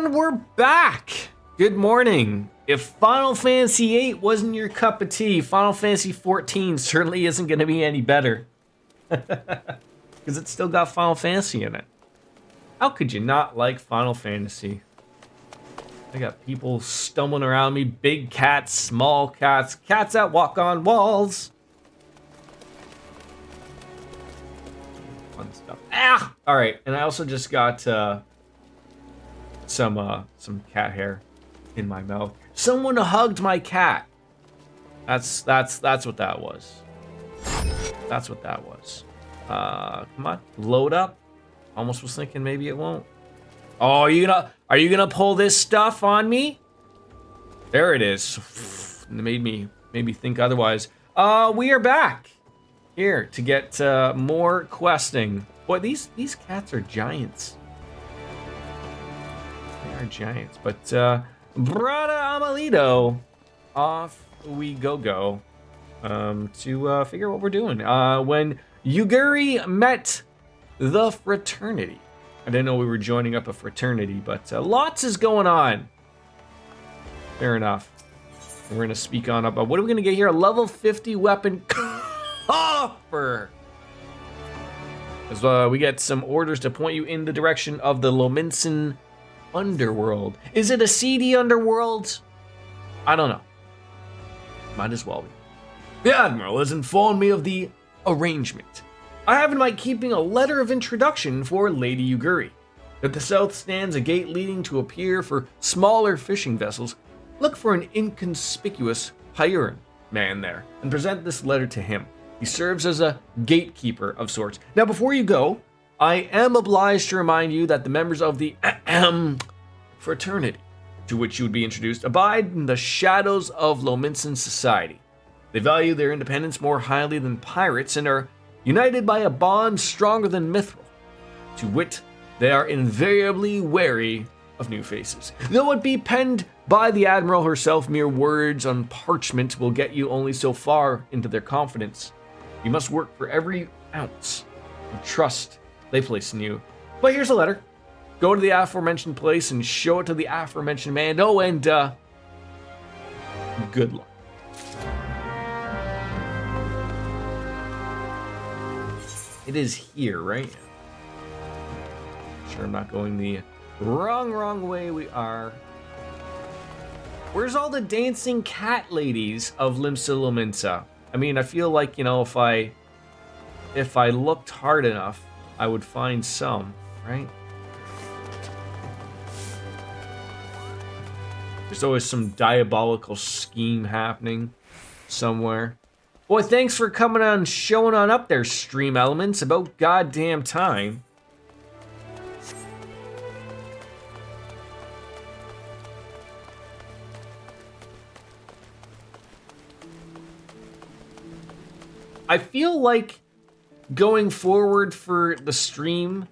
And we're back! Good morning. If Final Fantasy VIII wasn't your cup of tea, Final Fantasy XIV certainly isn't going to be any better. Because it's still got Final Fantasy in it. How could you not like Final Fantasy? I got people stumbling around me, big cats, small cats, cats that walk on walls. Fun stuff. Ah! Alright, and I also just got some cat hair in my mouth. Someone hugged my cat. That's what that was. That's what that was. Come on, load up. Almost was thinking maybe it won't. Oh, are you gonna pull this stuff on me? There it is. It made me think otherwise. We are back here to get more questing. Boy, these cats are giants. They are giants, but Brada Amelito, off we go to figure out what we're doing. When Yuguri met the fraternity. I didn't know we were joining up a fraternity, but lots is going on. Fair enough. We're gonna speak on up. What are we gonna get here? A level 50 weapon coffer. As we get some orders to point you in the direction of the Lominsan underworld. Is it a seedy underworld? I don't know. Might as well be. The Admiral has informed me of the arrangement. I have in my keeping a letter of introduction for Lady Yuguri. At the south stands a gate leading to a pier for smaller fishing vessels. Look for an inconspicuous hiring man there and present this letter to him. He serves as a gatekeeper of sorts. Now, before you go, I am obliged to remind you that the members of the fraternity to which you would be introduced abide in the shadows of Lominsan society. They value their independence more highly than pirates and are united by a bond stronger than mithril. To wit, they are invariably wary of new faces. Though it be penned by the Admiral herself, mere words on parchment will get you only so far into their confidence. You must work for every ounce of trust they place in you. But here's a letter. Go to the aforementioned place and show it to the aforementioned man. Oh, and good luck. It is here, right? Sure, I'm not going the wrong way we are. Where's all the dancing cat ladies of Limsa Lominsa? I mean, I feel like, you know, if I looked hard enough, I would find some, right? There's always some diabolical scheme happening somewhere. Boy, thanks for coming on and showing on up there, Stream Elements. About goddamn time. I feel like going forward for the stream,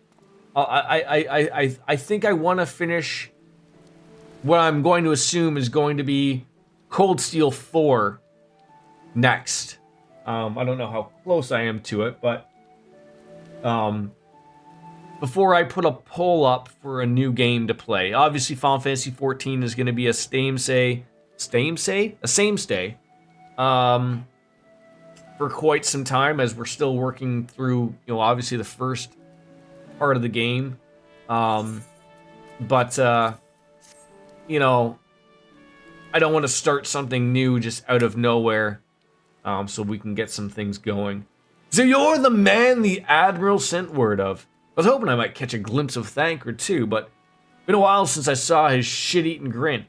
I think I want to finish what I'm going to assume is going to be Cold Steel 4 next. I don't know how close I am to it, but before I put a poll up for a new game to play, obviously Final Fantasy XIV is going to be a same stay for quite some time, as we're still working through, you know, obviously the first part of the game. But you know, I don't want to start something new just out of nowhere, so we can get some things going. So you're the man the Admiral sent word of. I was hoping I might catch a glimpse of Thank or two, but it's been a while since I saw his shit-eating grin.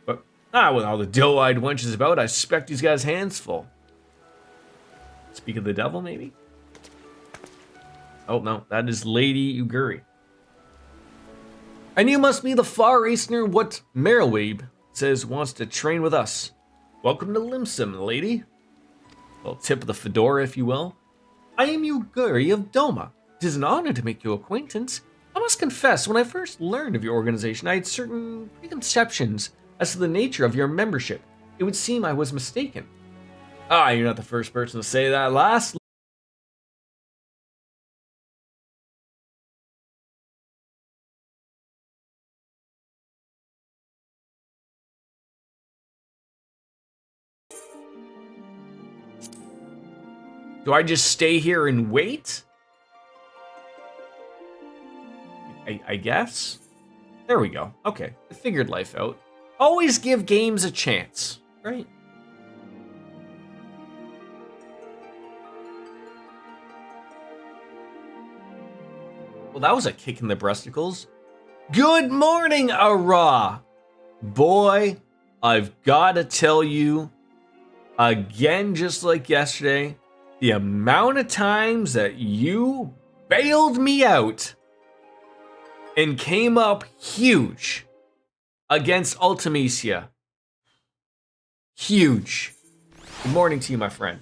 But with all the doe-eyed wenches about, I suspect he's got his hands full. Speak of the devil, maybe? Oh, no, that is Lady Yuguri. And you must be the Far Easterner what Merylweeb says wants to train with us. Welcome to Limsum, lady. Well, tip of the fedora, if you will. I am Yuguri of Doma. It is an honor to make your acquaintance. I must confess, when I first learned of your organization, I had certain preconceptions as to the nature of your membership. It would seem I was mistaken. You're not the first person to say that. Last Do I just stay here and wait? I guess. There we go. Okay, I figured life out. Always give games a chance, right? Well, that was a kick in the breasticles. Good morning, Ara! Boy, I've got to tell you, again, just like yesterday, the amount of times that you bailed me out and came up huge against Ultimecia. Huge. Good morning to you, my friend.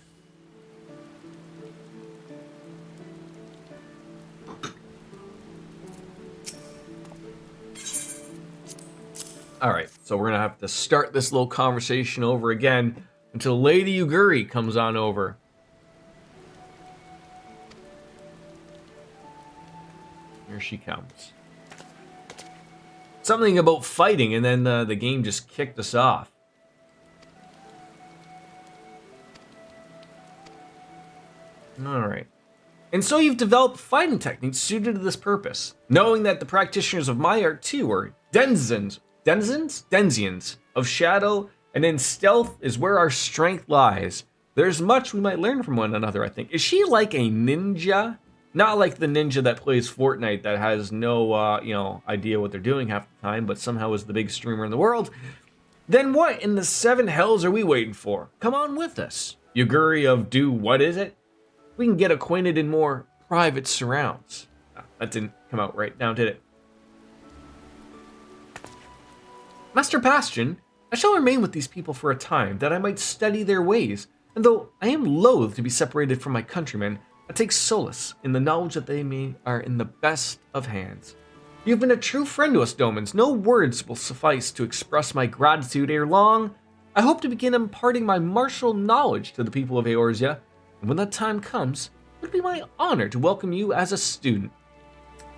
All right, so we're gonna have to start this little conversation over again until Lady Yuguri comes on over. Here she comes. Something about fighting, and then the game just kicked us off. All right. And so you've developed fighting techniques suited to this purpose, knowing that the practitioners of my art too are denzians of shadow, and in stealth is where our strength lies. There's much we might learn from one another, I think. Is she like a ninja? Not like the ninja that plays Fortnite that has no, idea what they're doing half the time, but somehow is the biggest streamer in the world. Then what in the seven hells are we waiting for? Come on with us. Yuguri of what is it? We can get acquainted in more private surrounds. That didn't come out right now, did it? Master Bastion, I shall remain with these people for a time, that I might study their ways, and though I am loath to be separated from my countrymen, I take solace in the knowledge that they are in the best of hands. You have been a true friend to us, Domans. No words will suffice to express my gratitude ere long. I hope to begin imparting my martial knowledge to the people of Eorzea, and when that time comes, it would be my honor to welcome you as a student.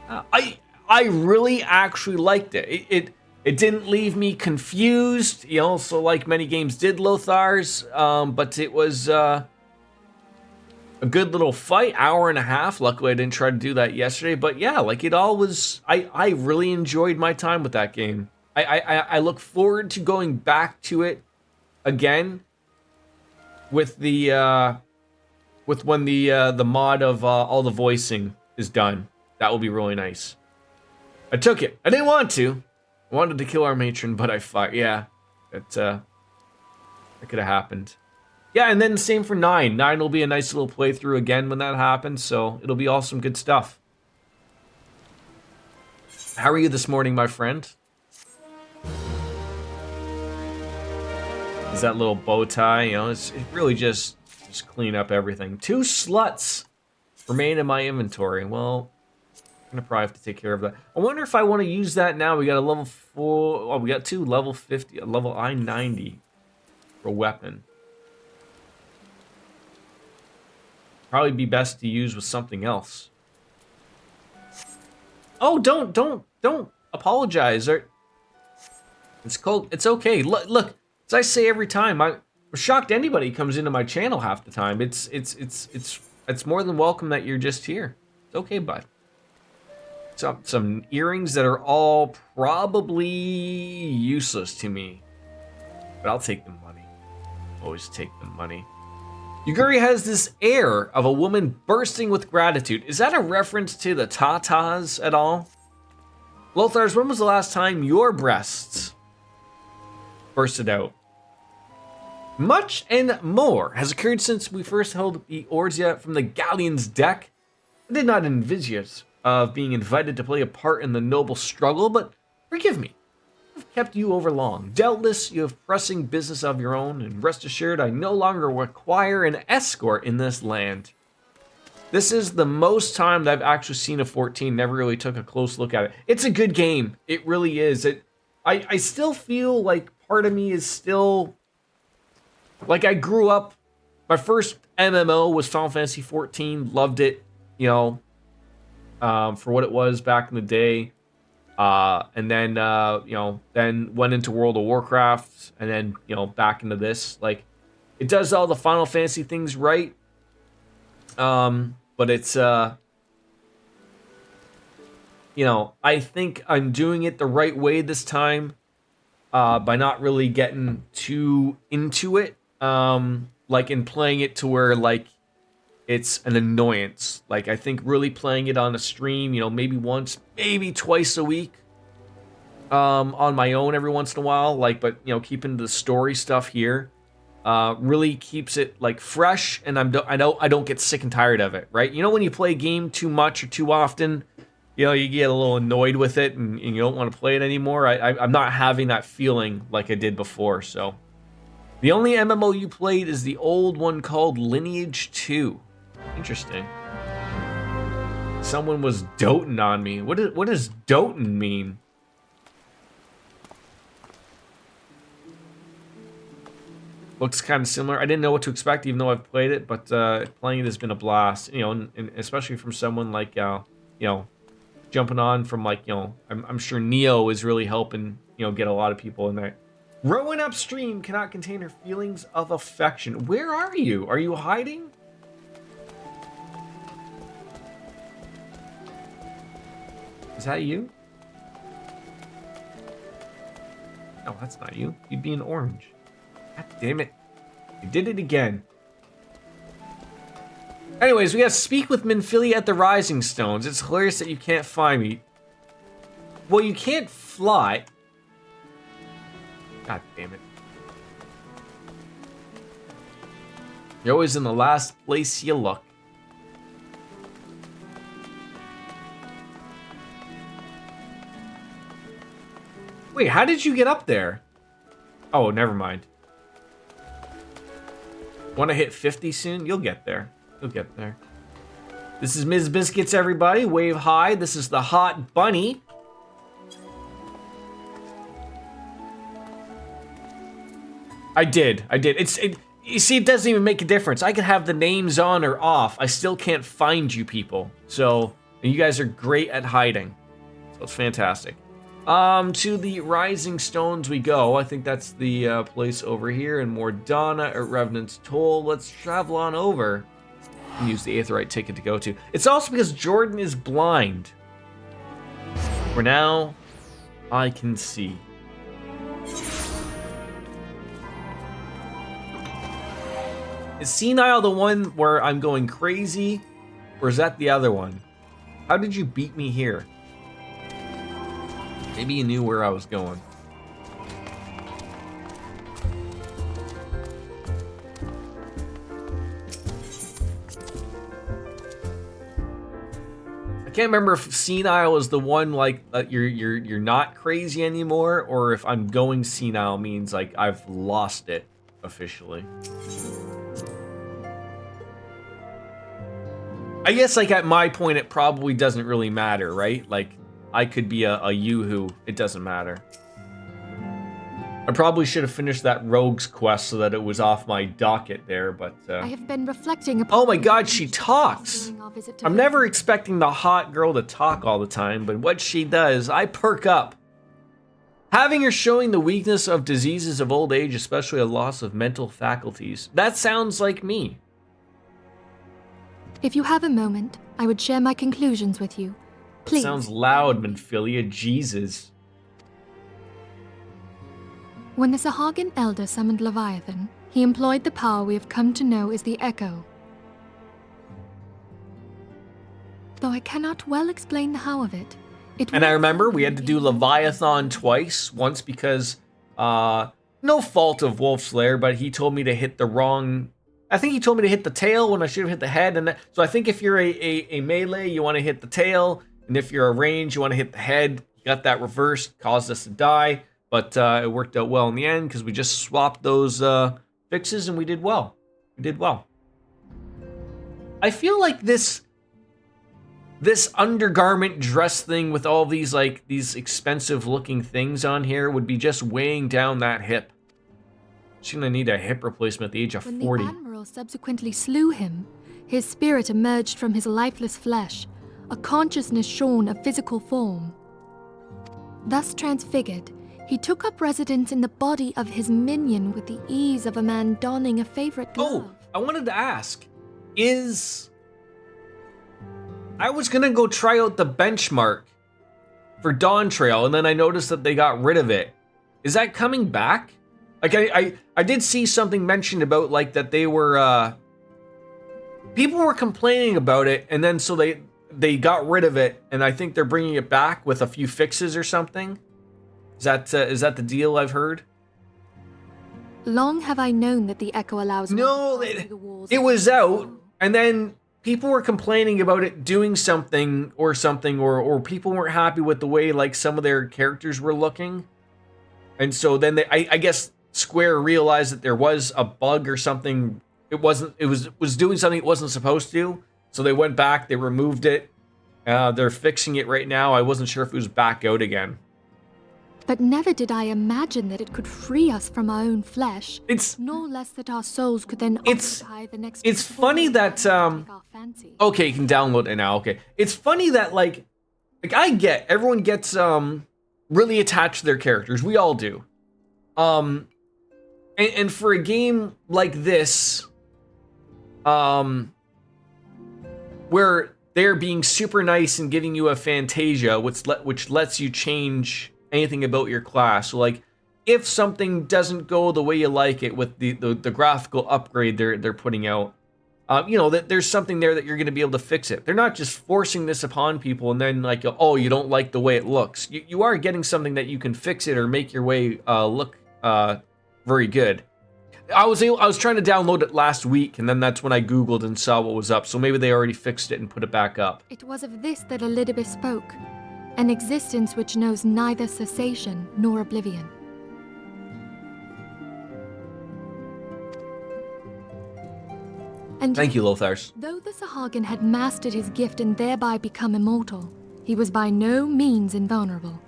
I really actually liked it. It didn't leave me confused, so like many games did Lothar's, but it was a good little fight, hour and a half. Luckily, I didn't try to do that yesterday, but yeah, like it all was, I really enjoyed my time with that game. I look forward to going back to it again with when the mod of all the voicing is done. That will be really nice. I took it. I didn't want to. I wanted to kill our matron, but I fought. Yeah, that could have happened. Yeah, and then same for 9. 9 will be a nice little playthrough again when that happens, so it'll be all some good stuff. How are you this morning, my friend? Is that little bow tie, it really just clean up everything. 2 sluts remain in my inventory. Well, I'm gonna probably have to take care of that. I wonder if I want to use that now. We got a level 4. Oh, we got 2 level 50, a level I-90 for a weapon. Probably be best to use with something else. Oh, don't apologize. It's cold. It's okay. Look, as I say every time, I'm shocked anybody comes into my channel half the time. It's more than welcome that you're just here. It's okay, bud. Some earrings that are all probably useless to me, but I'll take the money. Always take the money. Yuguri has this air of a woman bursting with gratitude. Is that a reference to the Tatas at all? Lothars, when was the last time your breasts bursted out? Much and more has occurred since we first held the Eorzea from the galleon's deck. I did not envisage of being invited to play a part in the noble struggle, but forgive me. I've kept you over long. Doubtless you have pressing business of your own, and rest assured I no longer require an escort in this land. This is the most time that I've actually seen a 14, never really took a close look at it. It's a good game. It really is. I still feel like part of me is still... Like I grew up, my first MMO was Final Fantasy 14, loved it, for what it was back in the day. And then, then went into World of Warcraft, and then, back into this. Like, it does all the Final Fantasy things right. But it's you know, I think I'm doing it the right way this time, by not really getting too into it. Like in playing it to where like it's an annoyance. Like I think really playing it on a stream, you know, maybe once, maybe twice a week, on my own every once in a while. Like, but you know, keeping the story stuff here, really keeps it like fresh, and I don't get sick and tired of it, right? You know, when you play a game too much or too often, you know, you get a little annoyed with it, and you don't want to play it anymore. I'm not having that feeling like I did before. So, the only MMO you played is the old one called Lineage 2. Interesting. Someone was doting on me. What does doting mean? Looks kind of similar. I didn't know what to expect, even though I've played it, but playing it has been a blast. You know, and especially from someone like, you know, jumping on from like, you know, I'm sure Neo is really helping, you know, get a lot of people in there. Rowan upstream cannot contain her feelings of affection. Where are you? Are you hiding? Is that you? No, that's not you. You'd be an orange. God damn it. You did it again. Anyways, we gotta speak with Minfilia at the Rising Stones. It's hilarious that you can't find me. Well, you can't fly. God damn it. You're always in the last place you look. Wait, how did you get up there? Oh, never mind. Want to hit 50 soon? You'll get there. You'll get there. This is Ms. Biscuits, everybody. Wave high. This is the Hot Bunny. I did. You see, it doesn't even make a difference. I could have the names on or off. I still can't find you people. So, you guys are great at hiding. So it's fantastic. To the Rising Stones we go. I think that's the place over here in Mordana at Revenant's Toll. Let's travel on over and use the Aetheryte ticket to go to. It's also because Jordan is blind. For now, I can see. Is Senile the one where I'm going crazy? Or is that the other one? How did you beat me here? Maybe you knew where I was going. I can't remember if senile is the one like you're not crazy anymore, or if I'm going senile means like I've lost it officially. I guess like at my point it probably doesn't really matter, right? Like I could be a yoo-hoo. It doesn't matter. I probably should have finished that rogue's quest so that it was off my docket there, but... I have been reflecting upon... Oh my god, she talks! I'm never expecting the hot girl to talk all the time, but what she does, I perk up. Having her showing the weakness of diseases of old age, especially a loss of mental faculties. That sounds like me. If you have a moment, I would share my conclusions with you. Please. That sounds loud, Minfilia. Jesus. When the Sahagin Elder summoned Leviathan, he employed the power we have come to know as the Echo. Though I cannot well explain the how of it. And I remember we had to do Leviathan twice. Once because, no fault of Wolf's Lair, but he told me to hit the wrong... I think he told me to hit the tail when I should have hit the head. And so I think if you're a melee, you want to hit the tail. And if you're a range, you want to hit the head. You got that reversed, caused us to die. But it worked out well in the end because we just swapped those fixes and we did well. We did well. I feel like this undergarment dress thing with all these like these expensive looking things on here would be just weighing down that hip. She's gonna need a hip replacement at the age of 40. When the Admiral subsequently slew him, his spirit emerged from his lifeless flesh, a consciousness shorn of physical form. Thus transfigured, he took up residence in the body of his minion with the ease of a man donning a favorite glove. Oh, I wanted to ask, is I was gonna go try out the benchmark for Dawn Trail, and then I noticed that they got rid of it. Is that coming back? Like I did see something mentioned about like that they were people were complaining about it, and then so they got rid of it, and I think they're bringing it back with a few fixes or something. Is that the deal I've heard? Long have I known that the Echo allows... No, it was out, and then people were complaining about it doing something, or people weren't happy with the way like some of their characters were looking. And so then I guess Square realized that there was a bug or something. It was doing something it wasn't supposed to. So they went back, they removed it. They're fixing it right now. I wasn't sure if it was back out again. But never did I imagine that it could free us from our own flesh, It's nor less that our souls could then occupy the next... It's funny that okay, you can download it now. Okay. It's funny that like I get everyone gets really attached to their characters. We all do. And for a game like this, where they're being super nice and giving you a Fantasia, which lets you change anything about your class. So like, if something doesn't go the way you like it with the graphical upgrade they're putting out, you know that there's something there that you're going to be able to fix it. They're not just forcing this upon people and then like, oh, you don't like the way it looks. You are getting something that you can fix it or make your way look very good. I was trying to download it last week, and then that's when I Googled and saw what was up. So maybe they already fixed it and put it back up. It was of this that Elidibus spoke, an existence which knows neither cessation nor oblivion. And thank you, Lothars. Though the Sahagin had mastered his gift and thereby become immortal, he was by no means invulnerable.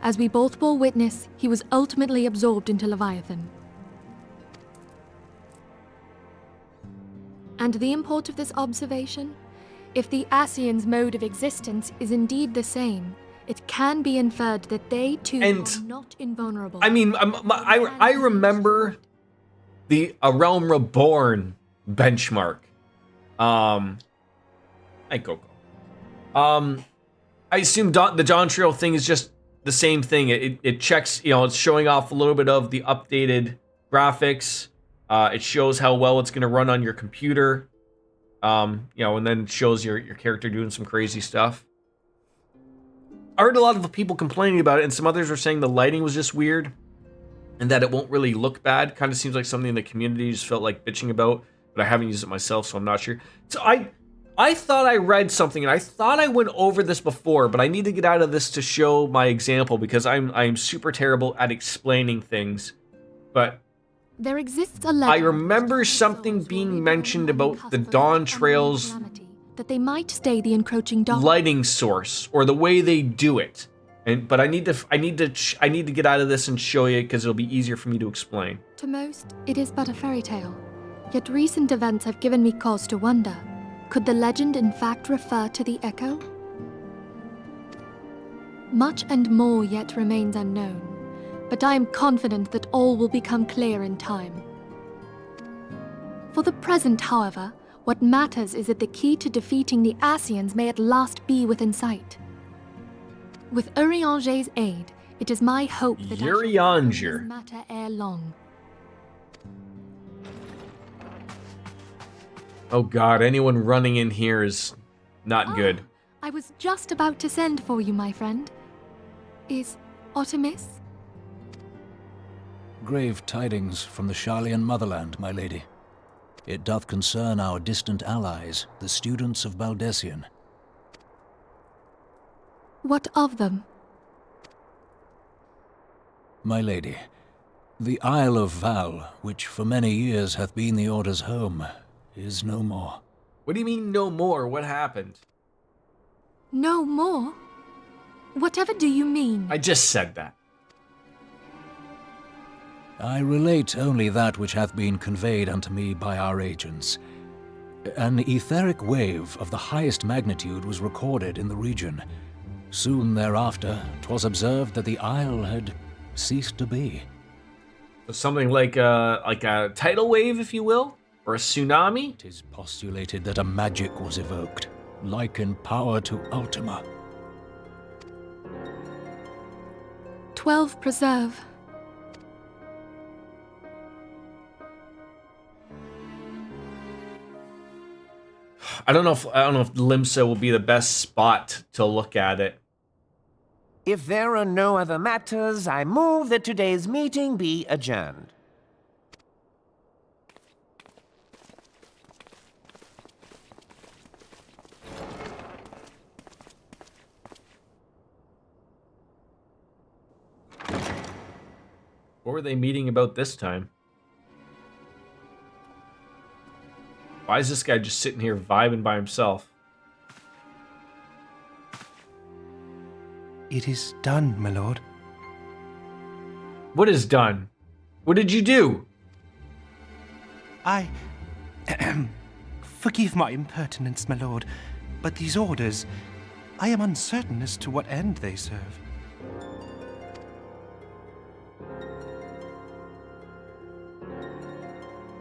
As we both bore witness, he was ultimately absorbed into Leviathan. And the import of this observation? If the Ascians' mode of existence is indeed the same, it can be inferred that they too are not invulnerable. I mean, I remember the A Realm Reborn benchmark. Hey, Coco. I assume the Dawn Trail thing is just the same thing. It checks, you know, it's showing off a little bit of the updated graphics. It shows how well it's going to run on your computer. You know, and then it shows your character doing some crazy stuff. I heard a lot of people complaining about it, and some others were saying the lighting was just weird and that it won't really look bad. Kind of seems like something the community just felt like bitching about, but I haven't used it myself, so I'm not sure. So I thought I read something, and I thought I went over this before, but I need to get out of this to show my example because I'm super terrible at explaining things. But there exists a legend I remember something being mentioned about the Dawn Trail's that they might stay the encroaching dark lighting source or the way they do it. But I need to get out of this and show you because it'll be easier for me to explain. To most, it is but a fairy tale. Yet recent events have given me cause to wonder. Could the legend in fact refer to the Echo? Much and more yet remains unknown, but I am confident that all will become clear in time. For the present, however, what matters is that the key to defeating the Ascians may at last be within sight. With Urianger's aid, it is my hope that Urianger. this matter ere long. Oh god, anyone running in here is not good. I was just about to send for you, my friend. Is Artemis? Grave tidings from the Sharlayan motherland, my lady. It doth concern our distant allies, the students of Baldessian. What of them? My lady, the Isle of Val, which for many years hath been the Order's home, is no more. What do you mean no more? What happened? No more? Whatever do you mean? I just said that. I relate only that which hath been conveyed unto me by our agents. An etheric wave of the highest magnitude was recorded in the region. Soon thereafter, 'twas observed that the isle had ceased to be. Something like a tidal wave, if you will? Or a tsunami? It is postulated that a magic was evoked, like in power to Ultima. 12 preserve. I don't know if Limsa will be the best spot to look at it. If there are no other matters, I move that today's meeting be adjourned. What were they meeting about this time? Why is this guy just sitting here vibing by himself? It is done, my lord. What is done? What did you do? I... Forgive my impertinence, my lord, but these orders, I am uncertain as to what end they serve.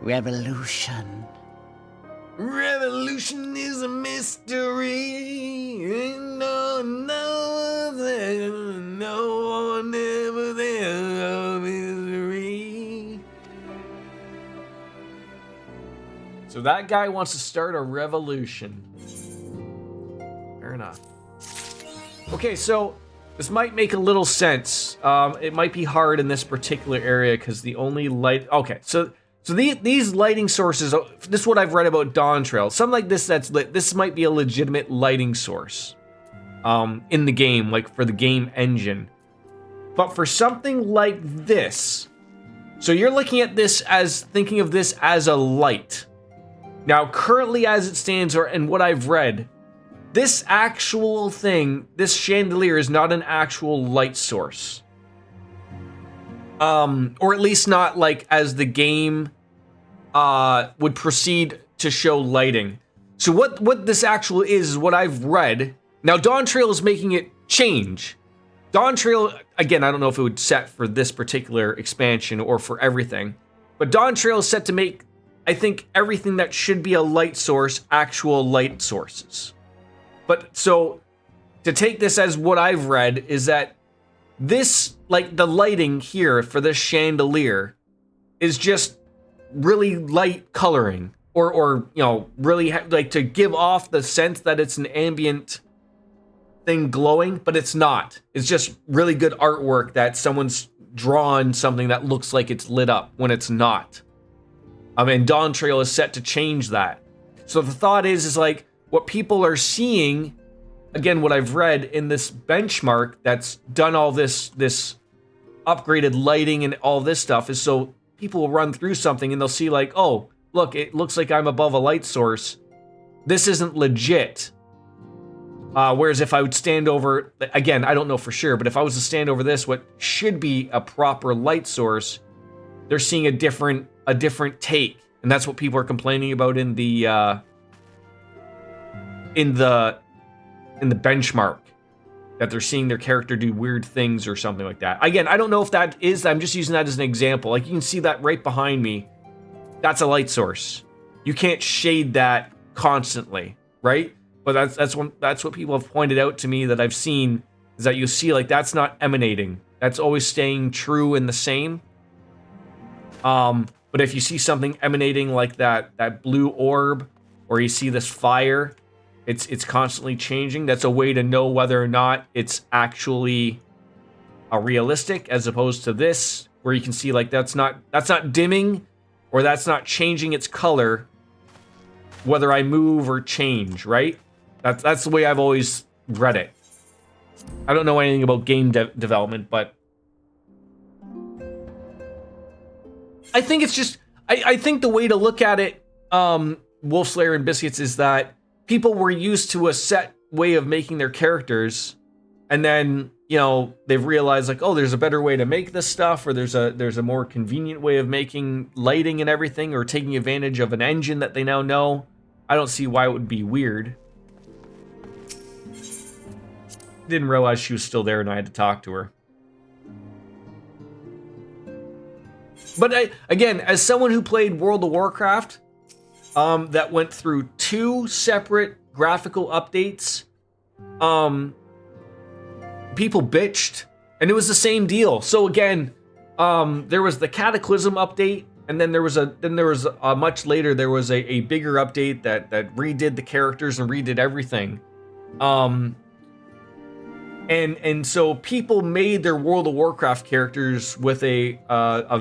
Revolution. Revolution is a mystery. And no one ever there of misery. So that guy wants to start a revolution. Fair enough. Okay, so this might make a little sense. It might be hard in this particular area because the only light... Okay, so these lighting sources, this is what I've read about Dawn Trail. Something like this that's lit, this might be a legitimate lighting source in the game, like for the game engine. But for something like this, so you're looking at this as, thinking of this as a light. Now, currently as it stands, and what I've read, this actual thing, this chandelier is not an actual light source. Or at least not like as the game would proceed to show lighting. So what this actual is what I've read. Now Dawn Trail is making it change. Dawn Trail, again, I don't know if it would set for this particular expansion or for everything, but Dawn Trail is set to make, I think, everything that should be a light source, actual light sources. But so to take this as what I've read is that this, like the lighting here for this chandelier, is just really light coloring, or you know, really like to give off the sense that it's an ambient thing glowing, but it's not. It's just really good artwork that someone's drawn something that looks like it's lit up when it's not. I mean, Dawn Trail is set to change that. So the thought is like what people are seeing. Again, what I've read in this benchmark that's done all this upgraded lighting and all this stuff is so people will run through something and they'll see like, oh, look, it looks like I'm above a light source. This isn't legit. Whereas if I would stand over, again, I don't know for sure, but if I was to stand over this, what should be a proper light source, they're seeing a different take. And that's what people are complaining about in the benchmark, that they're seeing their character do weird things or something like that. Again, I don't know if that is, I'm just using that as an example. Like you can see that right behind me. That's a light source. You can't shade that constantly, right? But that's what people have pointed out to me that I've seen, is that you see like that's not emanating. That's always staying true and the same. But if you see something emanating like that blue orb, or you see this fire, it's constantly changing. That's a way to know whether or not it's actually a realistic, as opposed to this, where you can see like that's not dimming, or that's not changing its color, whether I move or change, right? That's the way I've always read it. I don't know anything about game development, but I think it's just, I think the way to look at it, Wolfslayer and Biscuits, is that people were used to a set way of making their characters, and then, you know, they've realized like, oh, there's a better way to make this stuff, or there's a more convenient way of making lighting and everything, or taking advantage of an engine that they now know. I don't see why it would be weird. Didn't realize she was still there and I had to talk to her. But again, as someone who played World of Warcraft, that went through 2 separate graphical updates. People bitched, and it was the same deal. So again, there was the Cataclysm update, and then there was a much later there was a bigger update that redid the characters and redid everything. And so people made their World of Warcraft characters with a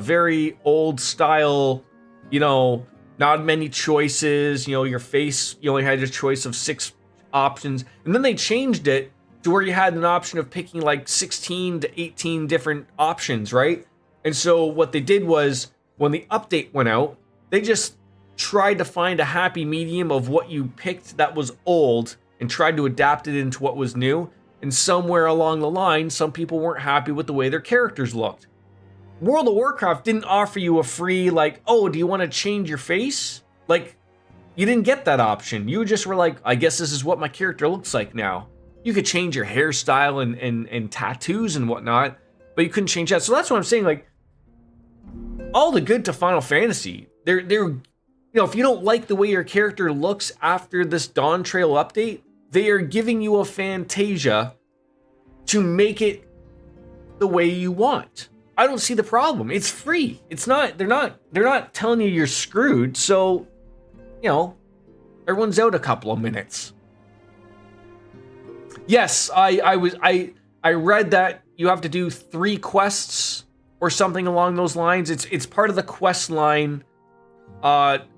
very old style, not many choices. Your face, you only had a choice of 6 options, and then they changed it to where you had an option of picking like 16 to 18 different options, right? And so what they did was, when the update went out, they just tried to find a happy medium of what you picked that was old and tried to adapt it into what was new. And somewhere along the line, some people weren't happy with the way their characters looked. World of Warcraft didn't offer you a free, like, oh, do you want to change your face? Like, you didn't get that option. You just were like, I guess this is what my character looks like now. You could change your hairstyle and tattoos and whatnot, but you couldn't change that. So that's what I'm saying, like, all the good to Final Fantasy. They're if you don't like the way your character looks after this Dawn Trail update, they are giving you a Fantasia to make it the way you want. I don't see the problem. It's free. It's not. They're not telling you you're screwed. So, everyone's out a couple of minutes. Yes, I read that you have to do 3 quests or something along those lines. It's part of the quest line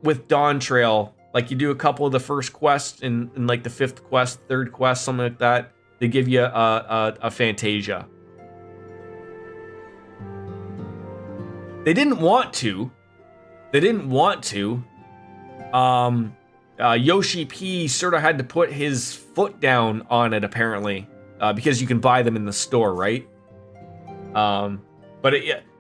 with Dawn Trail. Like, you do a couple of the first quests in like the 5th quest, 3rd quest, something like that. They give you a Fantasia. They didn't want to. Yoshi P sort of had to put his foot down on it, apparently, because you can buy them in the store, right? But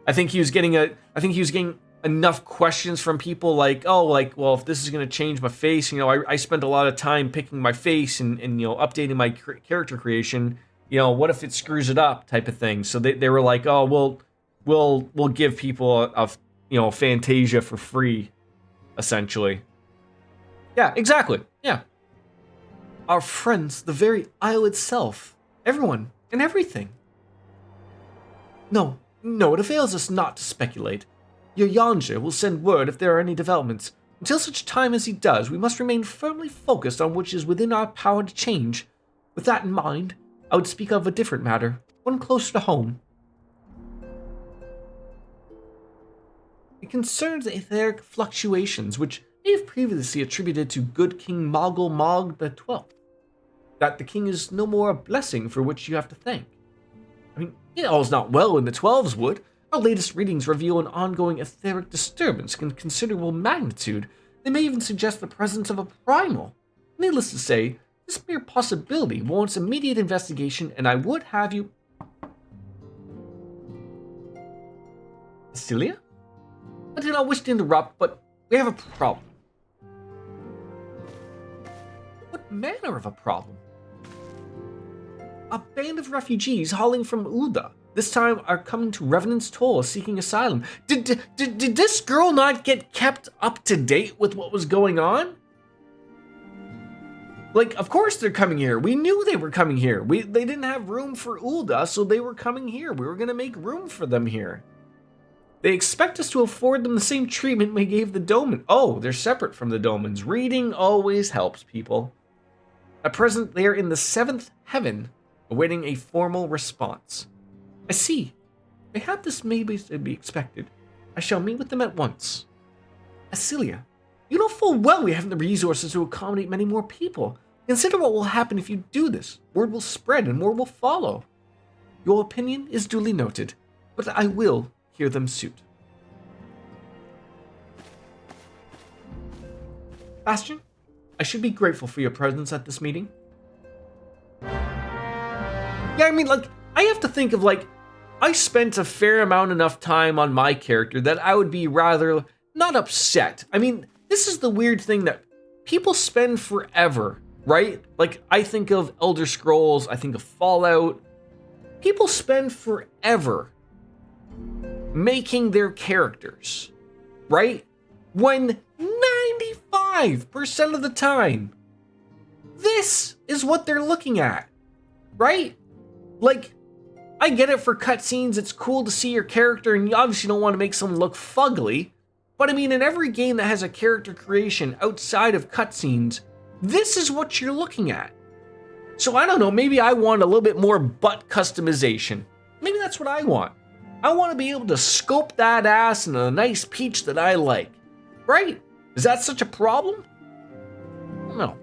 I think he was getting enough questions from people like, well, if this is going to change my face, I spent a lot of time picking my face and updating my character creation. What if it screws it up, type of thing. So they were like, oh, we'll give people a Fantasia for free, essentially. Yeah, exactly. Yeah. Our friends, the very isle itself, everyone and everything. No, it avails us not to speculate. Your Yanja will send word if there are any developments. Until such time as he does, we must remain firmly focused on which is within our power to change. With that in mind, I would speak of a different matter, one closer to home. It concerns etheric fluctuations, which they have previously attributed to good King Moggle Mog the 12th. That the king is no more a blessing for which you have to thank. I mean, all's not well in the 12s would. Our latest readings reveal an ongoing etheric disturbance in considerable magnitude. They may even suggest the presence of a primal. Needless to say, this mere possibility warrants immediate investigation, and I would have you... Celia? I do not wish to interrupt, but we have a problem. What manner of a problem? A band of refugees hauling from Uda. This time are coming to Revenant's Toll seeking asylum. Did this girl not get kept up to date with what was going on? Like, of course they're coming here. We knew they were coming here. They didn't have room for Ulda, so they were coming here. We were going to make room for them here. They expect us to afford them the same treatment we gave the Doman. Oh, they're separate from the Domans. Reading always helps people. At present, they are in the 7th heaven, awaiting a formal response. I see. Mayhap this may be to be expected. I shall meet with them at once. Asilia, you know full well we haven't the resources to accommodate many more people. Consider what will happen if you do this. Word will spread and more will follow. Your opinion is duly noted, but I will hear them suit. Bastion, I should be grateful for your presence at this meeting. Yeah, I mean, like, I have to think of, like, I spent a fair amount enough time on my character that I would be rather not upset. I mean, this is the weird thing that people spend forever, right? Like, I think of Elder Scrolls, I think of Fallout. People spend forever making their characters, right? When 95% of the time, this is what they're looking at, right? Like, I get it for cutscenes, it's cool to see your character, and you obviously don't want to make someone look fugly, but I mean, in every game that has a character creation outside of cutscenes, this is what you're looking at. So I don't know, maybe I want a little bit more butt customization. Maybe that's what I want. I want to be able to scope that ass in a nice peach that I like, right? Is that such a problem? I don't know.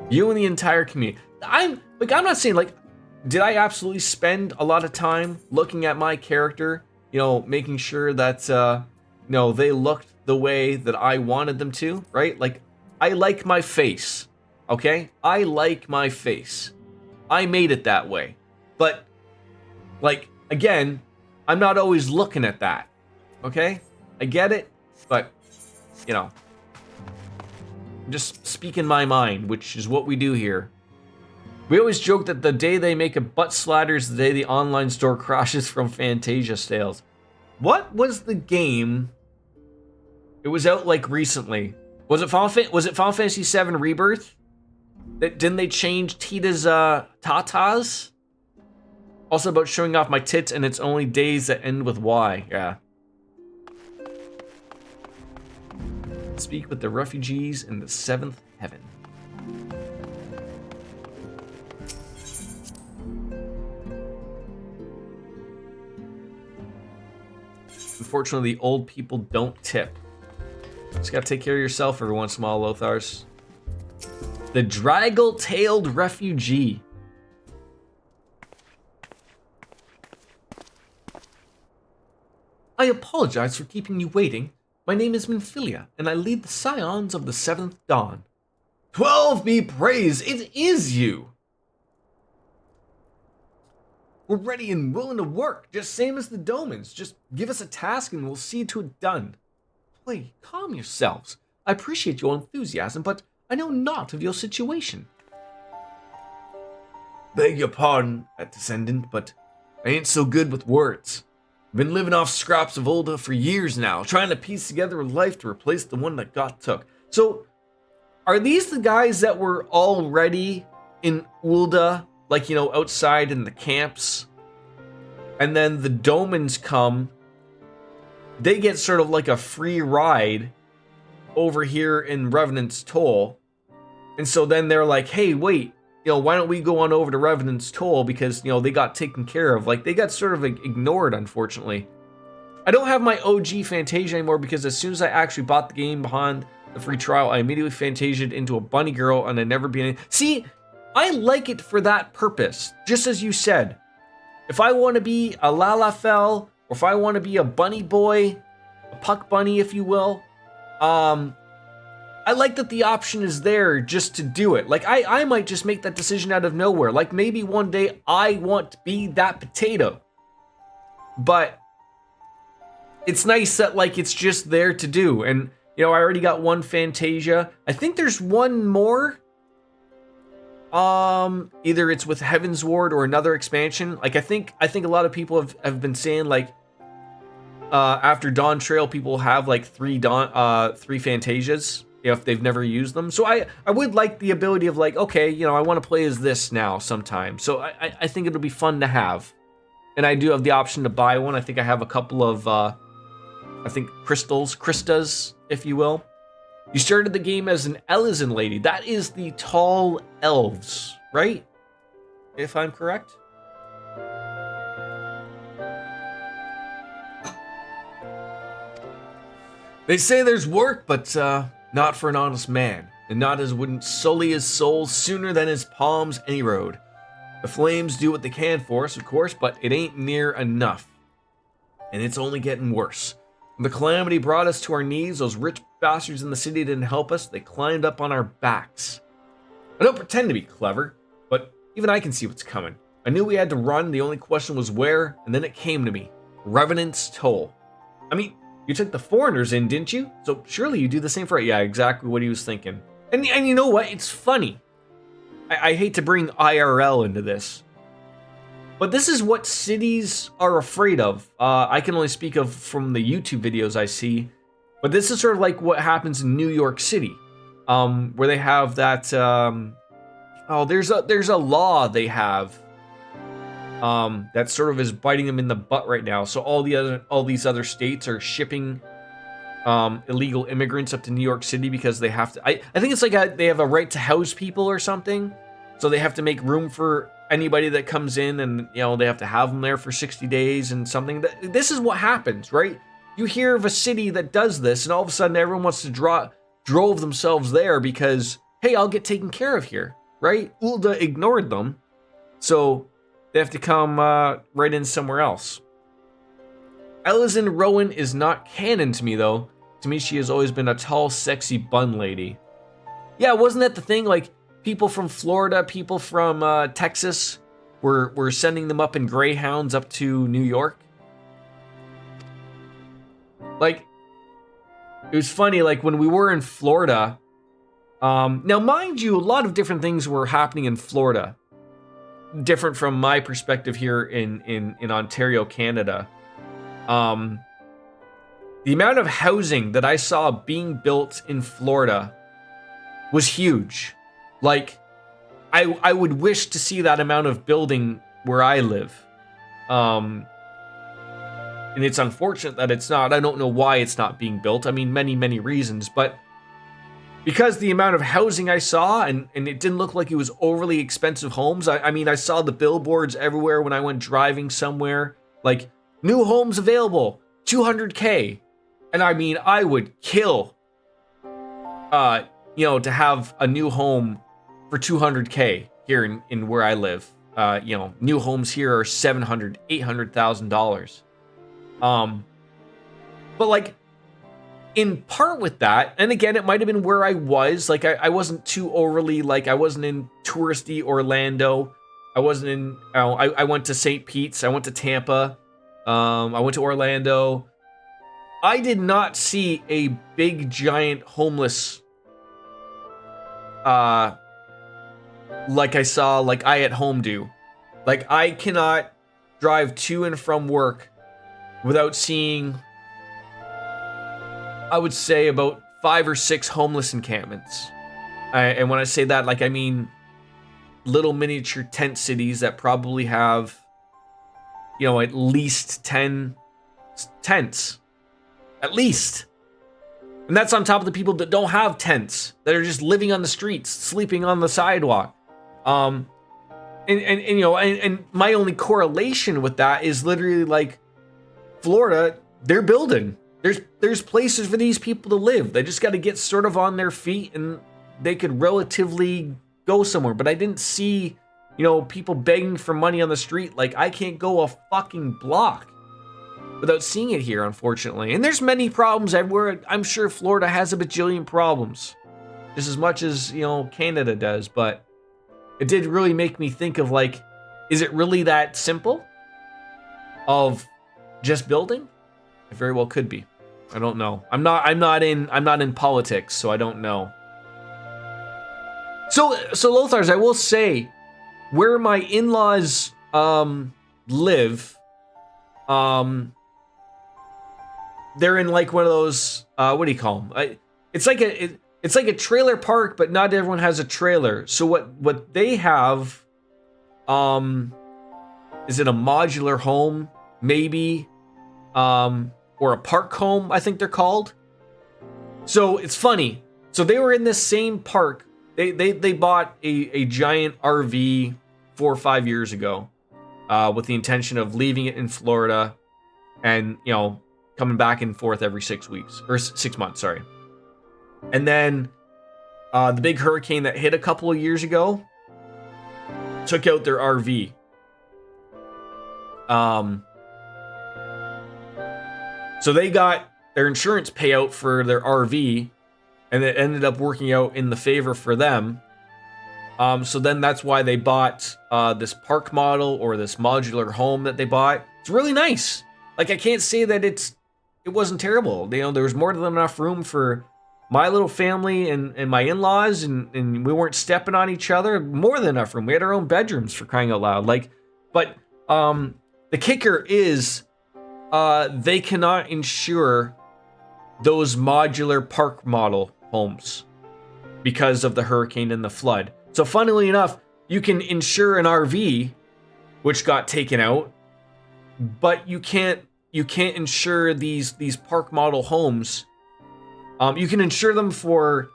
You and the entire community. I'm not saying, like, did I absolutely spend a lot of time looking at my character, you know, making sure that, you know, they looked the way that I wanted them to, right? Like, I like my face, okay? I like my face. I made it that way. But, like, again, I'm not always looking at that, okay? I get it, but, you know, I'm just speaking my mind, which is what we do here. We always joke that the day they make a butt slider is the day the online store crashes from Fantasia sales. What was the game? It was out like recently. Was it Final Fantasy VII Rebirth? Didn't they change Tita's tatas? Also about showing off my tits and it's only days that end with Y. Yeah. Speak with the refugees in the 7th heaven. Unfortunately, old people don't tip. Just gotta take care of yourself every once in a while, Lothars. The draggle-tailed refugee. I apologize for keeping you waiting. My name is Minfilia, and I lead the Scions of the 7th Dawn. 12 be praised, it is you! We're ready and willing to work, just same as the Domans. Just give us a task and we'll see to it done. Play, calm yourselves. I appreciate your enthusiasm, but I know not of your situation. Beg your pardon, descendant, but I ain't so good with words. I've been living off scraps of Ulda for years now, trying to piece together a life to replace the one that got took. So, are these the guys that were already in Ulda, like, you know, outside in the camps? And then the Domans come, they get sort of like a free ride over here in Revenant's Toll. And so then they're like, hey, wait, you know, why don't we go on over to Revenant's Toll because, you know, they got taken care of. Like, they got sort of ignored, unfortunately. I don't have my OG Fantasia anymore because as soon as I actually bought the game behind the free trial, I immediately Fantasia'd into a bunny girl and I never been in. See, I like it for that purpose, just as you said. If I want to be a Lalafell, or if I want to be a bunny boy, a puck bunny, if you will, I like that the option is there just to do it. Like, I might just make that decision out of nowhere. Like, maybe one day I want to be that potato. But it's nice that, like, it's just there to do. And, you know, I already got one Fantasia. I think there's one more. Either it's with Heaven's Ward or another expansion. Like, I think a lot of people have been saying, like, after Dawn Trail, people have, like, three Fantasias, you know, if they've never used them. So I would like the ability of, like, okay, you know, I want to play as this now sometime. So I think it'll be fun to have. And I do have the option to buy one. I think I have a couple of, I think, Kristas, if you will. You started the game as an Elysian lady. That is the tall elves, right? If I'm correct? They say there's work, but not for an honest man, and not as wouldn't sully his soul sooner than his palms any road. The flames do what they can for us, of course, but it ain't near enough. And it's only getting worse. When the calamity brought us to our knees, those rich bastards in the city didn't help us, they climbed up on our backs. I don't pretend to be clever, but even I can see what's coming. I knew we had to run, the only question was where, and then it came to me. Revenant's Toll. I mean, you took the foreigners in, didn't you? So surely you do the same for it. Yeah, exactly what he was thinking. And you know what? It's funny. I hate to bring IRL into this, but this is what cities are afraid of. I can only speak of from the YouTube videos I see. But this is sort of like what happens in New York City, where they have that. There's a law they have that sort of is biting them in the butt right now. So all these other states are shipping illegal immigrants up to New York City because they have to. I think it's like they have a right to house people or something. So they have to make room for anybody that comes in, and they have to have them there for 60 days and something. This is what happens, right? You hear of a city that does this, and all of a sudden everyone wants to drove themselves there because, hey, I'll get taken care of here, right? Ulda ignored them, so they have to come right in somewhere else. Elizin Rowan is not canon to me, though. To me, she has always been a tall, sexy bun lady. Yeah, wasn't that the thing? Like, people from Florida, people from Texas were sending them up in Greyhounds up to New York. Like, it was funny, like, when we were in Florida, now, mind you, a lot of different things were happening in Florida. Different from my perspective here in Ontario, Canada. The amount of housing that I saw being built in Florida was huge. Like, I would wish to see that amount of building where I live. And it's unfortunate that it's not. I don't know why it's not being built. I mean, many, many reasons. But because the amount of housing I saw, and it didn't look like it was overly expensive homes. I mean, I saw the billboards everywhere when I went driving somewhere. Like, new homes available, $200K. And I mean, I would kill, to have a new home for $200K here in where I live. New homes here are $700,000, $800,000. But like, in part with that, and again, it might have been where I was. Like, I wasn't too overly, like, I wasn't in touristy Orlando. I wasn't in, I went to St. Pete's. I went to Tampa. I went to Orlando. I did not see a big, giant homeless, like I saw, like I at home do. Like, I cannot drive to and from work without seeing, I would say, about 5 or 6 homeless encampments. And when I say that, like, I mean little miniature tent cities that probably have, at least 10 tents. At least. And that's on top of the people that don't have tents, that are just living on the streets, sleeping on the sidewalk. And my only correlation with that is literally like, Florida, they're building. There's places for these people to live. They just got to get sort of on their feet, and they could relatively go somewhere. But I didn't see, people begging for money on the street. Like, I can't go a fucking block without seeing it here, unfortunately. And there's many problems everywhere. I'm sure Florida has a bajillion problems, just as much as, Canada does. But it did really make me think of, like, is it really that simple of just building? It very well could be. I don't know. I'm not in politics, so I don't know. So Lothars, I will say, where my in-laws live, they're in like one of those what do you call them? It's like a trailer park, but not everyone has a trailer. So what they have, is it a modular home, maybe, or a park home, I think they're called. So it's funny. So they were in this same park. They bought a giant RV 4 or 5 years ago, with the intention of leaving it in Florida, and coming back and forth every 6 weeks or 6 months. Sorry. And then the big hurricane that hit a couple of years ago took out their RV. So they got their insurance payout for their RV, and it ended up working out in the favor for them. So then that's why they bought this park model, or this modular home that they bought. It's really nice. Like, I can't say that it wasn't terrible. There was more than enough room for my little family and my in-laws, and we weren't stepping on each other. More than enough room. We had our own bedrooms, for crying out loud. Like, but the kicker is, they cannot insure those modular park model homes because of the hurricane and the flood. So funnily enough, you can insure an RV which got taken out, but you can't insure these park model homes. You can insure them for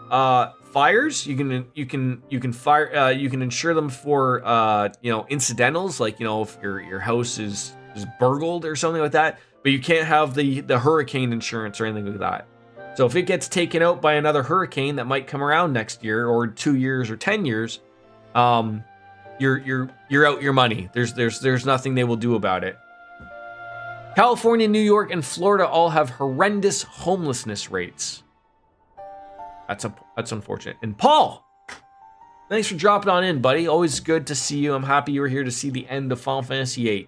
fires. You can insure them for incidentals, like if your house is burgled or something like that. But you can't have the hurricane insurance or anything like that. So if it gets taken out by another hurricane that might come around next year or 2 years or 10 years, you're out your money. There's nothing they will do about it. California, New York, and Florida all have horrendous homelessness rates. That's unfortunate. And Paul, thanks for dropping on in, buddy. Always good to see you. I'm happy you were here to see the end of Final Fantasy VIII.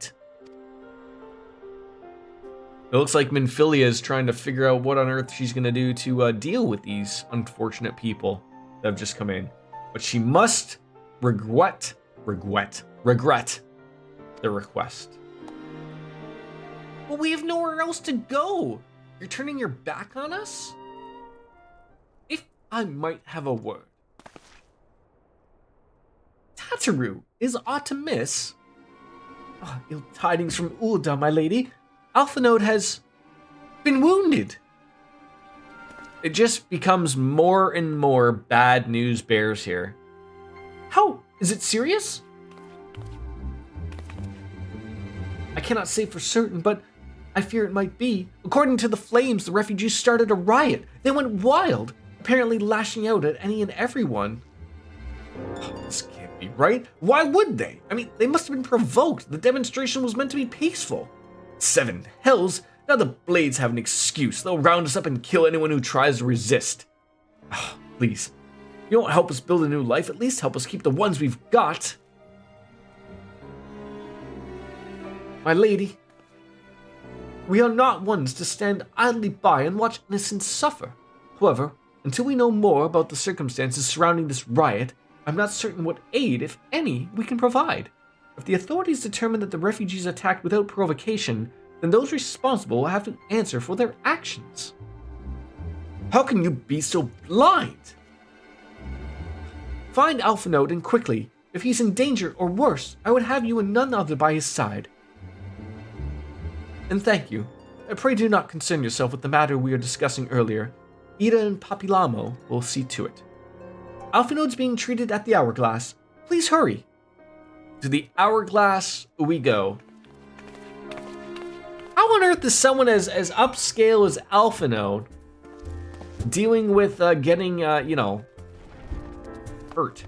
It looks like Minfilia is trying to figure out what on earth she's going to do to deal with these unfortunate people that have just come in. But she must regret the request. Well, we have nowhere else to go. You're turning your back on us? If I might have a word. Tataru is aught to miss. Ill tidings from Ulda, my lady. Alphanode has been wounded. It just becomes more and more bad news bears here. How? Is it serious? I cannot say for certain, but I fear it might be. According to the flames, the refugees started a riot. They went wild, apparently lashing out at any and everyone. This can't be right. Why would they? I mean, they must have been provoked. The demonstration was meant to be peaceful. 7 hells. Now the Blades have an excuse. They'll round us up and kill anyone who tries to resist. Please. You won't help us build a new life. At least help us keep the ones we've got. My lady, we are not ones to stand idly by and watch innocents suffer. However, until we know more about the circumstances surrounding this riot, I'm not certain what aid, if any, we can provide. If the authorities determine that the refugees attacked without provocation, then those responsible will have to answer for their actions. How can you be so blind? Find Alphanode and quickly. If he's in danger or worse, I would have you and none other by his side. And thank you. Pray do not concern yourself with the matter we were discussing earlier. Ida and Papilamo will see to it. Alphanode's being treated at the Hourglass. Please hurry. To the Hourglass we go. How on earth is someone as upscale as Alphanode dealing with getting, hurt?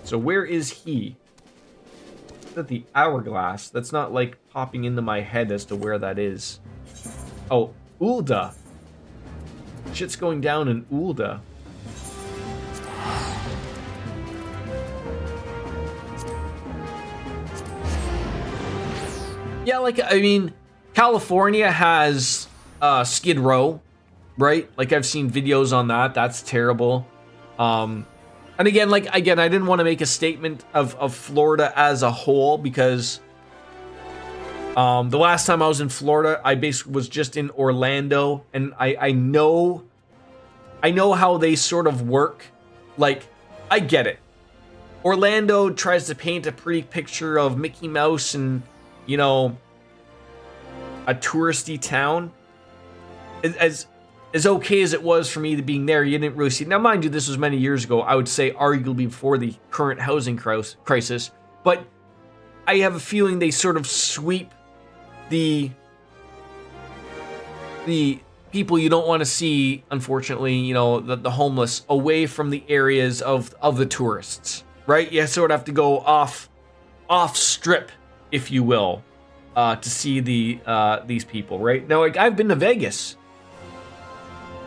So where is he? At the Hourglass. That's not like popping into my head as to where that is. Oh, Ulda. Shit's going down in Ulda. Yeah, like, I mean, California has Skid Row, right? Like, I've seen videos on that. That's terrible. And again, I didn't want to make a statement of Florida as a whole because the last time I was in Florida, I basically was just in Orlando, and I know how they sort of work. Like, I get it. Orlando tries to paint a pretty picture of Mickey Mouse and, a touristy town. As okay as it was for me to being there, you didn't really see. Now, mind you, this was many years ago. I would say arguably before the current housing crisis. But I have a feeling they sort of sweep the people you don't want to see, unfortunately, the homeless away from the areas of the tourists, right? You sort of have to go off strip, if you will, to see these people, right? Now, I've been to Vegas.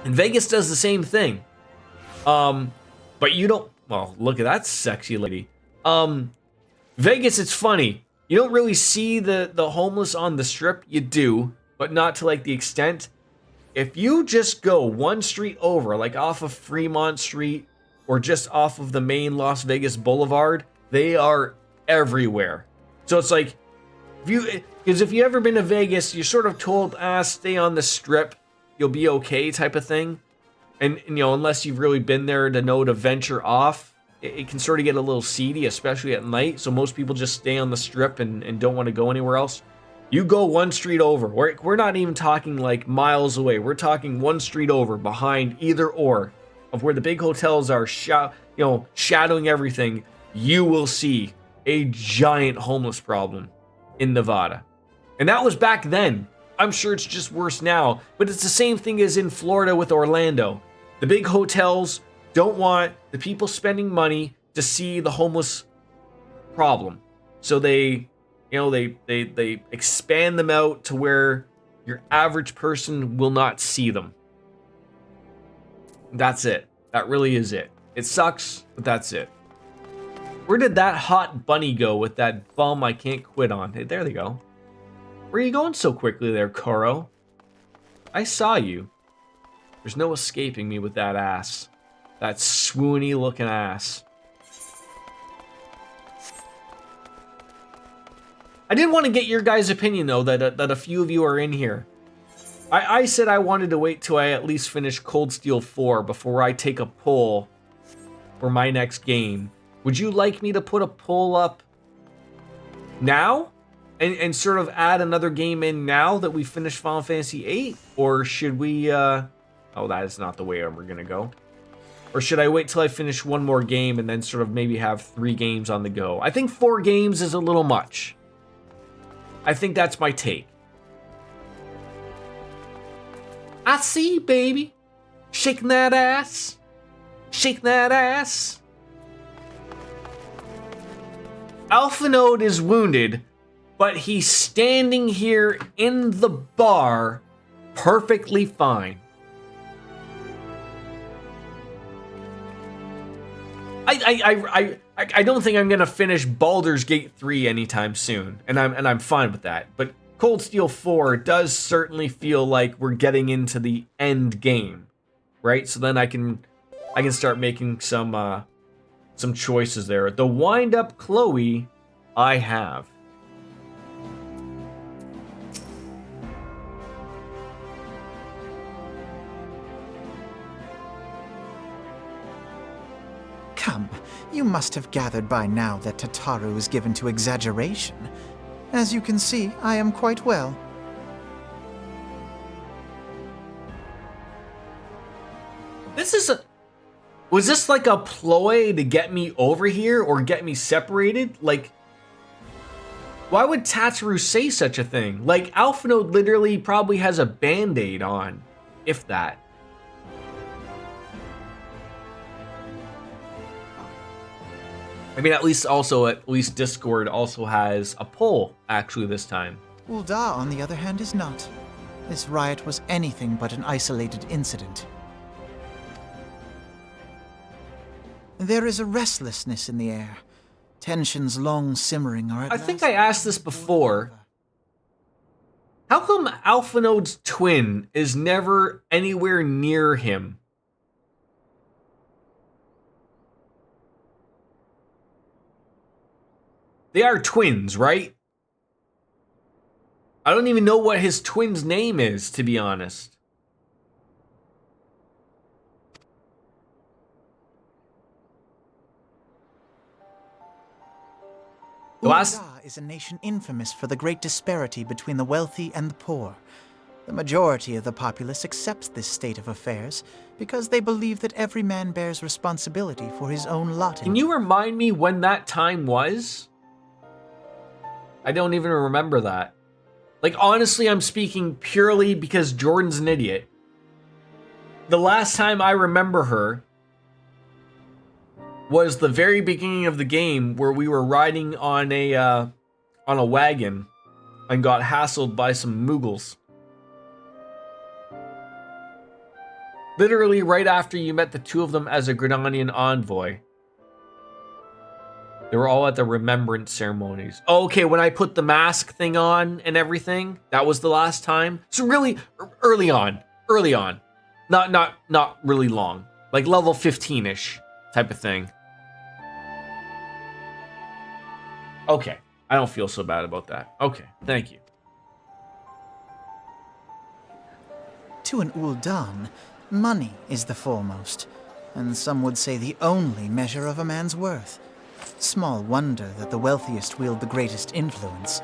And Vegas does the same thing. But you don't... Well, look at that sexy lady. Vegas, it's funny. You don't really see the homeless on the strip. You do, but not to the extent. If you just go one street over, like off of Fremont Street, or just off of the main Las Vegas Boulevard, they are everywhere. So it's like, if you ever been to Vegas, you're sort of told, stay on the strip. you'll be okay type of thing. And you know, unless you've really been there to know to venture off, it can sort of get a little seedy, especially at night. So most people just stay on the strip and don't want to go anywhere else. You go one street over. We're not even talking like miles away. We're talking one street over behind either or of where the big hotels are, shadowing everything. You will see a giant homeless problem in Nevada. And that was back then. I'm sure it's just worse now, but it's the same thing as in Florida with Orlando. The big hotels don't want the people spending money to see the homeless problem. So they expand them out to where your average person will not see them. That's it. That really is it. It sucks, but that's it. Where did that hot bunny go with that bum I can't quit on? Hey, there they go. Where are you going so quickly there, Koro? I saw you. There's no escaping me with that ass. That swoony looking ass. I did want to get your guys' opinion though, that a few of you are in here. I said I wanted to wait till I at least finish Cold Steel 4 before I take a poll for my next game. Would you like me to put a poll up now? And sort of add another game in now that we finish Final Fantasy VIII? Or should we, oh, that is not the way we're gonna go. Or should I wait till I finish one more game and then sort of maybe have 3 games on the go? I think 4 games is a little much. I think that's my take. I see, baby. Shaking that ass. Shaking that ass. Alphanode is wounded, but he's standing here in the bar perfectly fine. I don't think I'm gonna finish Baldur's Gate 3 anytime soon, and I'm fine with that. But Cold Steel 4 does certainly feel like we're getting into the end game, right? So then I can start making some choices there. The wind up Chloe, I have. Come, you must have gathered by now that Tataru is given to exaggeration. As you can see, I am quite well. Was this like a ploy to get me over here or get me separated? Like, why would Tataru say such a thing? Like, Alphanode literally probably has a band-aid on, if that. I mean, at least Discord also has a poll, actually, this time. Ul'dah, on the other hand, is not. This riot was anything but an isolated incident. There is a restlessness in the air. Tensions long simmering are at I think last I asked this before. How come Alphanode's twin is never anywhere near him? They are twins, right? I don't even know what his twin's name is, to be honest. Ul'dah is a nation infamous for the great disparity between the wealthy and the poor. The majority of the populace accepts this state of affairs because they believe that every man bears responsibility for his own lot. Can you remind me when that time was? I don't even remember that. Like, honestly, I'm speaking purely because Jordan's an idiot. The last time I remember her was the very beginning of the game where we were riding on a wagon and got hassled by some Muggles. Literally right after you met the two of them as a Grenadian envoy. They were all at the remembrance ceremonies. Oh, okay, when I put the mask thing on and everything, that was the last time. So really, early on. Not really long. Like level 15-ish type of thing. Okay, I don't feel so bad about that. Okay, thank you. To an Uldan, money is the foremost, and some would say the only measure of a man's worth. Small wonder that the wealthiest wield the greatest influence.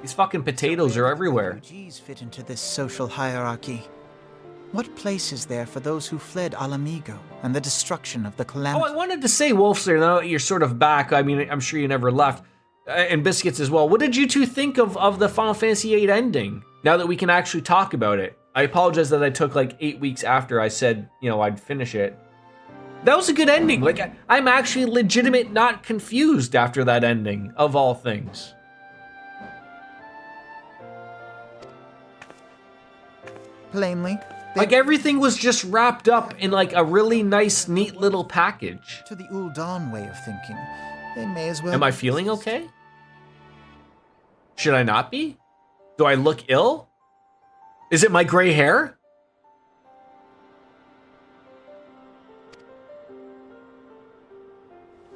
These fucking potatoes are everywhere. Refugees fit into this social hierarchy. What place is there for those who fled Alamigo and the destruction of the Oh, calamity? I wanted to say, Wolfslayer, now that you're sort of back, I mean, I'm sure you never left, and Biscuits as well. What did you two think of the Final Fantasy VIII ending, now that we can actually talk about it? I apologize that I took like 8 weeks after I said, I'd finish it. That was a good ending. Like, I'm actually legitimate not confused after that ending, of all things. Plainly, Like, everything was just wrapped up in like a really nice, neat little package. to the Uldan way of thinking, they may as well. Am I feeling okay? Should I not be? Do I look ill? Is it my gray hair?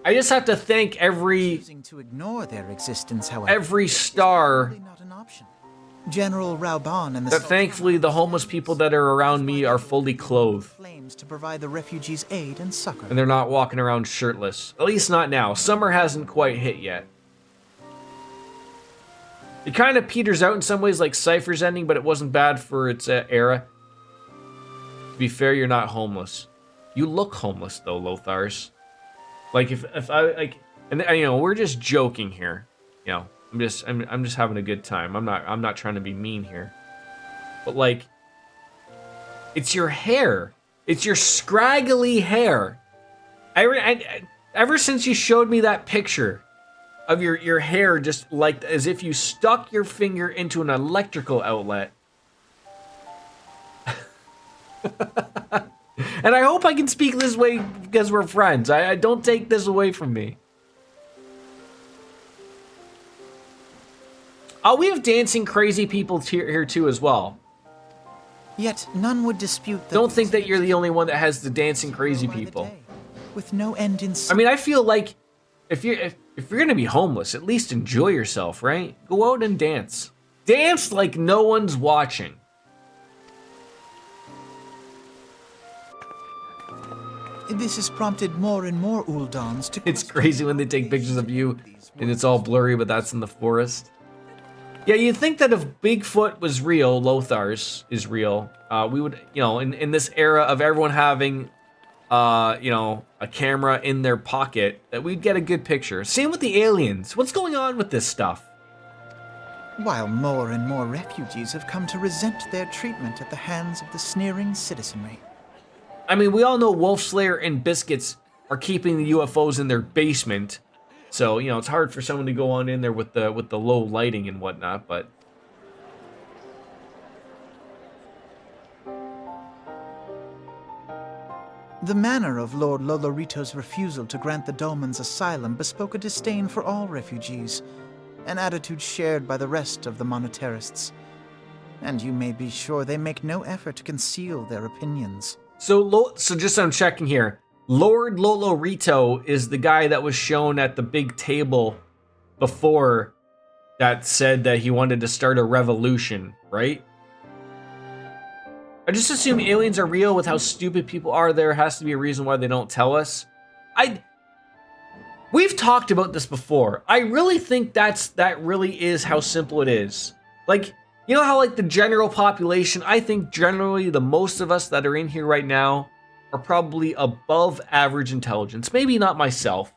I just have to thank every Choosing to ignore their existence, however, every star is not an option. General Rauban and the that thankfully the homeless people that are around me are fully clothed. flames to provide the refugees aid and succor. And they're not walking around shirtless. At least not now. Summer hasn't quite hit yet. It kind of peters out in some ways like Cypher's ending, but it wasn't bad for its era. To be fair, you're not homeless. You look homeless though, Lothars. Like if I like, and we're just joking here. I'm just having a good time. I'm not trying to be mean here. But like, it's your hair. It's your scraggly hair. Ever since you showed me that picture of your hair just like as if you stuck your finger into an electrical outlet. And I hope I can speak this way because we're friends. I don't take this away from me. Oh, we have dancing crazy people here too as well. Yet none would dispute that. Don't think that you're the only one that has the dancing crazy people. With no end in sight. I mean, I feel like if you're gonna be homeless, at least enjoy yourself, right? Go out and dance. Dance like no one's watching. This has prompted more and more Uldans to. It's crazy when they take pictures of you and it's all blurry, but that's in the forest. Yeah, you'd think that if Bigfoot was real, Lothar's is real, we would, in this era of everyone having, a camera in their pocket, that we'd get a good picture. Same with the aliens. What's going on with this stuff? While more and more refugees have come to resent their treatment at the hands of the sneering citizenry. I mean, we all know Wolfslayer and Biscuits are keeping the UFOs in their basement. So, it's hard for someone to go on in there with the low lighting and whatnot, but The manner of Lord Lolorito's refusal to grant the Dolmens asylum bespoke a disdain for all refugees, an attitude shared by the rest of the monetarists. And you may be sure they make no effort to conceal their opinions. So just so I'm checking here, Lord Lolorito is the guy that was shown at the big table before that said that he wanted to start a revolution, right? I just assume aliens are real with how stupid people are. There has to be a reason why they don't tell us. We've talked about this before. I really think that really is how simple it is. Like, you know how like the general population, I think generally the most of us that are in here right now are probably above average intelligence. Maybe not myself,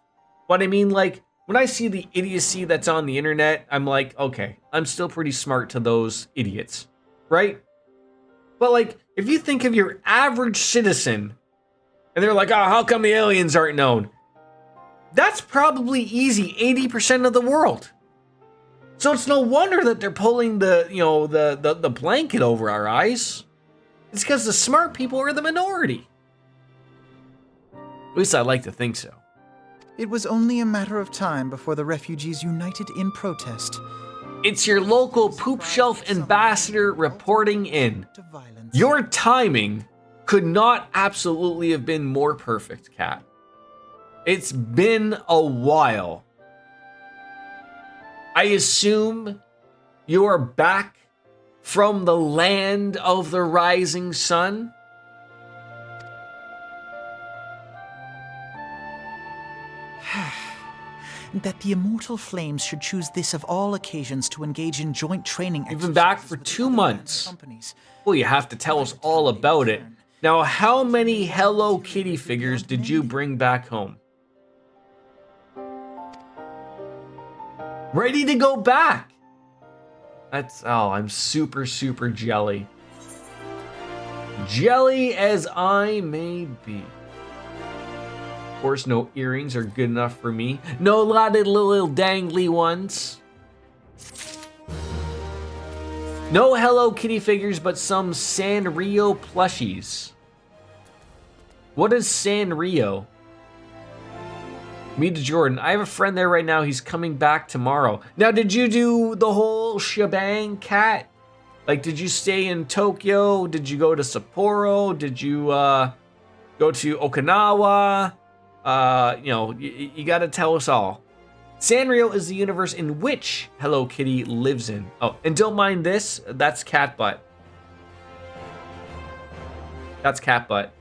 but I mean like when I see the idiocy that's on the internet, I'm like, okay, I'm still pretty smart to those idiots, right? But like, if you think of your average citizen and they're like, oh, how come the aliens aren't known? That's probably easy 80% of the world. So it's no wonder that they're pulling the blanket over our eyes. It's because the smart people are the minority. At least I like to think so. It was only a matter of time before the refugees united in protest. It's your local poop shelf ambassador reporting in. To violence. Your timing could not absolutely have been more perfect, Kat. It's been a while. I assume you are back from the land of the rising sun? That the immortal flames should choose this of all occasions to engage in joint training You've been back for 2 months. Well, you have to tell us all about it. Now, how many Hello Kitty figures did you bring back home? Ready to go back! I'm super, super jelly. Jelly as I may be. Of course, no earrings are good enough for me. No lot of little dangly ones. No Hello Kitty figures, but some Sanrio plushies. What is Sanrio? Meet Jordan. I have a friend there right now. He's coming back tomorrow. Now, did you do the whole shebang, Cat? Like, did you stay in Tokyo? Did you go to Sapporo? Did you go to Okinawa? You gotta tell us all. Sanrio is the universe in which Hello Kitty lives in. Oh, and don't mind this, that's cat butt. That's cat butt.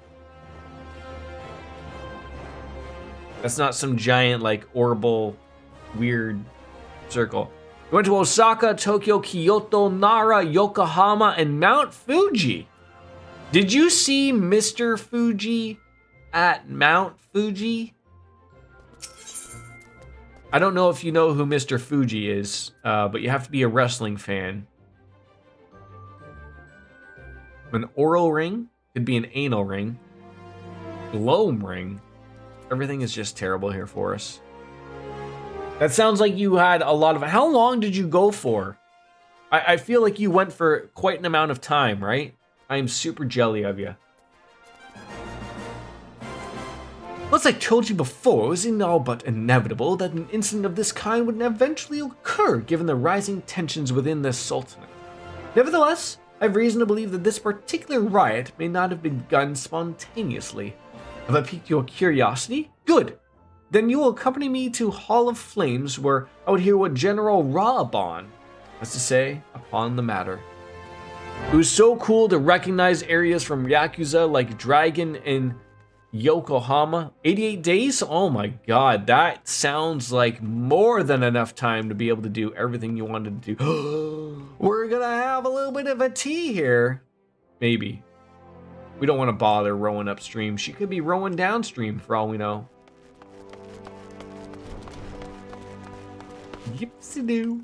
That's not some giant, like, orbital, weird circle. We went to Osaka, Tokyo, Kyoto, Nara, Yokohama, and Mount Fuji. Did you see Mr. Fuji at Mount Fuji? I don't know if you know who Mr. Fuji is, but you have to be a wrestling fan. An oral ring could be an anal ring. Gloam ring. Everything is just terrible here for us. That sounds like you had a lot of... How long did you go for? I feel like you went for quite an amount of time, right? I am super jelly of you. As I told you before, it was all but inevitable that an incident of this kind would eventually occur given the rising tensions within the Sultanate. Nevertheless, I have reason to believe that this particular riot may not have begun spontaneously. Have I piqued your curiosity? Good. Then you will accompany me to Hall of Flames, where I would hear what General Raabon has to say upon the matter. It was so cool to recognize areas from Yakuza like Dragon and Yokohama. 88 days? Oh my god, that sounds like more than enough time to be able to do everything you wanted to do. We're gonna have a little bit of a tea here. Maybe. We don't want to bother rowing upstream. She could be rowing downstream for all we know. Yipsy-doo.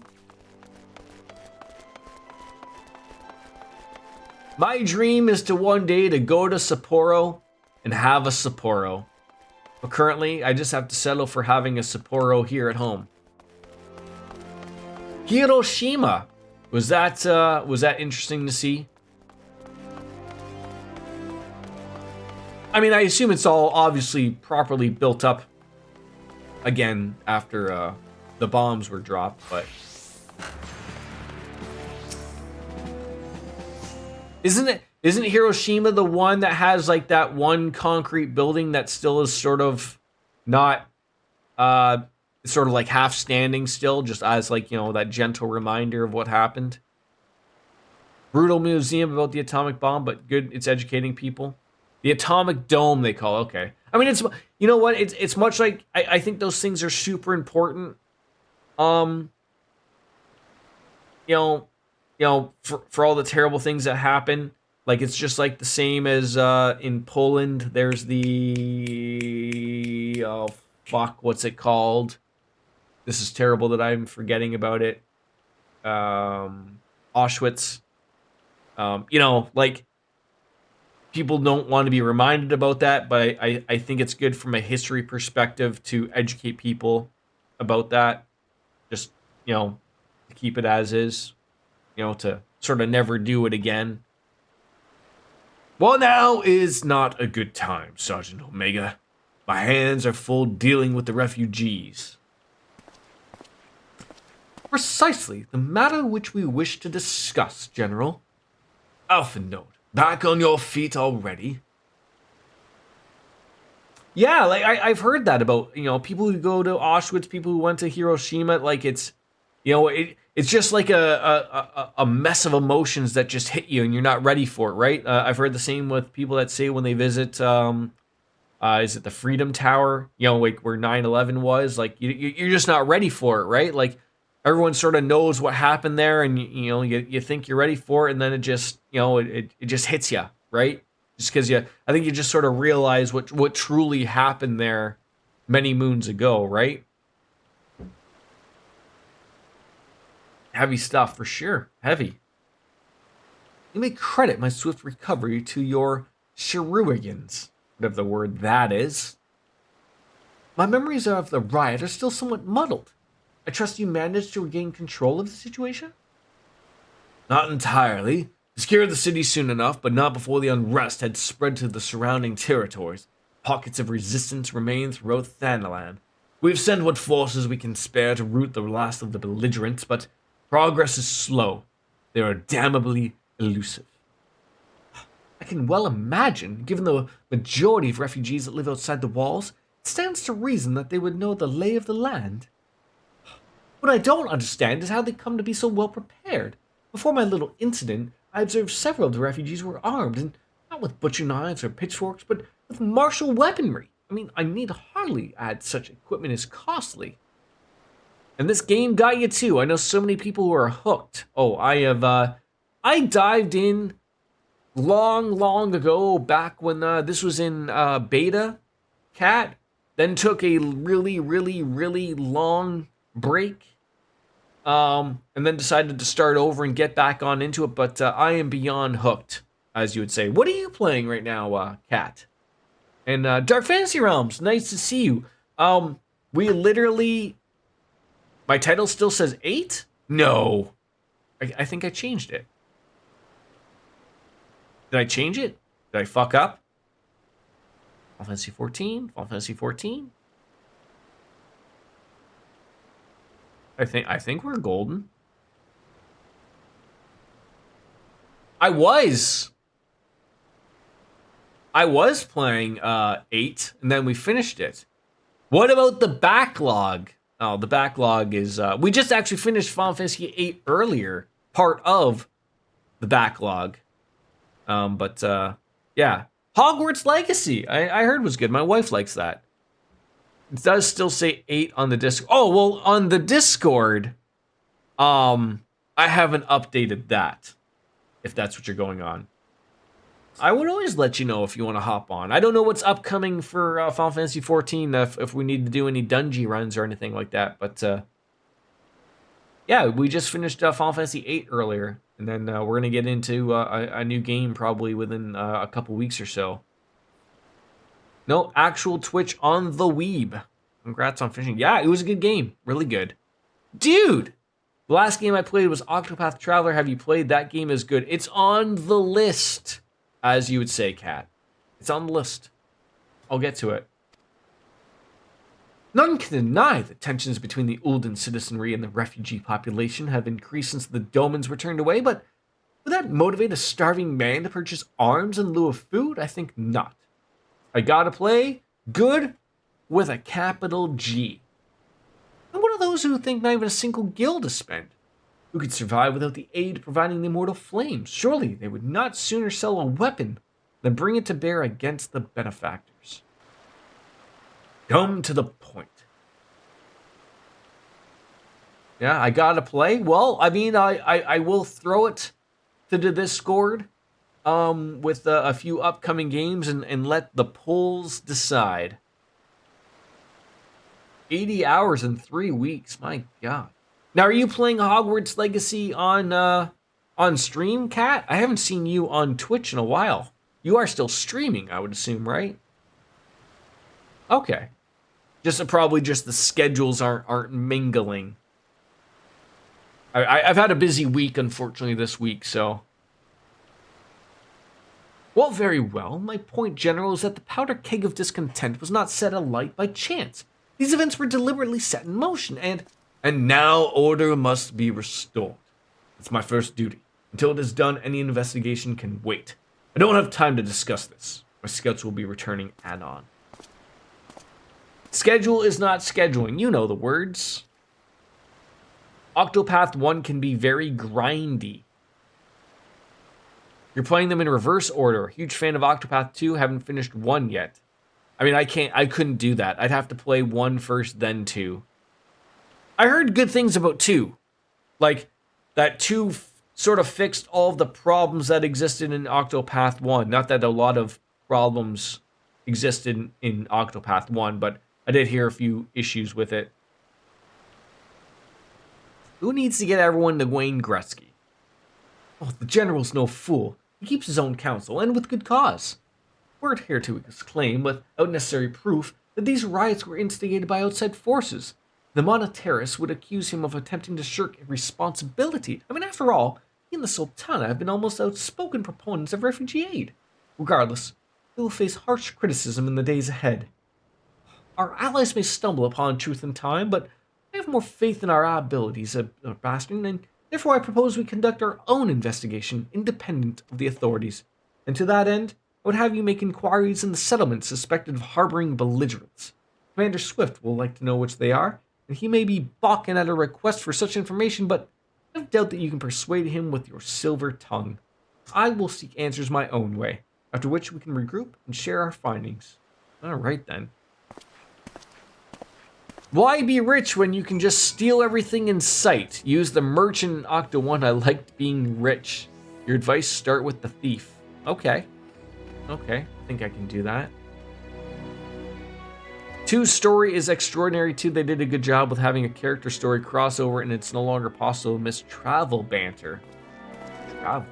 My dream is to one day to go to Sapporo and have a Sapporo. But currently, I just have to settle for having a Sapporo here at home. Hiroshima. Was that interesting to see? I mean, I assume it's all obviously properly built up again after the bombs were dropped, but isn't Hiroshima the one that has like that one concrete building that still is sort of not sort of like half standing still, just as like, you know, that gentle reminder of what happened? Brutal museum about the atomic bomb, but good, it's educating people. The atomic dome, they call it. Okay. I mean, it's, you know what? It's much like, I think those things are super important. You know, for all the terrible things that happen, like, it's just like the same as in Poland. There's the, oh fuck, what's it called? This is terrible that I'm forgetting about it. Auschwitz. You know, like, people don't want to be reminded about that, but I think it's good from a history perspective to educate people about that. Just, you know, to keep it as is, you know, to sort of never do it again. Well, now is not a good time, Sergeant Omega. My hands are full dealing with the refugees. Precisely the matter which we wish to discuss, General. Alpha Note. Back on your feet already? Yeah, like I've heard that about, you know, people who go to Auschwitz, people who went to Hiroshima. Like, it's, you know, it's just like a mess of emotions that just hit you and you're not ready for it, right? I've heard the same with people that say when they visit, is it the Freedom Tower? You know, like where 9/11 was. Like you're just not ready for it, right? Like everyone sort of knows what happened there, and you think you're ready for it, and then it just it just hits you, right? Just because I think you just sort of realize what truly happened there many moons ago, right? Heavy stuff for sure. Heavy. You may credit my swift recovery to your Shirugans, whatever the word that is. My memories of the riot are still somewhat muddled. I trust you managed to regain control of the situation? Not entirely. We secured the city soon enough, but not before the unrest had spread to the surrounding territories. Pockets of resistance remain throughout Thanalan. We've sent what forces we can spare to rout the last of the belligerents, but progress is slow. They are damnably elusive. I can well imagine, given the majority of refugees that live outside the walls, it stands to reason that they would know the lay of the land. What I don't understand is how they come to be so well prepared. Before my little incident, I observed several of the refugees were armed, and not with butcher knives or pitchforks, but with martial weaponry. I mean, I need hardly add such equipment is costly. And this game got you too. I know so many people who are hooked. Oh, I dived in long ago, back when this was in beta, Cat. Then took a really long break. And then decided to start over and get back on into it. But I am beyond hooked, as you would say. What are you playing right now, Cat? And Dark Fantasy Realms, nice to see you. We literally... My title still says 8? No. I think I changed it. Did I change it? Did I fuck up? Final Fantasy 14? Final Fantasy 14? I think we're golden. I was playing 8, and then we finished it. What about the backlog? Oh, the backlog is... we just actually finished Final Fantasy 8 earlier. Part of the backlog. Yeah. Hogwarts Legacy, I heard was good. My wife likes that. It does still say 8 on the Discord. Oh, well, on the Discord, I haven't updated that, if that's what you're going on. I would always let you know if you want to hop on. I don't know what's upcoming for Final Fantasy 14, if we need to do any dungeon runs or anything like that. But yeah, we just finished Final Fantasy 8 earlier, and then we're going to get into a new game probably within a couple weeks or so. No, actual Twitch on the Weeb. Congrats on finishing. Yeah, it was a good game. Really good. Dude! The last game I played was Octopath Traveler. Have you played? That game is good. It's on the list, as you would say, Kat. It's on the list. I'll get to it. None can deny that tensions between the Ulden citizenry and the refugee population have increased since the Domans were turned away, but would that motivate a starving man to purchase arms in lieu of food? I think not. I gotta play good with a capital G. I'm one of those who think not even a single guild is spent. Who could survive without the aid providing the immortal flames? Surely they would not sooner sell a weapon than bring it to bear against the benefactors. Come to the point. Yeah, I gotta play. Well, I mean, I will throw it to the Discord with a few upcoming games and let the polls decide. 80 hours in 3 weeks, my God. Now, are you playing Hogwarts Legacy on stream, Kat? I haven't seen you on Twitch in a while. You are still streaming, I would assume, right? Okay. Probably just the schedules aren't mingling. I've had a busy week, unfortunately, this week, so... Well, very well. My point, General, is that the powder keg of discontent was not set alight by chance. These events were deliberately set in motion, and now order must be restored. It's my first duty. Until it is done, any investigation can wait. I don't have time to discuss this. My scouts will be returning anon. Schedule is not scheduling. You know the words. Octopath 1 can be very grindy. You're playing them in reverse order. Huge fan of Octopath 2, haven't finished 1 yet. I mean, I couldn't do that. I'd have to play 1 first, then 2. I heard good things about 2. Like, that 2 sort of fixed all of the problems that existed in Octopath 1. Not that a lot of problems existed in Octopath 1, but I did hear a few issues with it. Who needs to get everyone to Wayne Gretzky? Oh, the general's no fool. He keeps his own counsel, and with good cause. We're here to exclaim, without necessary proof, that these riots were instigated by outside forces. The monetarists would accuse him of attempting to shirk responsibility. I mean, after all, he and the Sultana have been almost outspoken proponents of refugee aid. Regardless, he will face harsh criticism in the days ahead. Our allies may stumble upon truth in time, but I have more faith in our abilities, Bastion, and therefore I propose we conduct our own investigation, independent of the authorities. And to that end, I would have you make inquiries in the settlements suspected of harboring belligerents. Commander Swift will like to know which they are, and he may be balking at a request for such information, but I doubt that you can persuade him with your silver tongue. I will seek answers my own way, after which we can regroup and share our findings. Alright then. Why be rich when you can just steal everything in sight? Use the merchant in Octo 1. I liked being rich. Your advice, start with the thief. Okay. I think I can do that. 2 story is extraordinary too. They did a good job with having a character story crossover, and it's no longer possible to miss travel banter. Travel.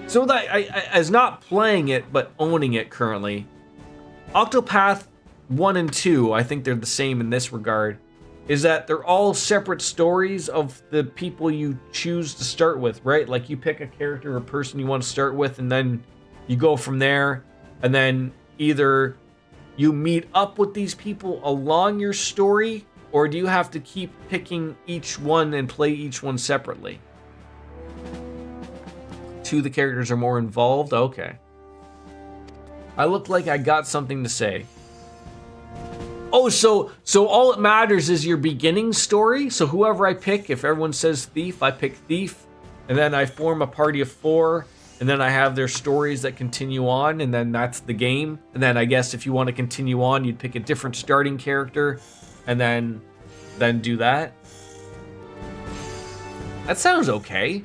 So that I as not playing it, but owning it currently, Octopath 1 and 2, I think they're the same in this regard, is that they're all separate stories of the people you choose to start with, right? Like you pick a character or person you want to start with, and then you go from there, and then either you meet up with these people along your story, or do you have to keep picking each one and play each one separately? 2 the characters are more involved? Okay. I look like I got something to say. Oh, so all it matters is your beginning story? So whoever I pick, if everyone says thief, I pick thief, and then I form a party of 4, and then I have their stories that continue on, and then that's the game. And then I guess if you want to continue on, you'd pick a different starting character, and then do that. That sounds okay.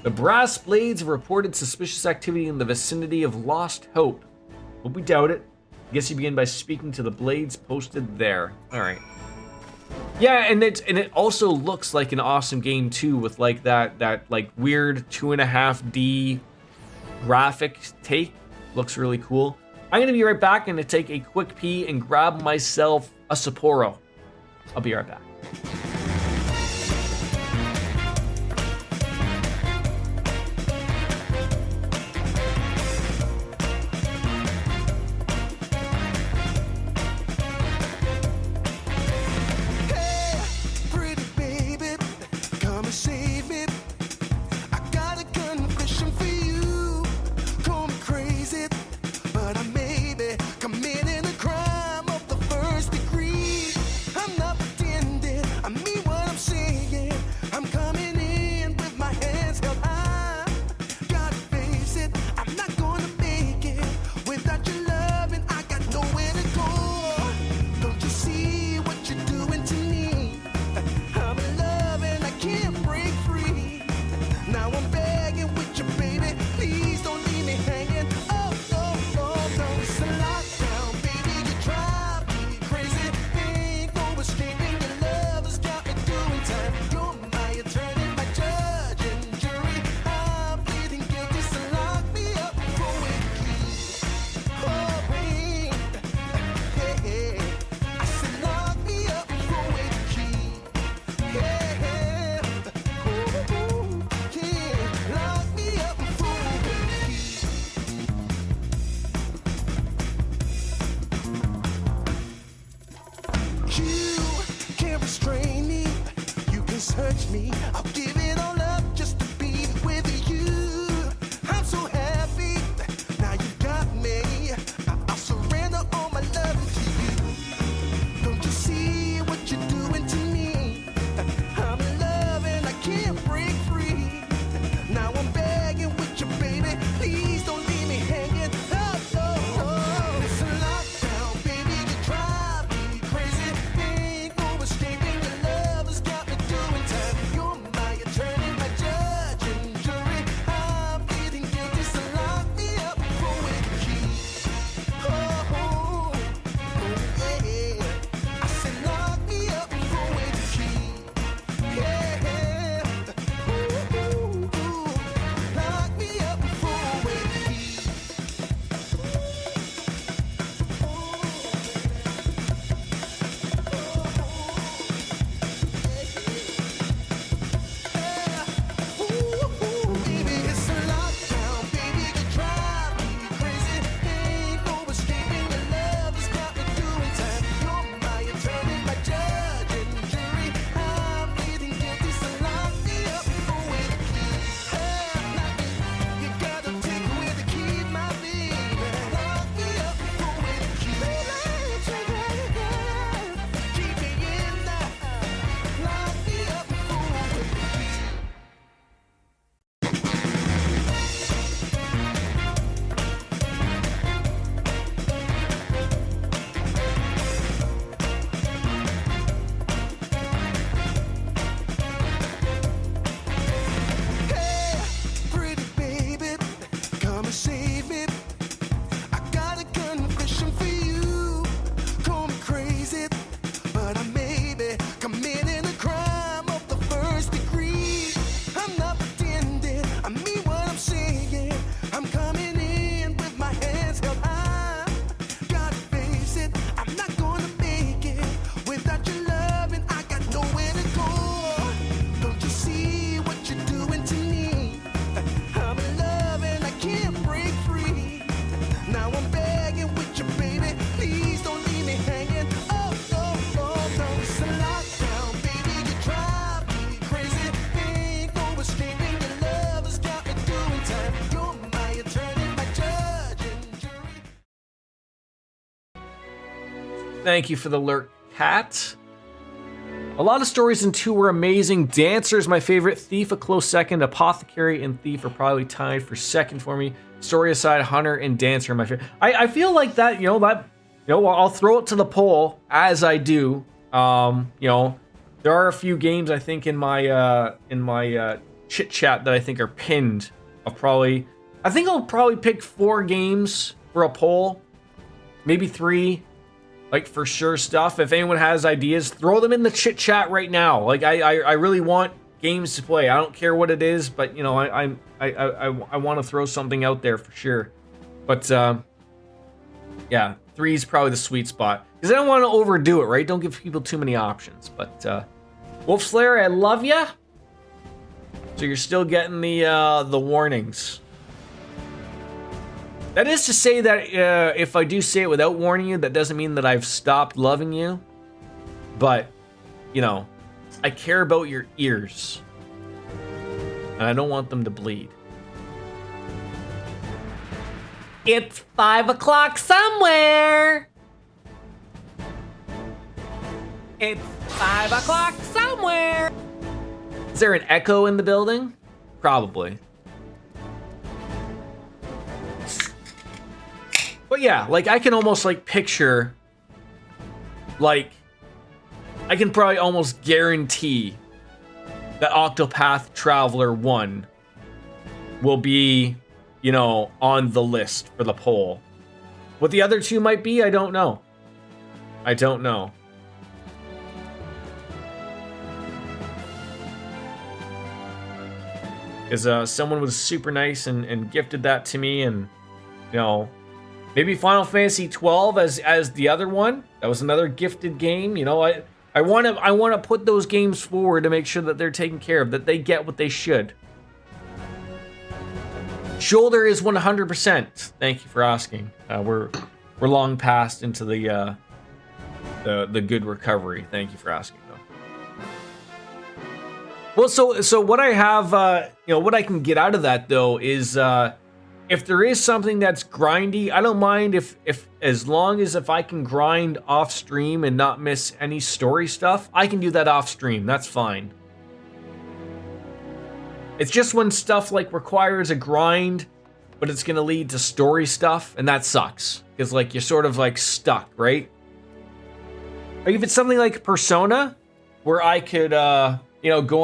The Brass Blades have reported suspicious activity in the vicinity of Lost Hope. But we doubt it. I guess you begin by speaking to the Blades posted there. Alright. Yeah, and it also looks like an awesome game too, with like that like weird 2.5D graphic take. Looks really cool. I'm gonna be right back. I'm gonna take a quick pee and grab myself a Sapporo. I'll be right back. Touch me, I'll give it all up just to be with you. I'm so happy, now you've got me. Thank you for the lurk, Cat. A lot of stories in 2 were amazing. Dancer is my favorite. Thief a close second. Apothecary and Thief are probably tied for second for me. Story aside, Hunter and Dancer are my favorite. I feel like that, I'll throw it to the poll as I do. There are a few games I think in my chit chat that I think are pinned. I think I'll probably pick 4 games for a poll, maybe 3. Like, for sure stuff. If anyone has ideas, throw them in the chit chat right now. Like, I really want games to play. I don't care what it is, but I want to throw something out there for sure. But yeah, 3 is probably the sweet spot because I don't want to overdo it, right? Don't give people too many options. But Wolf Slayer, I love ya. So you're still getting the warnings. That is to say that if I do say it without warning you, that doesn't mean that I've stopped loving you. But, I care about your ears. And I don't want them to bleed. It's 5 o'clock somewhere. It's 5 o'clock somewhere. Is there an echo in the building? Probably. But yeah, like I can almost like picture, like I can probably almost guarantee that Octopath Traveler 1 will be, on the list for the poll. What the other 2 might be, I don't know. Because someone was super nice and gifted that to me, and maybe Final Fantasy XII as the other one. That was another gifted game. I want to put those games forward to make sure that they're taken care of, that they get what they should. Shoulder is 100%. Thank you for asking. We're long past into the good recovery. Thank you for asking though. Well, so what I have, what I can get out of that though is. If there is something that's grindy, I don't mind if as long as if I can grind off stream and not miss any story stuff, I can do that off stream. That's fine. It's just when stuff like requires a grind, but it's gonna lead to story stuff, and that sucks. Because like you're sort of like stuck, right? Like if it's something like Persona, where I could go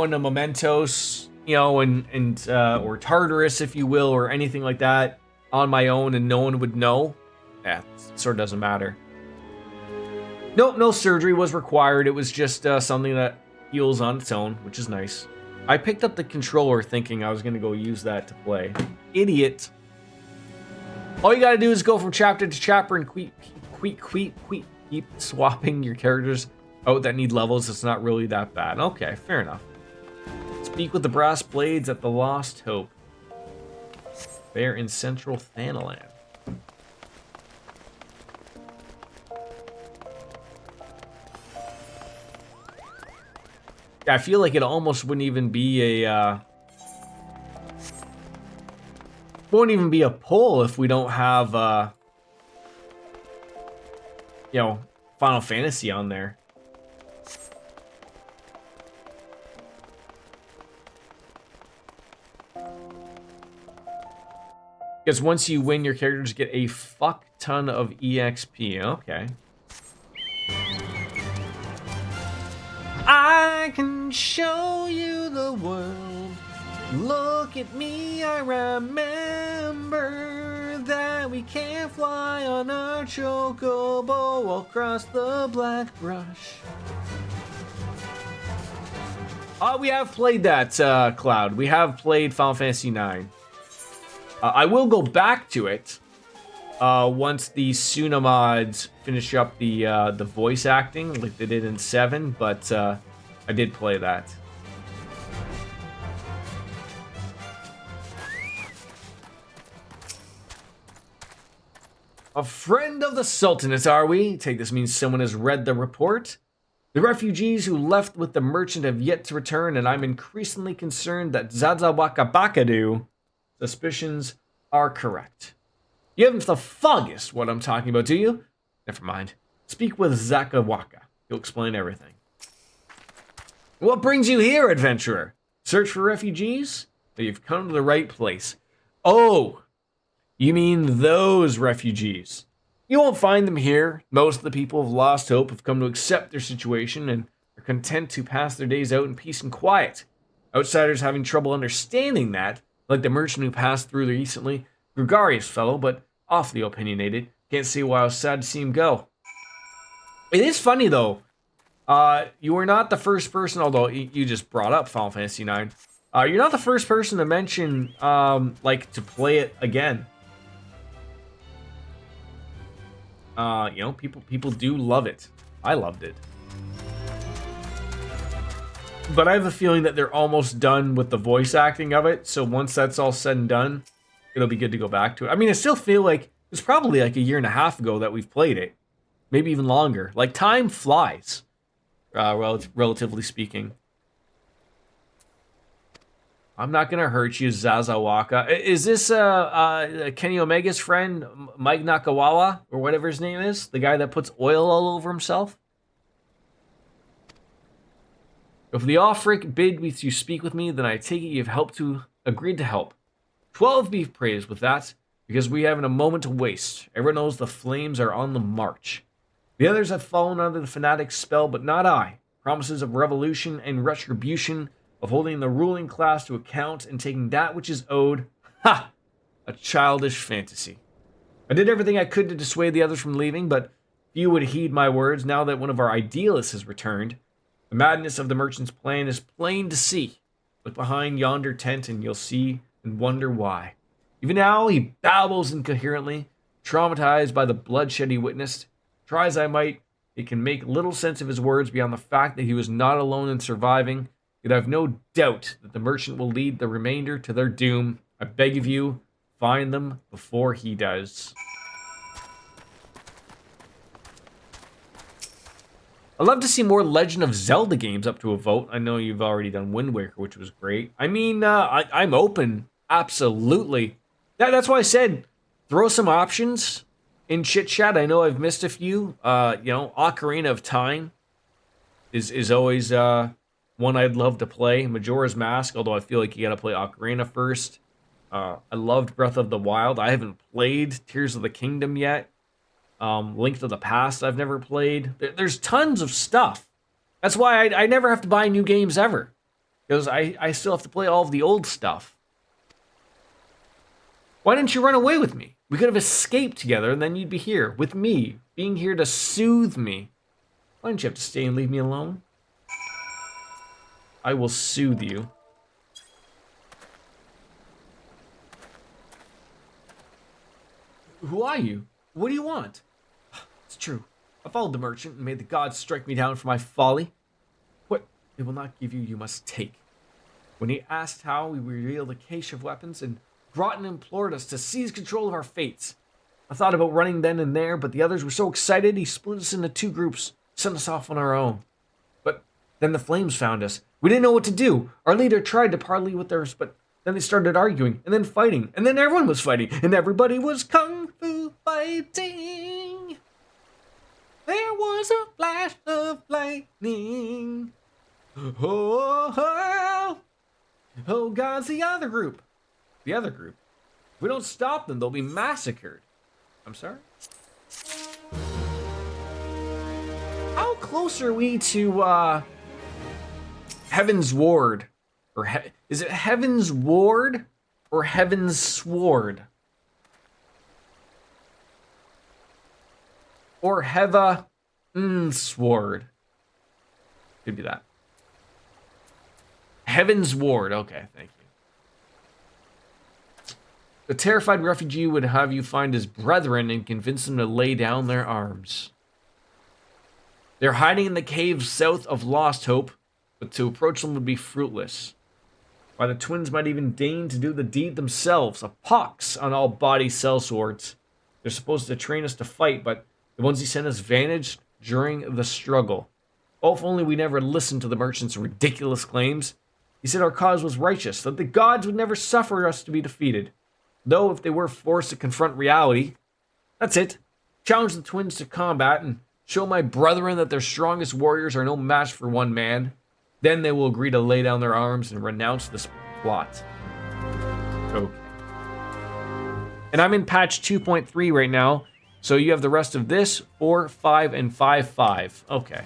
into Mementos, or Tartarus, if you will, or anything like that on my own and no one would know, it sort of doesn't matter. Nope, no surgery was required. It was just something that heals on its own, which is nice. I picked up the controller thinking I was going to go use that to play. Idiot. All you got to do is go from chapter to chapter and keep swapping your characters out that need levels. It's not really that bad. Okay, fair enough. Speak with the brass blades at the Lost Hope. They're in central Thanalan. Yeah, I feel like it almost wouldn't even be a poll if we don't have Final Fantasy on there. Because once you win, your characters get a fuck ton of EXP. Okay. I can show you the world. Look at me, I remember that we can't fly on our chocobo across the black brush. We have played that, Cloud. We have played Final Fantasy IX. I will go back to it once the Suna mods finish up the voice acting like they did in 7, but I did play that. A friend of the Sultanate, are we? Take this means someone has read the report. The refugees who left with the merchant have yet to return, and I'm increasingly concerned that Zazawakabakadu suspicions are correct. You haven't the foggiest what I'm talking about, do you? Never mind. Speak with Zakawaka. He'll explain everything. What brings you here, adventurer? Search for refugees? Well, you've come to the right place. Oh, you mean those refugees. You won't find them here. Most of the people of Lost Hope have come to accept their situation and are content to pass their days out in peace and quiet. Outsiders having trouble understanding that, like the merchant who passed through recently, gregarious fellow, but awfully opinionated. Can't see why I was sad to see him go. It is funny though. You are not the first person, although you just brought up Final Fantasy IX. You're not the first person to mention, like, to play it again. You know, people do love it. I loved it. But I have a feeling that they're almost done with the voice acting of it, so once that's all said and done, it'll be good to go back to it. I mean, I still feel like it's probably like a year and a half ago that we've played it. Maybe even longer. Like, time flies, relatively speaking. I'm not gonna hurt you, Zazawaka. Is this Kenny Omega's friend, Mike Nakawawa, or whatever his name is? The guy that puts oil all over himself? If the Offric bid with you speak with me, then I take it you've agreed to help. 12 be praised with that, because we haven't a moment to waste. Everyone knows the flames are on the march. The others have fallen under the fanatic's spell, but not I. Promises of revolution and retribution, of holding the ruling class to account and taking that which is owed. Ha! A childish fantasy. I did everything I could to dissuade the others from leaving, but few would heed my words now that one of our idealists has returned. The madness of the merchant's plan is plain to see. Look behind yonder tent and you'll see and wonder why. Even now he babbles incoherently, traumatized by the bloodshed he witnessed. Try as I might, it can make little sense of his words beyond the fact that he was not alone in surviving. Yet I have no doubt that the merchant will lead the remainder to their doom. I beg of you, find them before he does. I'd love to see more Legend of Zelda games up to a vote. I know you've already done Wind Waker, which was great. I mean, I'm open. Absolutely. That's why I said throw some options in chit chat. I know I've missed a few. Ocarina of Time is always one I'd love to play. Majora's Mask, although I feel like you gotta play Ocarina first. I loved Breath of the Wild. I haven't played Tears of the Kingdom yet. Link to the Past I've never played. There's tons of stuff. That's why I never have to buy new games ever. Because I still have to play all of the old stuff. Why didn't you run away with me? We could have escaped together and then you'd be here with me, being here to soothe me. Why didn't you have to stay and leave me alone? I will soothe you. Who are you? What do you want? It's true. I followed the merchant and made the gods strike me down for my folly. What they will not give you, you must take. When he asked how, we revealed a cache of weapons, and Broughton implored us to seize control of our fates. I thought about running then and there, but the others were so excited he split us into two groups, sent us off on our own. But then the flames found us. We didn't know what to do. Our leader tried to parley with theirs, but then they started arguing, and then fighting, and then everyone was fighting, and everybody was kung fu fighting. There was a flash of lightning. Oh, God's the other group. The other group. If we don't stop them, they'll be massacred. I'm sorry? How close are we to, Heaven's Ward? Or is it Heaven's Ward or Heaven's Sword? Or Heva Sword. Could be that. Heaven's Ward. Okay, thank you. The terrified refugee would have you find his brethren and convince them to lay down their arms. They're hiding in the caves south of Lost Hope, but to approach them would be fruitless. Why, the twins might even deign to do the deed themselves. A pox on all body sellswords. They're supposed to train us to fight, but the ones he sent us vanished during the struggle. Oh, if only we never listened to the merchant's ridiculous claims. He said our cause was righteous, that the gods would never suffer us to be defeated. Though if they were forced to confront reality, that's it. Challenge the twins to combat, and Show my brethren that their strongest warriors are no match for one man. Then they will agree to lay down their arms and renounce this plot. Okay. And I'm in patch 2.3 right now. So you have the rest of this, 4, 5, and 5.5. Okay.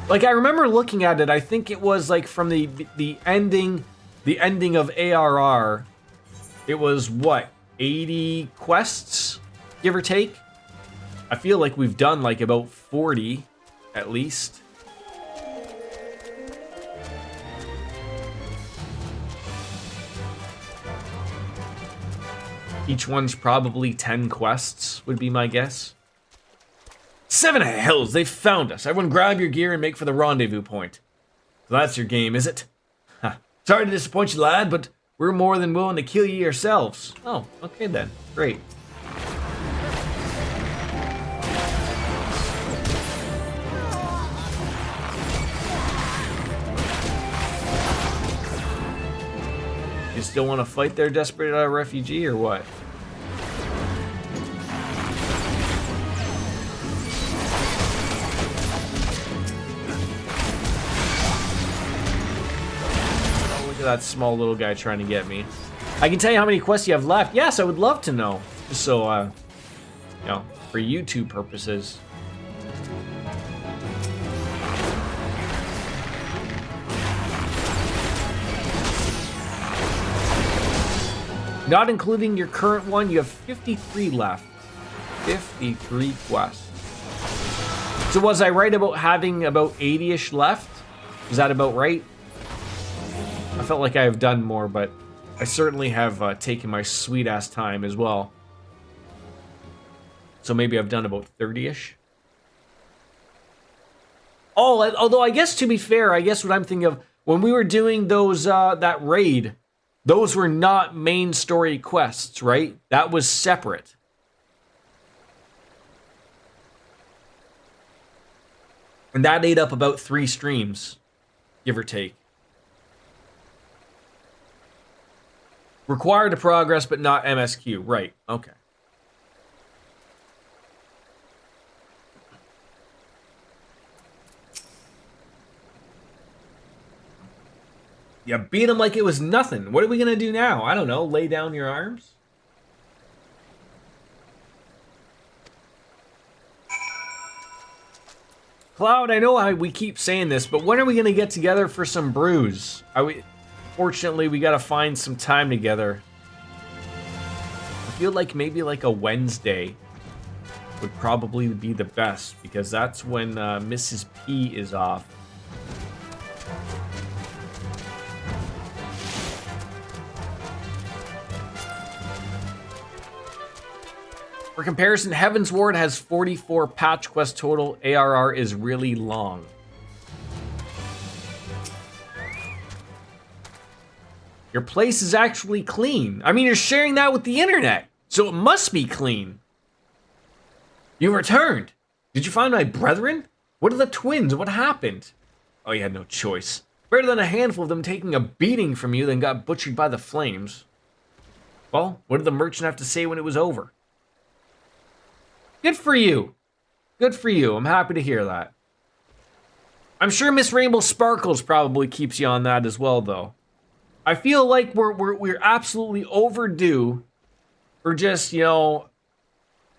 Like, I remember looking at it, I think it was like from the ending of ARR. It was what, 80 quests, give or take? I feel like we've done like about 40 at least. Each one's probably 10 quests, would be my guess. 7 hells, they found us. Everyone grab your gear and make for the rendezvous point. So that's your game, is it? Ha. Sorry to disappoint you, lad, but we're more than willing to kill you yourselves. Oh, okay then. Great. You still want to fight their desperate refugee or what? Oh, look at that small little guy trying to get me. I can tell you how many quests you have left. Yes, I would love to know. Just so, you know, for YouTube purposes. Not including your current one, you have 53 left. 53 quests. So was I right about having about 80-ish left? Is that about right? I felt like I have done more, but I certainly have taken my sweet-ass time as well. So maybe I've done about 30-ish. Oh, although I guess to be fair, I guess what I'm thinking of, when we were doing those, that raid, those were not main story quests, right? That was separate. And that ate up about 3 streams, give or take. Required to progress, but not MSQ. Right, okay. You beat him like it was nothing. What are we gonna do now? I don't know. Lay down your arms? Cloud, I know we keep saying this, but when are we gonna get together for some brews? Fortunately, we gotta find some time together. I feel like maybe like a Wednesday would probably be the best, because that's when Mrs. P is off. For comparison, Heaven's Ward has 44 patch quest total. ARR is really long. Your place is actually clean. I mean, you're sharing that with the internet, so it must be clean. You returned. Did you find my brethren? What are the twins? What happened? Oh, you had no choice. Better than a handful of them taking a beating from you than got butchered by the flames. Well, what did the merchant have to say when it was over? Good for you. Good for you. I'm happy to hear that. I'm sure Miss Rainbow Sparkles probably keeps you on that as well, though. I feel like we're absolutely overdue for just, you know,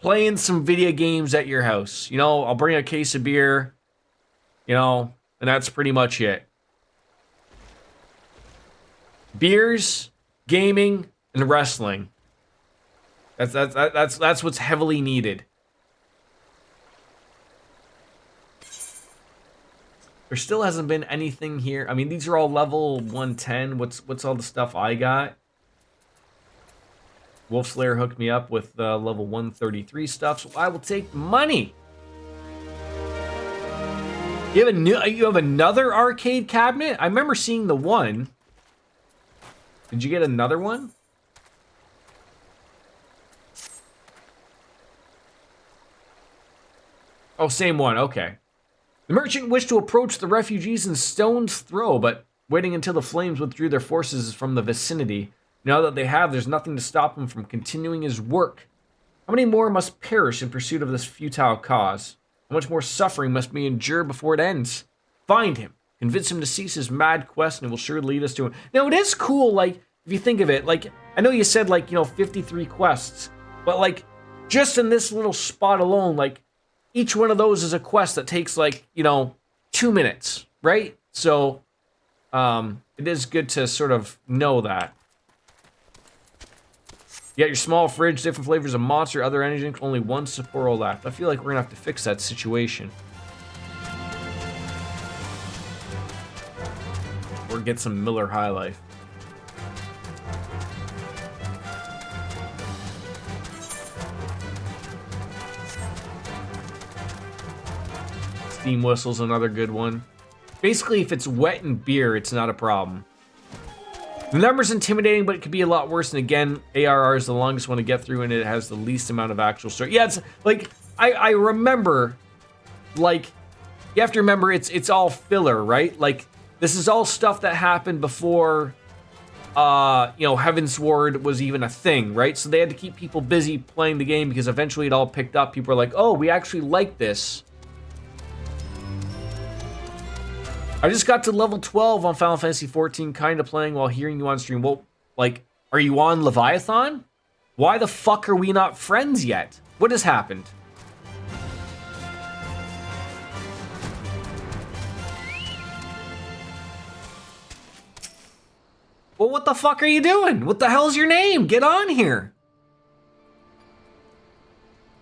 playing some video games at your house. You know, I'll bring a case of beer, you know, and that's pretty much it. Beers, gaming, and wrestling. That's what's heavily needed. There still hasn't been anything here. I mean, these are all level 110. What's all the stuff I got? Wolf Slayer hooked me up with level 133 stuff, so I will take money. You have another arcade cabinet? I remember seeing the one. Did you get another one? Oh, same one. Okay. The merchant wished to approach the refugees in stone's throw, but waiting until the flames withdrew their forces from the vicinity, Now that they have, there's nothing to stop him from continuing his work. How many more must perish in pursuit of this futile cause? How much more suffering must be endured before it ends? Find him. Convince him to cease his mad quest, and it will sure lead us to him. Now, it is cool, like, if you think of it, like, I know you said, like, 53 quests, but, like, just in this little spot alone, like, each one of those is a quest that takes, like, 2 minutes, right? So, it is good to sort of know that. You got your small fridge, different flavors of Monster, other energy drinks, only one Sapporo left. I feel like we're gonna have to fix that situation. Or get some Miller High Life. Steam Whistle's another good one. Basically, if it's wet in beer, it's not a problem. The number's intimidating, but it could be a lot worse. And again, ARR is the longest one to get through, and it has the least amount of actual story. Yeah, it's like I remember, like, you have to remember it's all filler, right? Like, this is all stuff that happened before Heaven's Ward was even a thing, right? So they had to keep people busy playing the game because eventually it all picked up. People are like, oh, we actually like this. I just got to level 12 on Final Fantasy XIV, kind of playing while hearing you on stream. Well, like, are you on Leviathan? Why the fuck are we not friends yet? What has happened? Well, what the fuck are you doing? What the hell's your name? Get on here.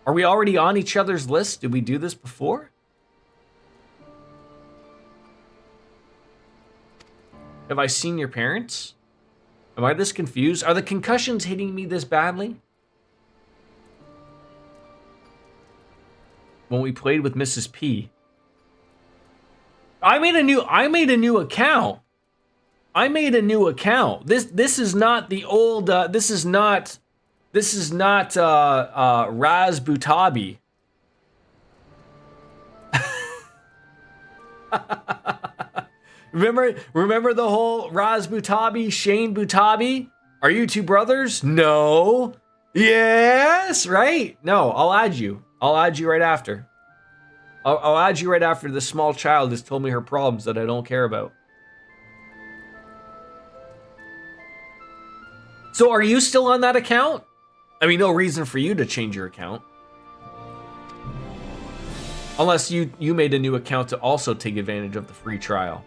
Are we already on each other's list? Did we do this before? Have I seen your parents? Am I this confused? Are the concussions hitting me this badly? When we played with Mrs. P. I made a new account. This is not the old this is not Raz Butabi. Remember the whole Raz Butabi, Shane Butabi? Are you two brothers? No. Yes, right? No, I'll add you. I'll add you right after. I'll add you right after this small child has told me her problems that I don't care about. So are you still on that account? I mean, no reason for you to change your account. Unless you made a new account to also take advantage of the free trial.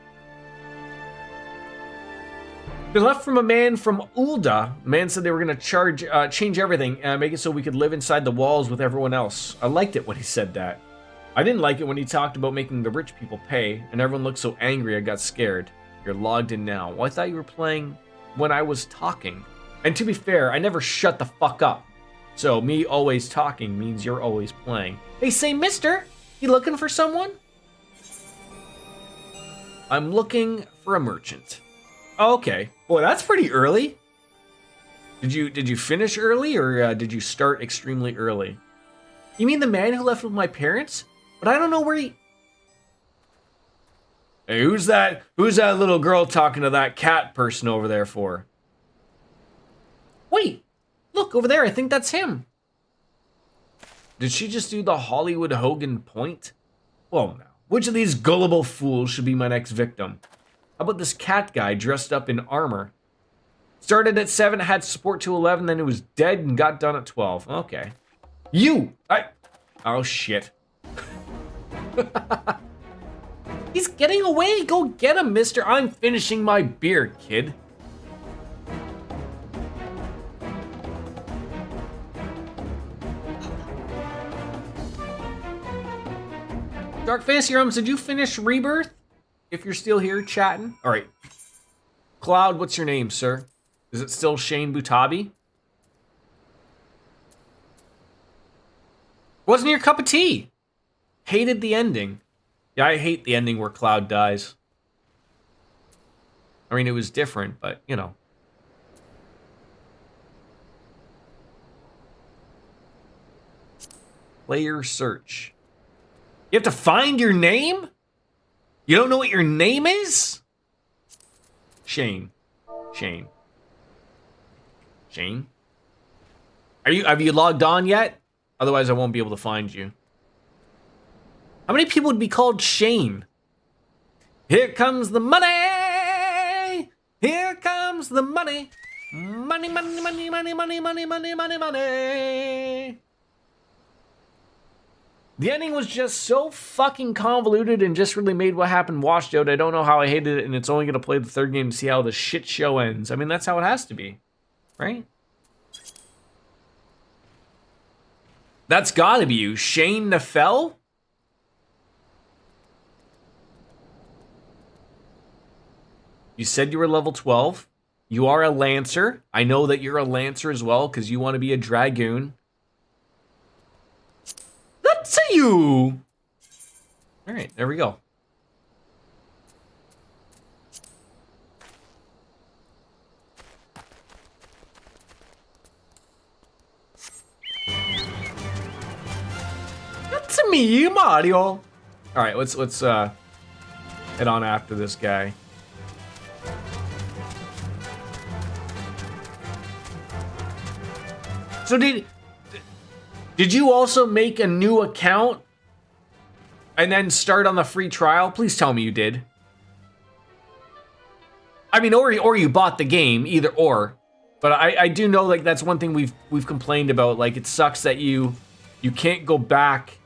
Been left from a man from Ulda. The man said they were going to change everything and make it so we could live inside the walls with everyone else. I liked it when he said that. I didn't like it when he talked about making the rich people pay, and everyone looked so angry I got scared. You're logged in now. Well, I thought you were playing when I was talking. And to be fair, I never shut the fuck up. So me always talking means you're always playing. Hey, say mister, you looking for someone? I'm looking for a merchant. Okay. Boy, that's pretty early. Did you finish early, or did you start extremely early? You mean the man who left with my parents? But I don't know where he... Hey, who's that little girl talking to that cat person over there for? Wait, look over there. I think that's him. Did she just do the Hollywood Hogan point? Well, now, which of these gullible fools should be my next victim? How about this cat guy dressed up in armor? Started at 7, had support to 11, then it was dead and got done at 12. Okay. Oh, shit. He's getting away. Go get him, mister. I'm finishing my beer, kid. Dark Fantasy Realms, did you finish Rebirth? If you're still here chatting. All right. Cloud, what's your name, sir? Is it still Shane Butabi? Wasn't your cup of tea. Hated the ending. Yeah, I hate the ending where Cloud dies. I mean, it was different, but, you know. Player search. You have to find your name? You don't know what your name is? Shane. Shane? Have you logged on yet? Otherwise, I won't be able to find you. How many people would be called Shane? Here comes the money! Here comes the money! Money, money, money, money, money, money, money, money, money! The ending was just so fucking convoluted and just really made what happened washed out. I don't know how I hated it, and it's only going to play the third game to see how the shit show ends. I mean, that's how it has to be, right? That's gotta be you. Shane Nefel? You said you were level 12. You are a Lancer. I know that you're a Lancer as well, because you want to be a Dragoon. That's you! Alright, there we go. That's me, Mario. Alright, let's head on after this guy. So did you also make a new account and then start on the free trial? Please tell me you did. I mean, or you bought the game, either or. But I do know, like, that's one thing we've complained about. Like, it sucks that you can't go back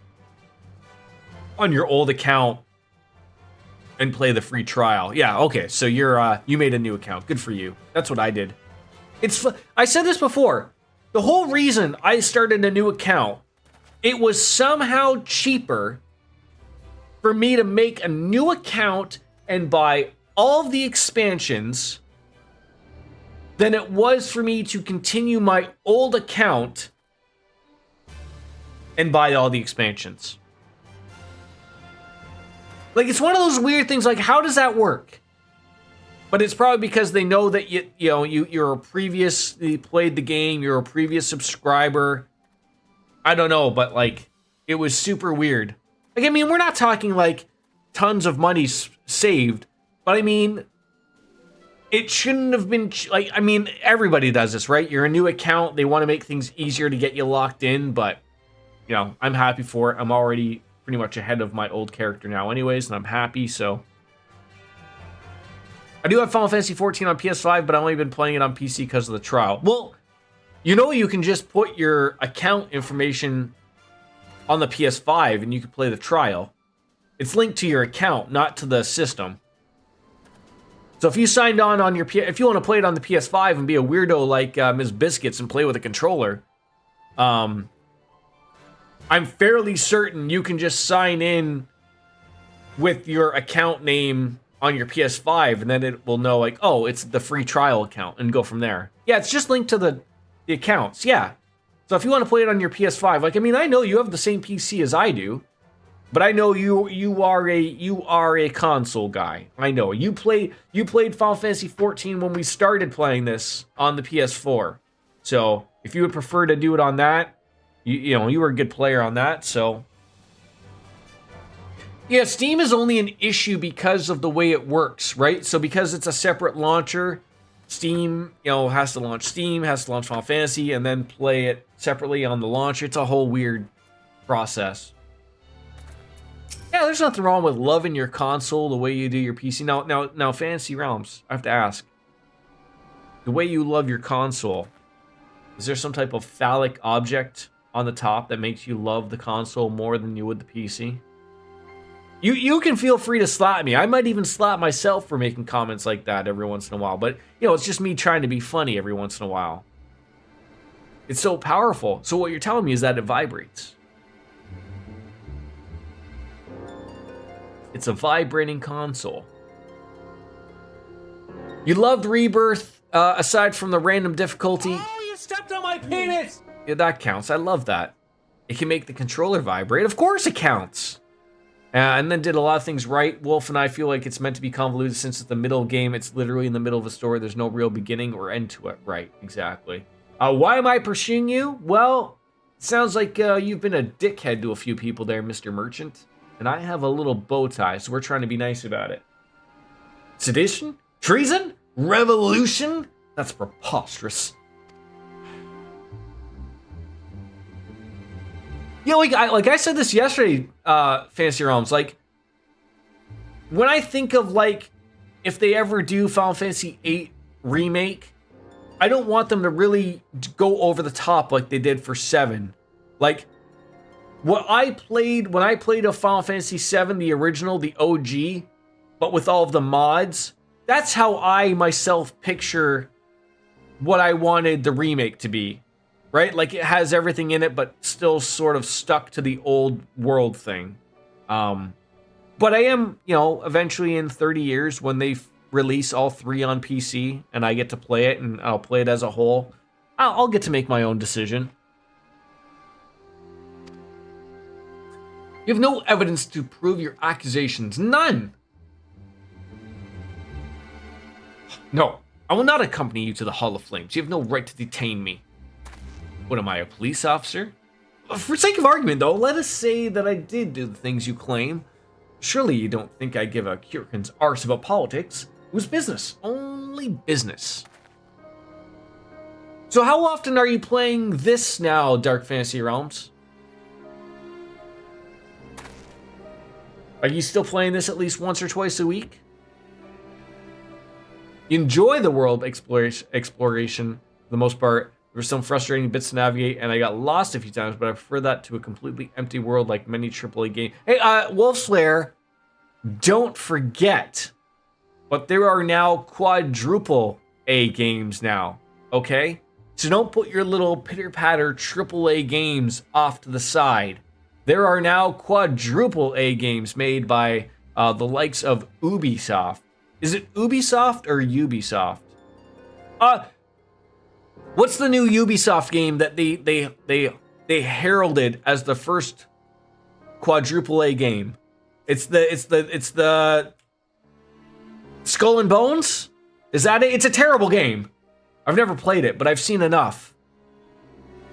on your old account and play the free trial. Yeah, okay. So you made a new account. Good for you. That's what I did. I said this before. The whole reason I started a new account, it was somehow cheaper for me to make a new account and buy all of the expansions than it was for me to continue my old account and buy all the expansions. Like, it's one of those weird things, like, how does that work? But it's probably because they know that you're a previously played the game, you're a previous subscriber. I don't know, but like, it was super weird. Like, I mean, we're not talking like tons of money saved, but I mean, it shouldn't have been like, I mean, everybody does this, right? You're a new account, they want to make things easier to get you locked in, but you know, I'm happy for it. I'm already pretty much ahead of my old character now anyways, and I'm happy, so. I do have Final Fantasy XIV on PS5, but I've only been playing it on PC because of the trial. Well, you know, you can just put your account information on the PS5 and you can play the trial. It's linked to your account, not to the system. So if you signed on your if you want to play it on the PS5 and be a weirdo like Ms. Biscuits and play with a controller, I'm fairly certain you can just sign in with your account name on your PS5, and then it will know, like, oh, it's the free trial account, and go from there. Yeah, it's just linked to the accounts, yeah. So if you want to play it on your PS5, like, I mean, I know you have the same PC as I do, but I know you are a console guy. I know. You played Final Fantasy XIV when we started playing this on the PS4. So if you would prefer to do it on that, you know, you were a good player on that, so. Yeah, Steam is only an issue because of the way it works, right? So because it's a separate launcher, Steam, you know, has to launch Steam, has to launch Final Fantasy, and then play it separately on the launcher. It's a whole weird process. Yeah, there's nothing wrong with loving your console the way you do your PC. Now, Fantasy Realms, I have to ask. The way you love your console, is there some type of phallic object on the top that makes you love the console more than you would the PC? You can feel free to slap me. I might even slap myself for making comments like that every once in a while. But, you know, it's just me trying to be funny every once in a while. It's so powerful. So what you're telling me is that it vibrates. It's a vibrating console. You loved Rebirth, aside from the random difficulty. Oh, you stepped on my penis! Yeah, that counts. I love that. It can make the controller vibrate. Of course it counts. And then did a lot of things right. Wolf and I feel like it's meant to be convoluted since it's the middle game. It's literally in the middle of a story. There's no real beginning or end to it. Right, exactly. Why am I pursuing you? Well, it sounds like you've been a dickhead to a few people there, Mr. Merchant. And I have a little bow tie, so we're trying to be nice about it. Sedition? Treason? Revolution? That's preposterous. Yeah, like I said this yesterday, Fantasy Realms. Like, when I think of like, if they ever do Final Fantasy VIII remake, I don't want them to really go over the top like they did for 7. Like, when I played a Final Fantasy VII, the original, the OG, but with all of the mods, that's how I myself picture what I wanted the remake to be, right? Like, it has everything in it, but still sort of stuck to the old world thing. But I am, eventually in 30 years when they release all 3 on PC and I get to play it and I'll play it as a whole, I'll get to make my own decision. You have no evidence to prove your accusations. None. No, I will not accompany you to the Hall of Flames. You have no right to detain me. What am I, a police officer? For sake of argument, though, let us say that I did do the things you claim. Surely you don't think I give a Kyokun's arse about politics. It was business. Only business. So how often are you playing this now, Dark Fantasy Realms? Are you still playing this at least once or twice a week? You enjoy the world exploration for the most part. There were some frustrating bits to navigate, and I got lost a few times, but I prefer that to a completely empty world like many AAA games. Hey, Wolfslayer, don't forget, but there are now quadruple A games now, okay? So don't put your little pitter-patter AAA games off to the side. There are now quadruple A games made by the likes of Ubisoft. Is it Ubisoft or Ubisoft? What's the new Ubisoft game that they heralded as the first quadruple A game? It's the Skull and Bones? Is that it? It's a terrible game. I've never played it, but I've seen enough.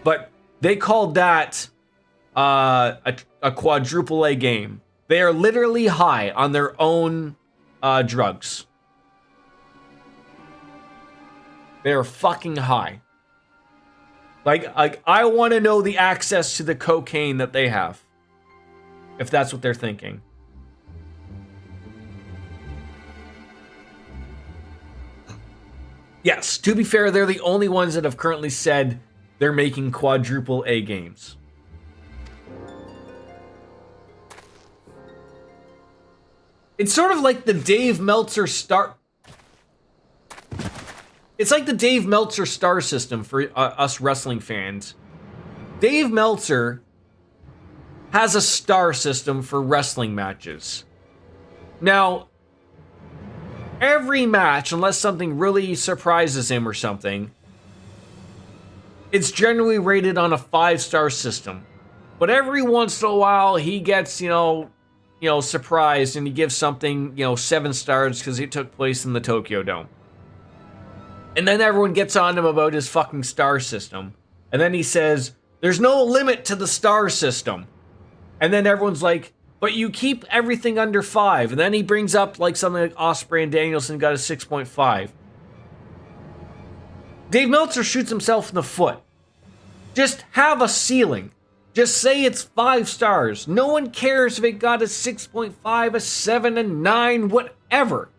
But they called that a quadruple A game. They are literally high on their own drugs. They are fucking high. Like I want to know the access to the cocaine that they have, if that's what they're thinking. Yes, to be fair, they're the only ones that have currently said they're making quadruple A games. It's sort of like the Dave Meltzer star. It's like the Dave Meltzer star system for us wrestling fans. Dave Meltzer has a star system for wrestling matches. Now, every match, unless something really surprises him or something, it's generally rated on a 5-star system. But every once in a while, he gets, surprised and he gives something, 7 stars because it took place in the Tokyo Dome. And then everyone gets on him about his fucking star system. And then he says, there's no limit to the star system. And then everyone's like, but you keep everything under 5. And then he brings up like something like Ospreay and Danielson got a 6.5. Dave Meltzer shoots himself in the foot. Just have a ceiling. Just say it's 5 stars. No one cares if it got a 6.5, a 7, a 9, whatever.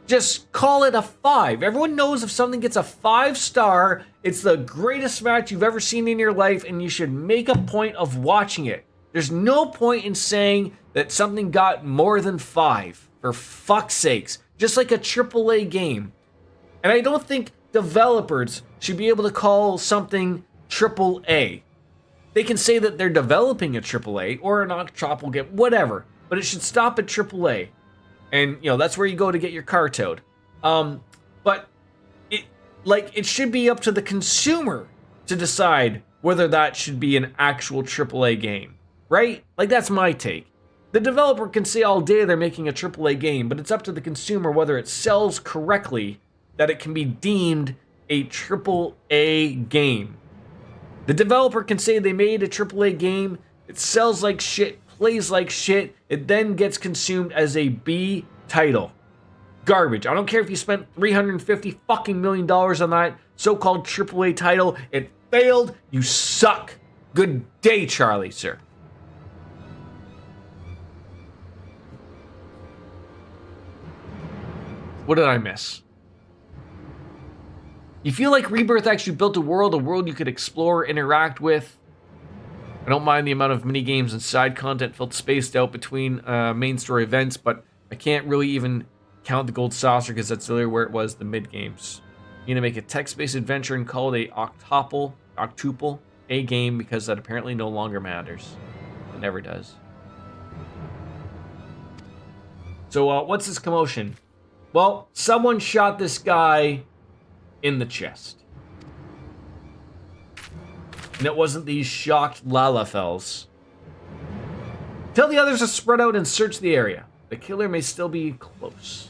Just call it a 5. Everyone knows if something gets a 5-star, it's the greatest match you've ever seen in your life, and you should make a point of watching it. There's no point in saying that something got more than 5, for fuck's sakes. Just like a AAA game. And I don't think developers should be able to call something AAA. They can say that they're developing a AAA or an octuple game, whatever, but it should stop at AAA. And, that's where you go to get your car towed. But it should be up to the consumer to decide whether that should be an actual AAA game, right? Like, that's my take. The developer can say all day they're making a AAA game, but it's up to the consumer whether it sells correctly that it can be deemed a AAA game. The developer can say they made a AAA game, it sells like shit, plays like shit, it then gets consumed as a B title. Garbage. I don't care if you spent $350 fucking million on that so-called AAA title. It failed. You suck. Good day, Charlie, sir. What did I miss? You feel like Rebirth actually built a world you could explore, interact with. I don't mind the amount of mini games and side content felt spaced out between main story events, but I can't really even count the Gold Saucer because that's literally where it was, the mid games. You need to make a text-based adventure and call it a octuple a game because that apparently no longer matters. It never does. So what's this commotion? Well, someone shot this guy in the chest. And it wasn't these shocked Lalafels. Tell the others to spread out and search the area. The killer may still be close.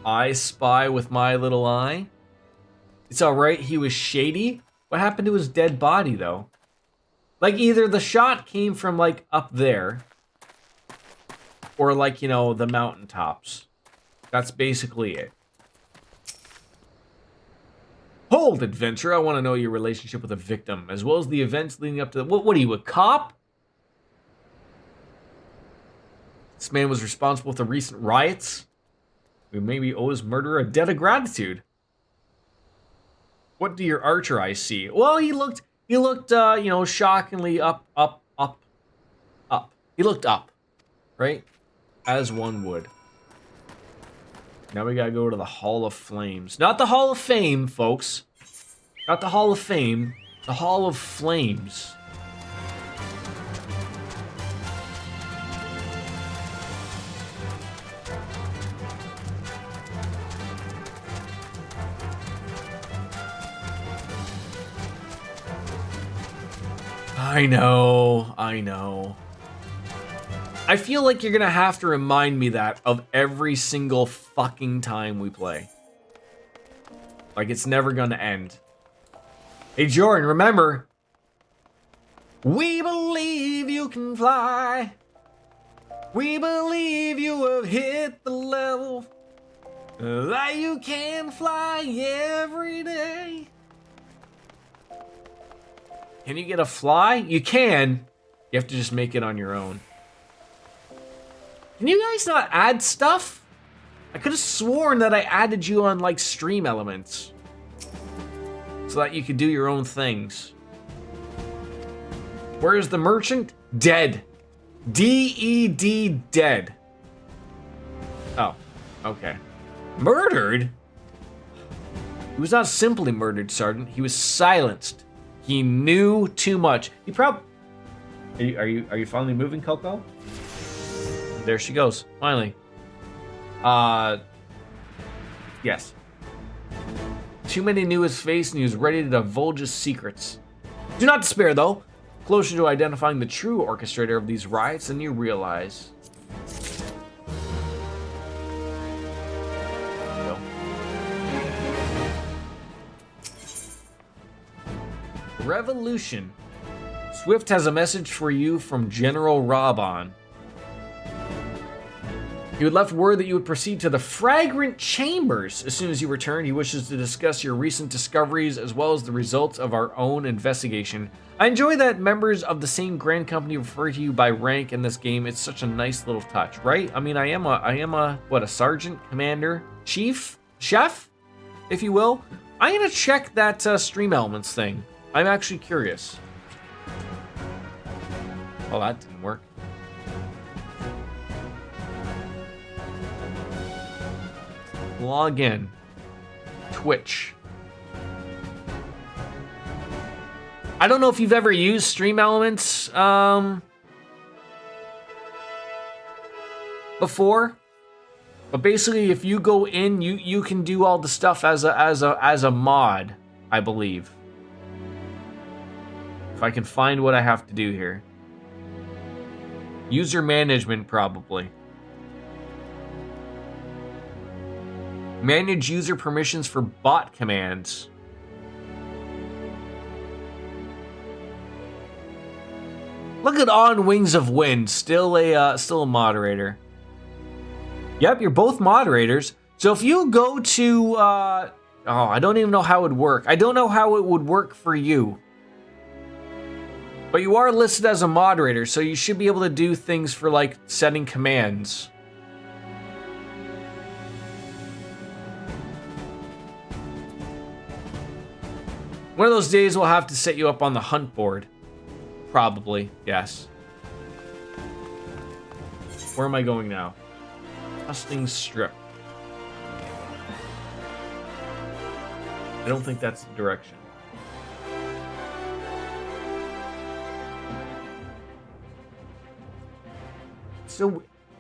I spy with my little eye. It's alright, he was shady. What happened to his dead body, though? Like, either the shot came from, like, up there, or, like, you know, the mountaintops. That's basically it. Hold, adventurer. I want to know your relationship with the victim, as well as the events leading up to the... What are you, a cop? This man was responsible for the recent riots. We maybe owe his murderer a debt of gratitude. What do your archer eyes see? Well, he looked, you know, shockingly up. He looked up, right? As one would. Now we gotta go to the Hall of Flames. Not the Hall of Fame, folks. Not the Hall of Fame. The Hall of Flames. I know. I feel like you're gonna have to remind me that of every single fucking time we play. Like, it's never gonna end. Hey, Jordan, remember. We believe you can fly. We believe you have hit the level that you can fly every day. Can you get a fly? You can. You have to just make it on your own. Can you guys not add stuff? I could have sworn that I added you on, like, stream elements. So that you could do your own things. Where is the merchant? Dead. D-E-D, dead. Oh, okay. Murdered? He was not simply murdered, Sergeant. He was silenced. He knew too much. He probably... Are you finally moving, Coco? There she goes. Finally. Yes. Too many knew his face and he was ready to divulge his secrets. Do not despair, though. Closer to identifying the true orchestrator of these riots than you realize. Revolution. Swift has a message for you from General Raban. He would left word that you would proceed to the Fragrant Chambers as soon as you return. He wishes to discuss your recent discoveries as well as the results of our own investigation. I enjoy that members of the same grand company refer to you by rank in this game. It's such a nice little touch, right? I mean, I am a sergeant, commander, chief, chef, if you will. I'm gonna check that stream elements thing. I'm actually curious. Well, that didn't work. Log in. Twitch. I don't know if you've ever used Stream Elements before, but basically, if you go in, you can do all the stuff as a mod, I believe. If I can find what I have to do here. User management, probably. Manage user permissions for bot commands. Look at On Wings of Wind, still a moderator. Yep, you're both moderators. So if you go to, oh, I don't even know how it would work. I don't know how it would work for you. But you are listed as a moderator, so you should be able to do things for like setting commands. One of those days we'll have to set you up on the hunt board. Probably, yes. Where am I going now? Hustling Strip. I don't think that's the direction.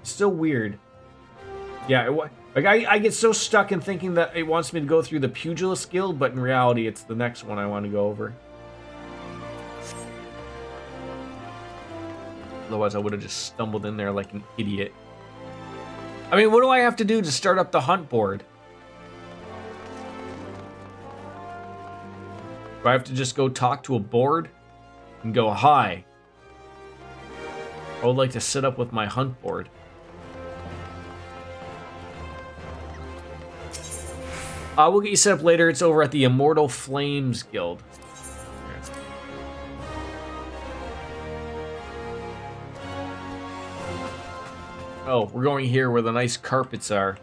Still weird. Yeah, like I get so stuck in thinking that it wants me to go through the Pugilist Guild, but in reality, it's the next one I want to go over. Otherwise, I would have just stumbled in there like an idiot. I mean, what do I have to do to start up the hunt board? Do I have to just go talk to a board and go, hi, I would like to sit up with my hunt board. We'll get you set up later. It's over at the Immortal Flames Guild. Oh, we're going here where the nice carpets are.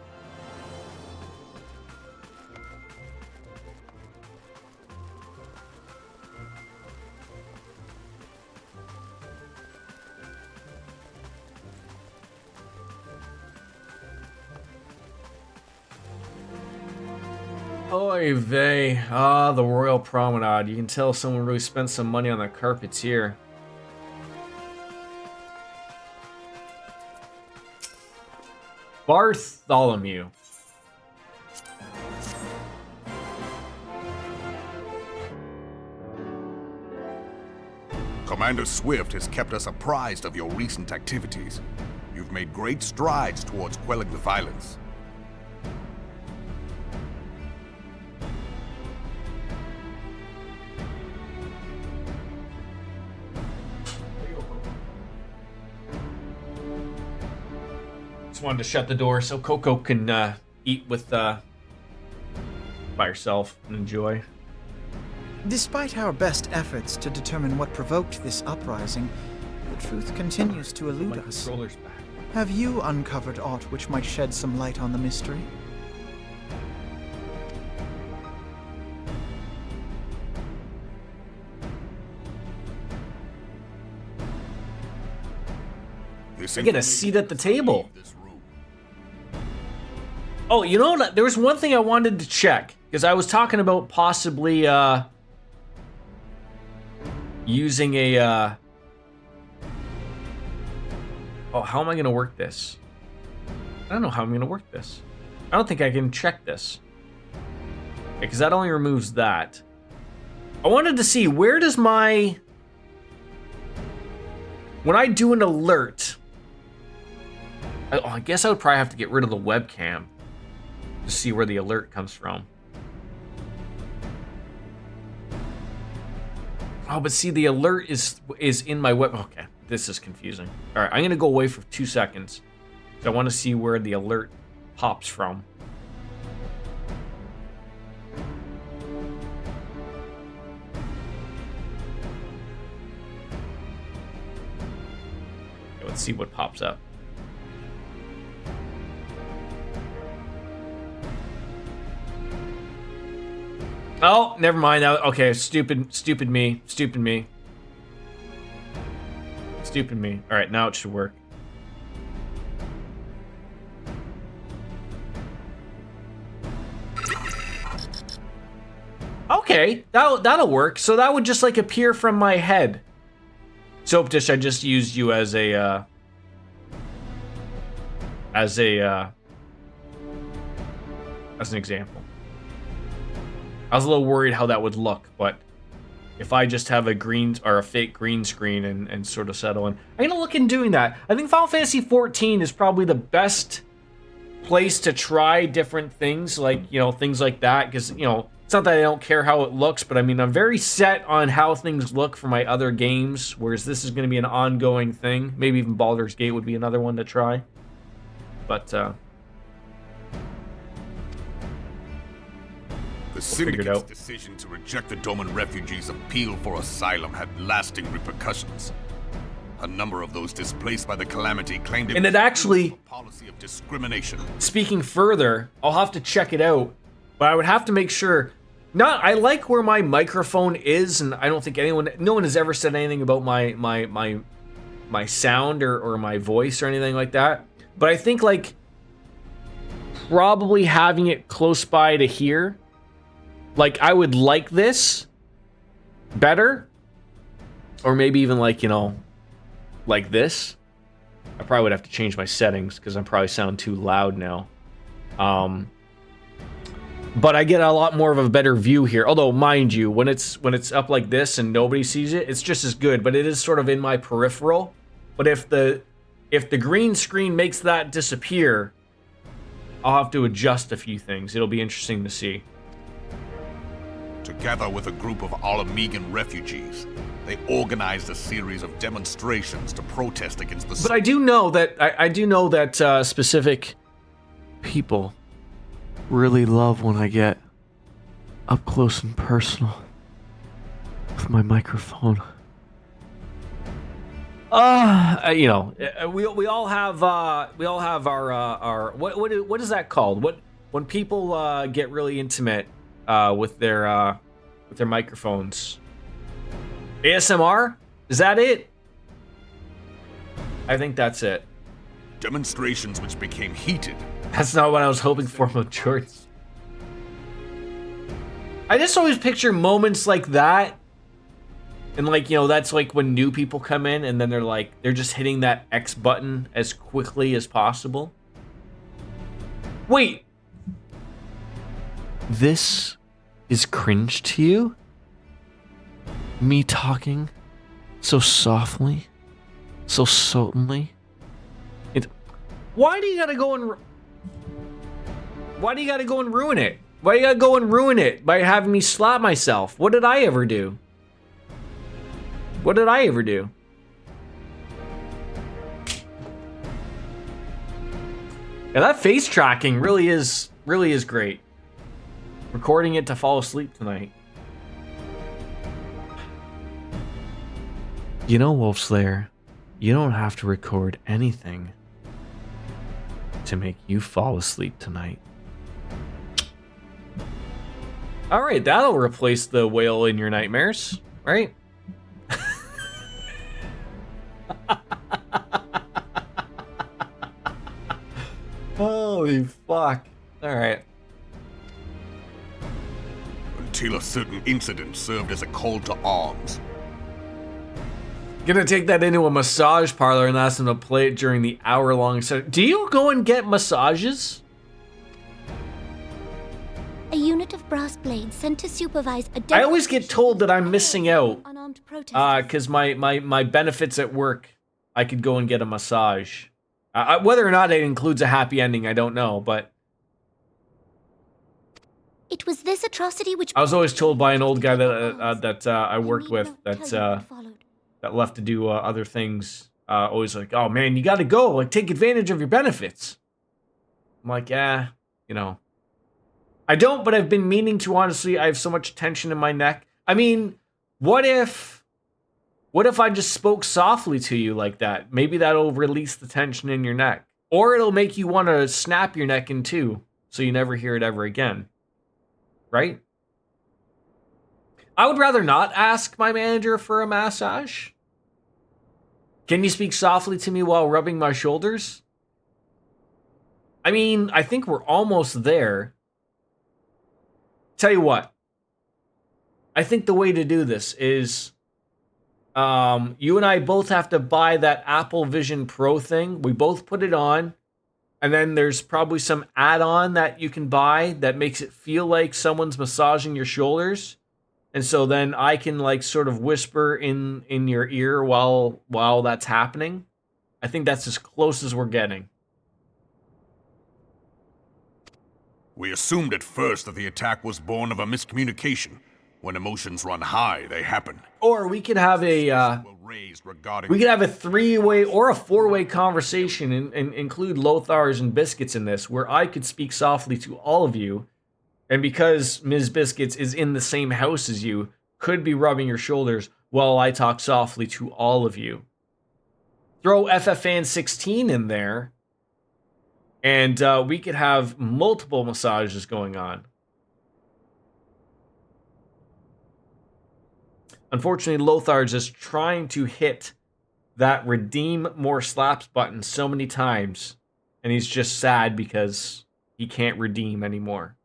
Oy vey. Ah, the Royal Promenade. You can tell someone really spent some money on the carpets here. Bartholomew. Commander Swift has kept us apprised of your recent activities. You've made great strides towards quelling the violence. Just wanted to shut the door so Coco can eat with by herself and enjoy. Despite our best efforts to determine what provoked this uprising, the truth continues to elude My us. controller's back. Have you uncovered aught which might shed some light on the mystery? I get a seat at the table. Oh, you know what? There was one thing I wanted to check, because I was talking about possibly using a oh, how am I gonna work this? I don't know how I'm gonna work this. I don't think I can check this. Because that only removes that. I wanted to see, where does my... When I do an alert... I guess I would probably have to get rid of the webcam to see where the alert comes from. Oh, but see, the alert is in my web. Okay, this is confusing. All right, I'm gonna go away for 2 seconds. I want to see where the alert pops from. Okay, let's see what pops up. Oh, never mind. Okay, stupid me. All right, now it should work. Okay, that'll work. So that would just like appear from my head. Soap Dish, I just used you as an example. I was a little worried how that would look, but if I just have a green or a fake green screen and sort of settle in, I'm gonna look in doing that. I think Final Fantasy XIV is probably the best place to try different things, like, you know, things like that, because, you know, it's not that I don't care how it looks, but I mean, I'm very set on how things look for my other games, whereas this is going to be an ongoing thing. Maybe even Baldur's Gate would be another one to try. But, The figure it Syndicate's out. decision to reject the Doman refugees' appeal for asylum had lasting repercussions. A number of those displaced by the calamity claimed And it actually, a policy of discrimination. speaking further, I'll have to check it out, but I would have to make sure. I like where my microphone is, and I don't think no one has ever said anything about my sound or my voice or anything like that. But I think like probably having it close by to here, like I would like this better, or maybe even like, you know, like this. I probably would have to change my settings because I probably sound too loud now. But I get a lot more of a better view here. Although, mind you, when it's up like this and nobody sees it, it's just as good. But it is sort of in my peripheral. But if the green screen makes that disappear, I'll have to adjust a few things. It'll be interesting to see. Together with a group of Alamegan refugees, they organized a series of demonstrations to protest against the... But I do know that specific people really love when I get up close and personal with my microphone. You know, we all have our what is that called? When people get really intimate with their microphones? ASMR? Is that it? I think that's it. Demonstrations which became heated. That's not what I was hoping for with Jorts. I just always picture moments like that. And like, you know, that's like when new people come in and then they're just hitting that X button as quickly as possible. Wait. This is cringe to you? Me talking so softly, so sultanly? Why do you gotta go and ruin it? Why do you gotta go and ruin it by having me slap myself? What did I ever do? What did I ever do? Yeah, that face tracking really is great. Recording it to fall asleep tonight. You know, Wolfslayer, you don't have to record anything to make you fall asleep tonight. All right, that'll replace the whale in your nightmares, right? Holy fuck. All right. Until a certain incident served as a call to arms. Gonna take that into a massage parlor and ask them to play it during the hour-long session. Do you go and get massages? A unit of brass blades sent to supervise a... I always get told that I'm missing out unarmed protesters. because my benefits at work, I could go and get a massage. Whether or not it includes a happy ending, I don't know, but... It was this atrocity which... I was always told by an old guy that I worked with that left to do other things, always like, oh man, you gotta go, like take advantage of your benefits. I'm like, yeah, you know. I don't, but I've been meaning to, honestly. I have so much tension in my neck. I mean, what if I just spoke softly to you like that? Maybe that'll release the tension in your neck. Or it'll make you want to snap your neck in two, so you never hear it ever again. Right? I would rather not ask my manager for a massage. Can you speak softly to me while rubbing my shoulders? I mean, I think we're almost there. Tell you what. I think the way to do this is you and I both have to buy that Apple Vision Pro thing. We both put it on. And then there's probably some add-on that you can buy that makes it feel like someone's massaging your shoulders. And so then I can like sort of whisper in your ear while that's happening. I think that's as close as we're getting. We assumed at first that the attack was born of a miscommunication. When emotions run high, they happen. Or we could have a three-way or a four-way conversation and include Lothars and Biscuits in this, where I could speak softly to all of you, And because Ms. Biscuits is in the same house as you, could be rubbing your shoulders while I talk softly to all of you. Throw FFan 16 in there, and we could have multiple massages going on. Unfortunately, Lothar's just trying to hit that redeem more slaps button so many times, and he's just sad because he can't redeem anymore.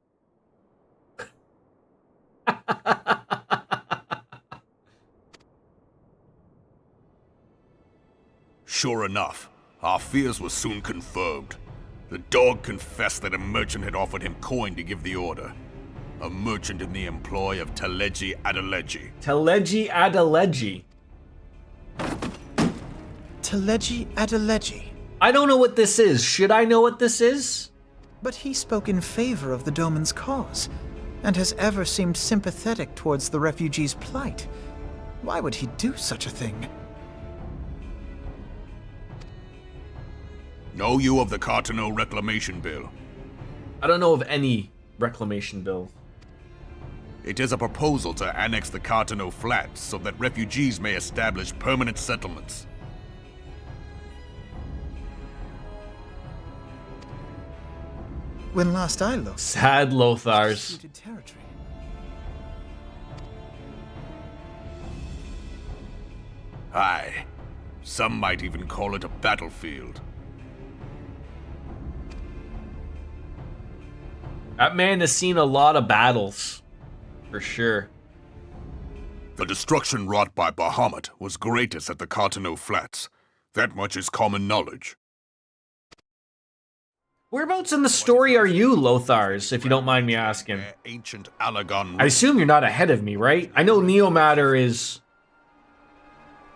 Sure enough, our fears were soon confirmed. The dog confessed that a merchant had offered him coin to give the order. A merchant in the employ of Teleji Adeleji. Teleji Adeleji. Teleji Adeleji. I don't know what this is. Should I know what this is? But he spoke in favor of the Doman's cause, and has ever seemed sympathetic towards the refugees' plight. Why would he do such a thing? Know you of the Cartano Reclamation Bill? I don't know of any reclamation bill. It is a proposal to annex the Cartano Flats so that refugees may establish permanent settlements. When last I looked, Sad Lothars. disputed territory. Aye. Some might even call it a battlefield. That man has seen a lot of battles, for sure. The destruction wrought by Bahamut was greatest at the Cartano Flats. That much is common knowledge. Whereabouts in the story are you, Lothars, if you don't mind me asking? Ancient Alagon. I assume you're not ahead of me, right? I know Neomatter is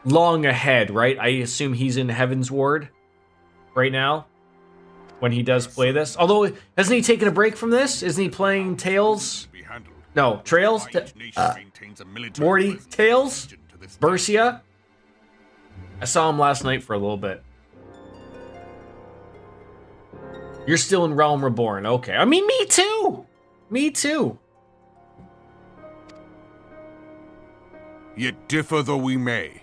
long ahead, right? I assume he's in Heaven's Ward right now when he does play this. Although, hasn't he taken a break from this? Isn't he playing Tales? No, Trails? Morty? Tales? Bersia? I saw him last night for a little bit. You're still in Realm Reborn. Okay. I mean, me too. Me too. Yet differ though we may,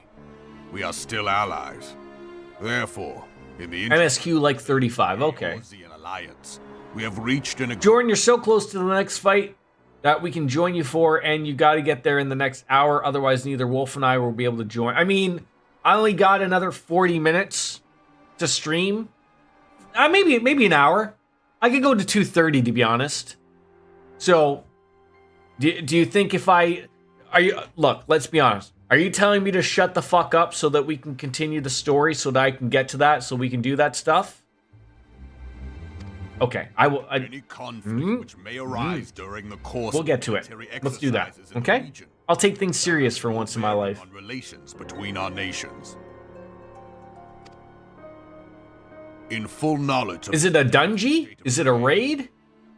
we are still allies. Therefore, in the MSQ like 35. Okay. Alliance, we have reached an agreement. Jordan, you're so close to the next fight that we can join you for, and you got to get there in the next hour. Otherwise, neither Wolf and I will be able to join. I mean, I only got another 40 minutes to stream. Maybe an hour. I could go to 2:30 to be honest. So, do you think if look, let's be honest. Are you telling me to shut the fuck up so that we can continue the story so that I can get to that so we can do that stuff? Okay, I will. Any conflict which may arise during the course. We'll get to it. Let's do that. Okay? I'll take things serious for once in my life. On relations between our nations. In full knowledge of Is it a dungeon? Is it a raid?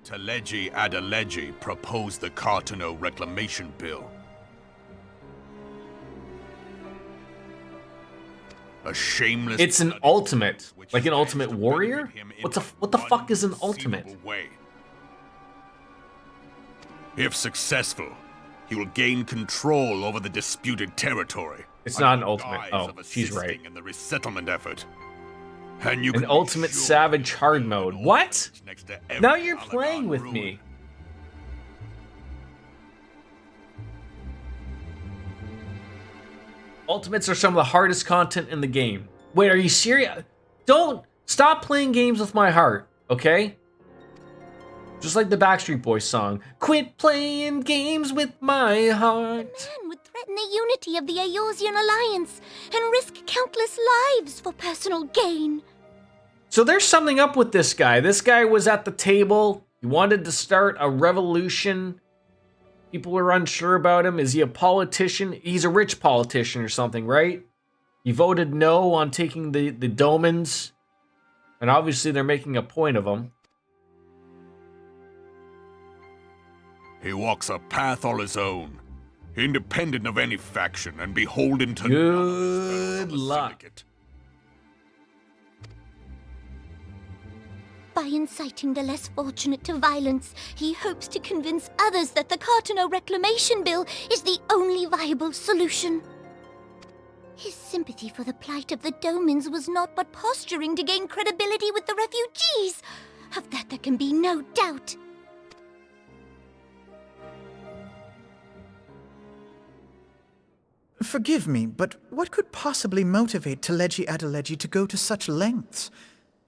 Teleji Adeleji proposed the Cartano Reclamation Bill. A shameless. It's an ultimate, like an ultimate warrior. What the fuck is an ultimate? Way. If successful, he will gain control over the disputed territory. It's not an ultimate. Oh, she's right. In the resettlement effort. And you an ultimate savage hard mode. What? Now you're playing with me. Ultimates are some of the hardest content in the game. Wait, are you serious? Don't stop playing games with my heart, okay? Just like the Backstreet Boys song. Quit playing games with my heart. The man would threaten the unity of the Eosian Alliance and risk countless lives for personal gain. So there's something up with this guy. This guy was at the table. He wanted to start a revolution. People were unsure about him. Is he a politician? He's a rich politician or something, right? He voted no on taking the Domans. And obviously they're making a point of him. He walks a path all his own, independent of any faction and beholden to good luck. Syndicate. By inciting the less fortunate to violence, he hopes to convince others that the Cartono Reclamation Bill is the only viable solution. His sympathy for the plight of the Domins was not but posturing to gain credibility with the refugees. Of that there can be no doubt. Forgive me, but what could possibly motivate Taleji Adeleji to go to such lengths?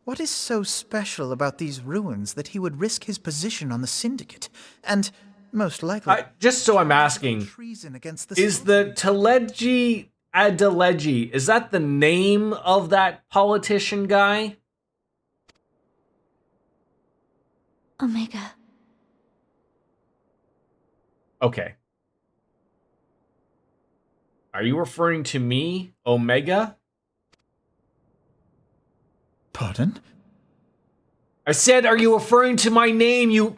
What is so special about these ruins that he would risk his position on the Syndicate? And, most likely... just so I'm asking, treason against the is the Taleji Adeleji, is that the name of that politician guy? Omega. Okay. Are you referring to me, Omega? Pardon? I said, are you referring to my name, you...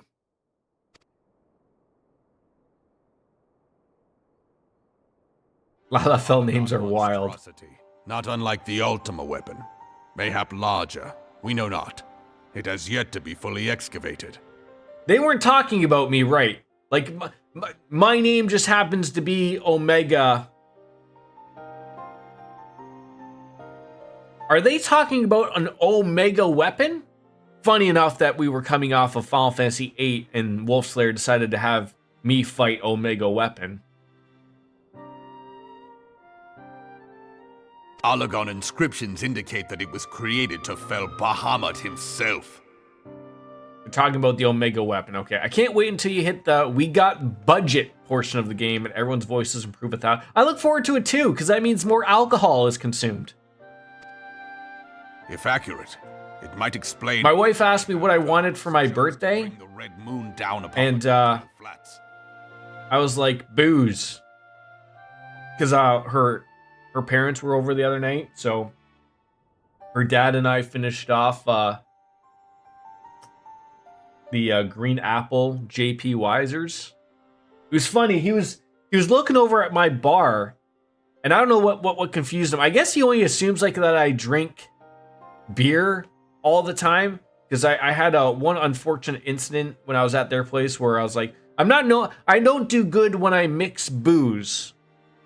Lalafell names are wild. Not unlike the Ultima weapon. Mayhap larger. We know not. It has yet to be fully excavated. They weren't talking about me, right? Like, my name just happens to be Omega. Are they talking about an Omega weapon? Funny enough that we were coming off of Final Fantasy VIII and Wolfslayer decided to have me fight Omega weapon. Allagon inscriptions indicate that it was created to fell Bahamut himself. We're talking about the Omega weapon. Okay, I can't wait until you hit the we got budget portion of the game and everyone's voices improve 1,000. I look forward to it too, because that means more alcohol is consumed. If accurate, it might explain... My wife asked me what I wanted for my birthday, the red moon down upon and the flats. I was like, booze. Because her parents were over the other night, so her dad and I finished off the green apple JP Weisers. It was funny. He was looking over at my bar, and I don't know what confused him. I guess he only assumes like that I drink beer all the time, because I had one unfortunate incident when I was at their place where I was like, I don't do good when I mix booze.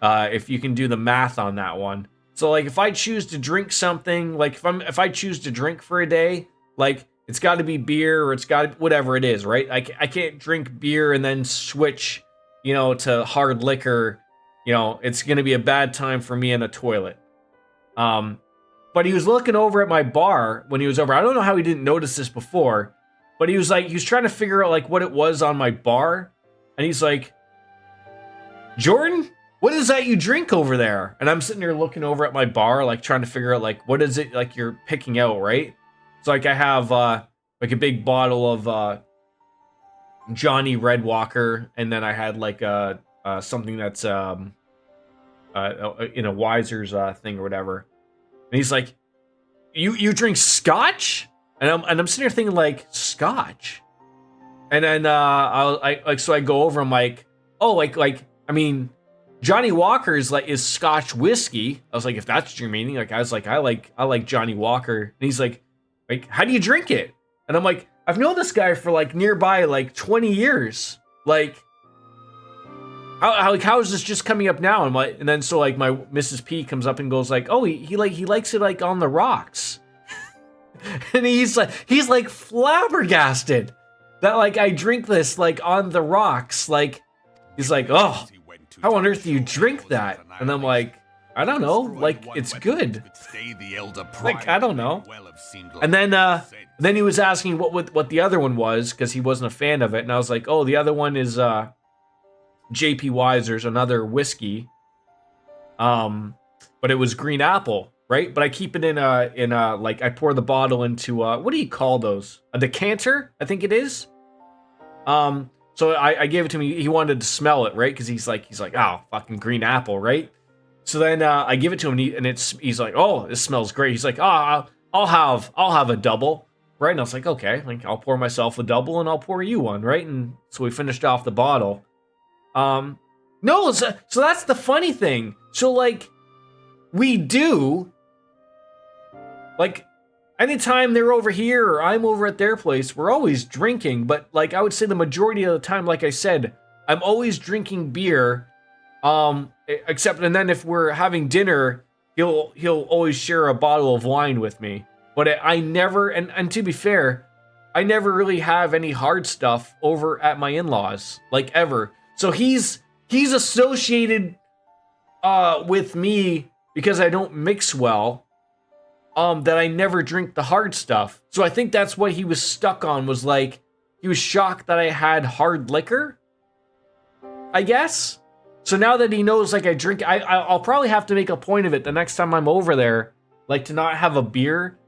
If you can do the math on that one. So like if I choose to drink something, like if I choose to drink for a day, like it's got to be beer or it's got to, whatever it is, right? I can't drink beer and then switch, to hard liquor. It's going to be a bad time for me in a toilet. But he was looking over at my bar when he was over. I don't know how he didn't notice this before, but he was trying to figure out like what it was on my bar. And he's like, Jordan, what is that you drink over there? And I'm sitting there looking over at my bar, like trying to figure out like, what is it like you're picking out, right? So like I have like a big bottle of Johnny Red Walker. And then I had like something that's in a Weiser's thing or whatever. And he's like, you drink scotch? And I'm sitting there thinking like, scotch? And then so I go over, I'm like, oh, I mean, Johnny Walker is scotch whiskey. I was like, if that's what you're meaning, like I was like, I like Johnny Walker. And he's like, how do you drink it? And I'm like, I've known this guy for like nearby like 20 years. Like, how is this just coming up now? And then so like my Mrs. P comes up and goes like, oh, he likes it like on the rocks. And he's like flabbergasted that like I drink this like on the rocks. Like he's like, oh, how on earth do you drink that? And I'm like, I don't know, like it's good. Like I don't know. And then he was asking what the other one was because he wasn't a fan of it, and I was like, oh, the other one is JP Weiser's, another whiskey. But it was green apple, right? But I keep it in a like I pour the bottle into what do you call those? A decanter, I think it is. So I gave it to him. He wanted to smell it, right? Because he's like, oh, fucking green apple, right? So then I give it to him, and he's like, oh, this smells great. He's like, oh, I'll have a double, right? And I was like, okay, like I'll pour myself a double, and I'll pour you one, right? And so we finished off the bottle. No, so that's the funny thing. So like, we do, like, anytime they're over here or I'm over at their place, we're always drinking. But like I would say the majority of the time, like I said, I'm always drinking beer. Except, and then if we're having dinner, he'll always share a bottle of wine with me. But I never, and to be fair, I never really have any hard stuff over at my in-laws, like ever. So he's associated with me because I don't mix well. That I never drink the hard stuff. So I think that's what he was stuck on, was like, he was shocked that I had hard liquor, I guess. So now that he knows, like, I drink, I'll probably have to make a point of it the next time I'm over there, like, to not have a beer,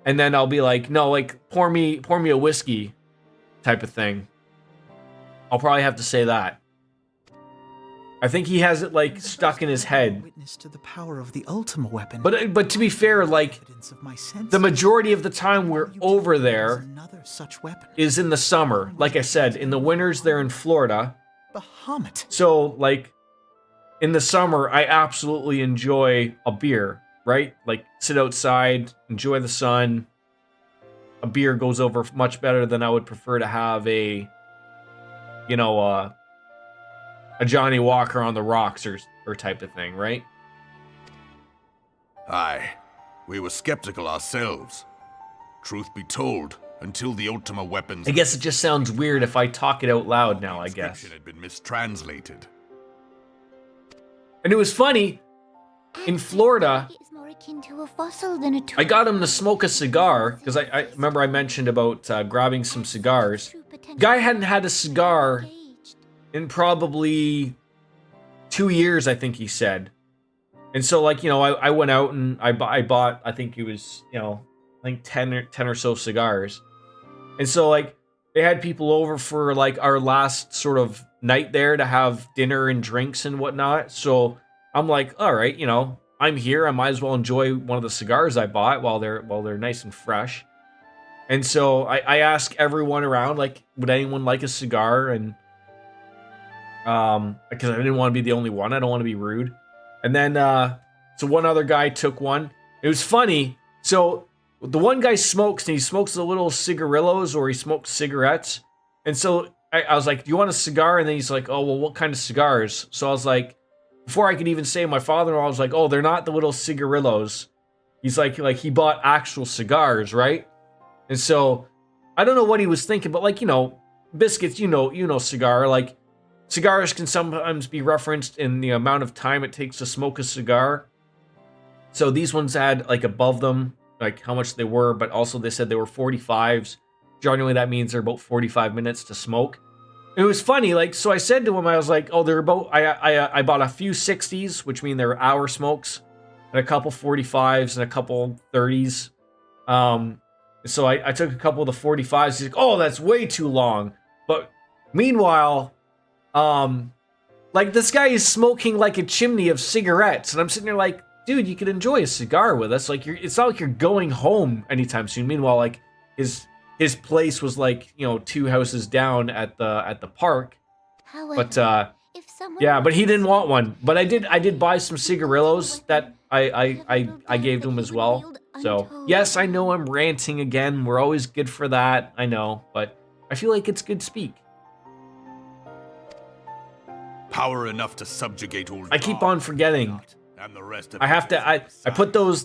and then I'll be like, no, like, pour me a whiskey type of thing. I'll probably have to say that. I think he has it, like, stuck in his head. Witness to the power of the Ultima weapon. But to be fair, like, the majority of the time we're over there is in the summer. Like I said, in the winters they're in Florida. Bahamut. So, like, in the summer, I absolutely enjoy a beer, right? Like, sit outside, enjoy the sun. A beer goes over much better than I would prefer to have a Johnny Walker on the rocks or type of thing, right? Aye, we were skeptical ourselves. Truth be told, until the Ultima weapons... I guess it just sounds weird if I talk it out loud now, I guess. ...had been mistranslated. And it was funny, in Florida, It's more akin to a fossil than a I got him to smoke a cigar, because I remember I mentioned about grabbing some cigars. Guy hadn't had a cigar in probably 2 years, I think he said. And so, like, I went out and I bought, I think it was, I think 10 or so cigars. And so, like, they had people over for, like, our last sort of night there to have dinner and drinks and whatnot. So I'm like, all right, I'm here. I might as well enjoy one of the cigars I bought while they're nice and fresh. And so I asked everyone around, like, would anyone like a cigar? And because I didn't want to be the only one. I don't want to be rude. And then so one other guy took one. It was funny. So the one guy smokes, and he smokes the little cigarillos, or he smokes cigarettes. And so I was like, do you want a cigar? And then he's like, oh, well, what kind of cigars? So I was like, before I could even say my father-in-law, I was like, oh, they're not the little cigarillos. He's like he bought actual cigars, right? And so I don't know what he was thinking, but, like, biscuits, cigar, like, cigars can sometimes be referenced in the amount of time it takes to smoke a cigar. So these ones had, like, above them, like, how much they were, but also they said they were 45s. Generally, that means they're about 45 minutes to smoke. It was funny, like, so I said to him, I was like, oh, they're about, I bought a few 60s, which mean they're hour smokes, and a couple 45s, and a couple 30s. So I took a couple of the 45s. He's like, oh, that's way too long. But meanwhile, like, this guy is smoking like a chimney of cigarettes, and I'm sitting there like, dude, you could enjoy a cigar with us. Like, it's not like you're going home anytime soon. Meanwhile, like, his place was, like, 2 houses down at the park. However, but yeah, but he didn't want one. But I did buy some cigarillos that I gave to him as well. So yes, I know I'm ranting again. We're always good for that. I know, but I feel like it's good speak. Power enough to subjugate all. I keep on forgetting. And the rest of I have to. I put those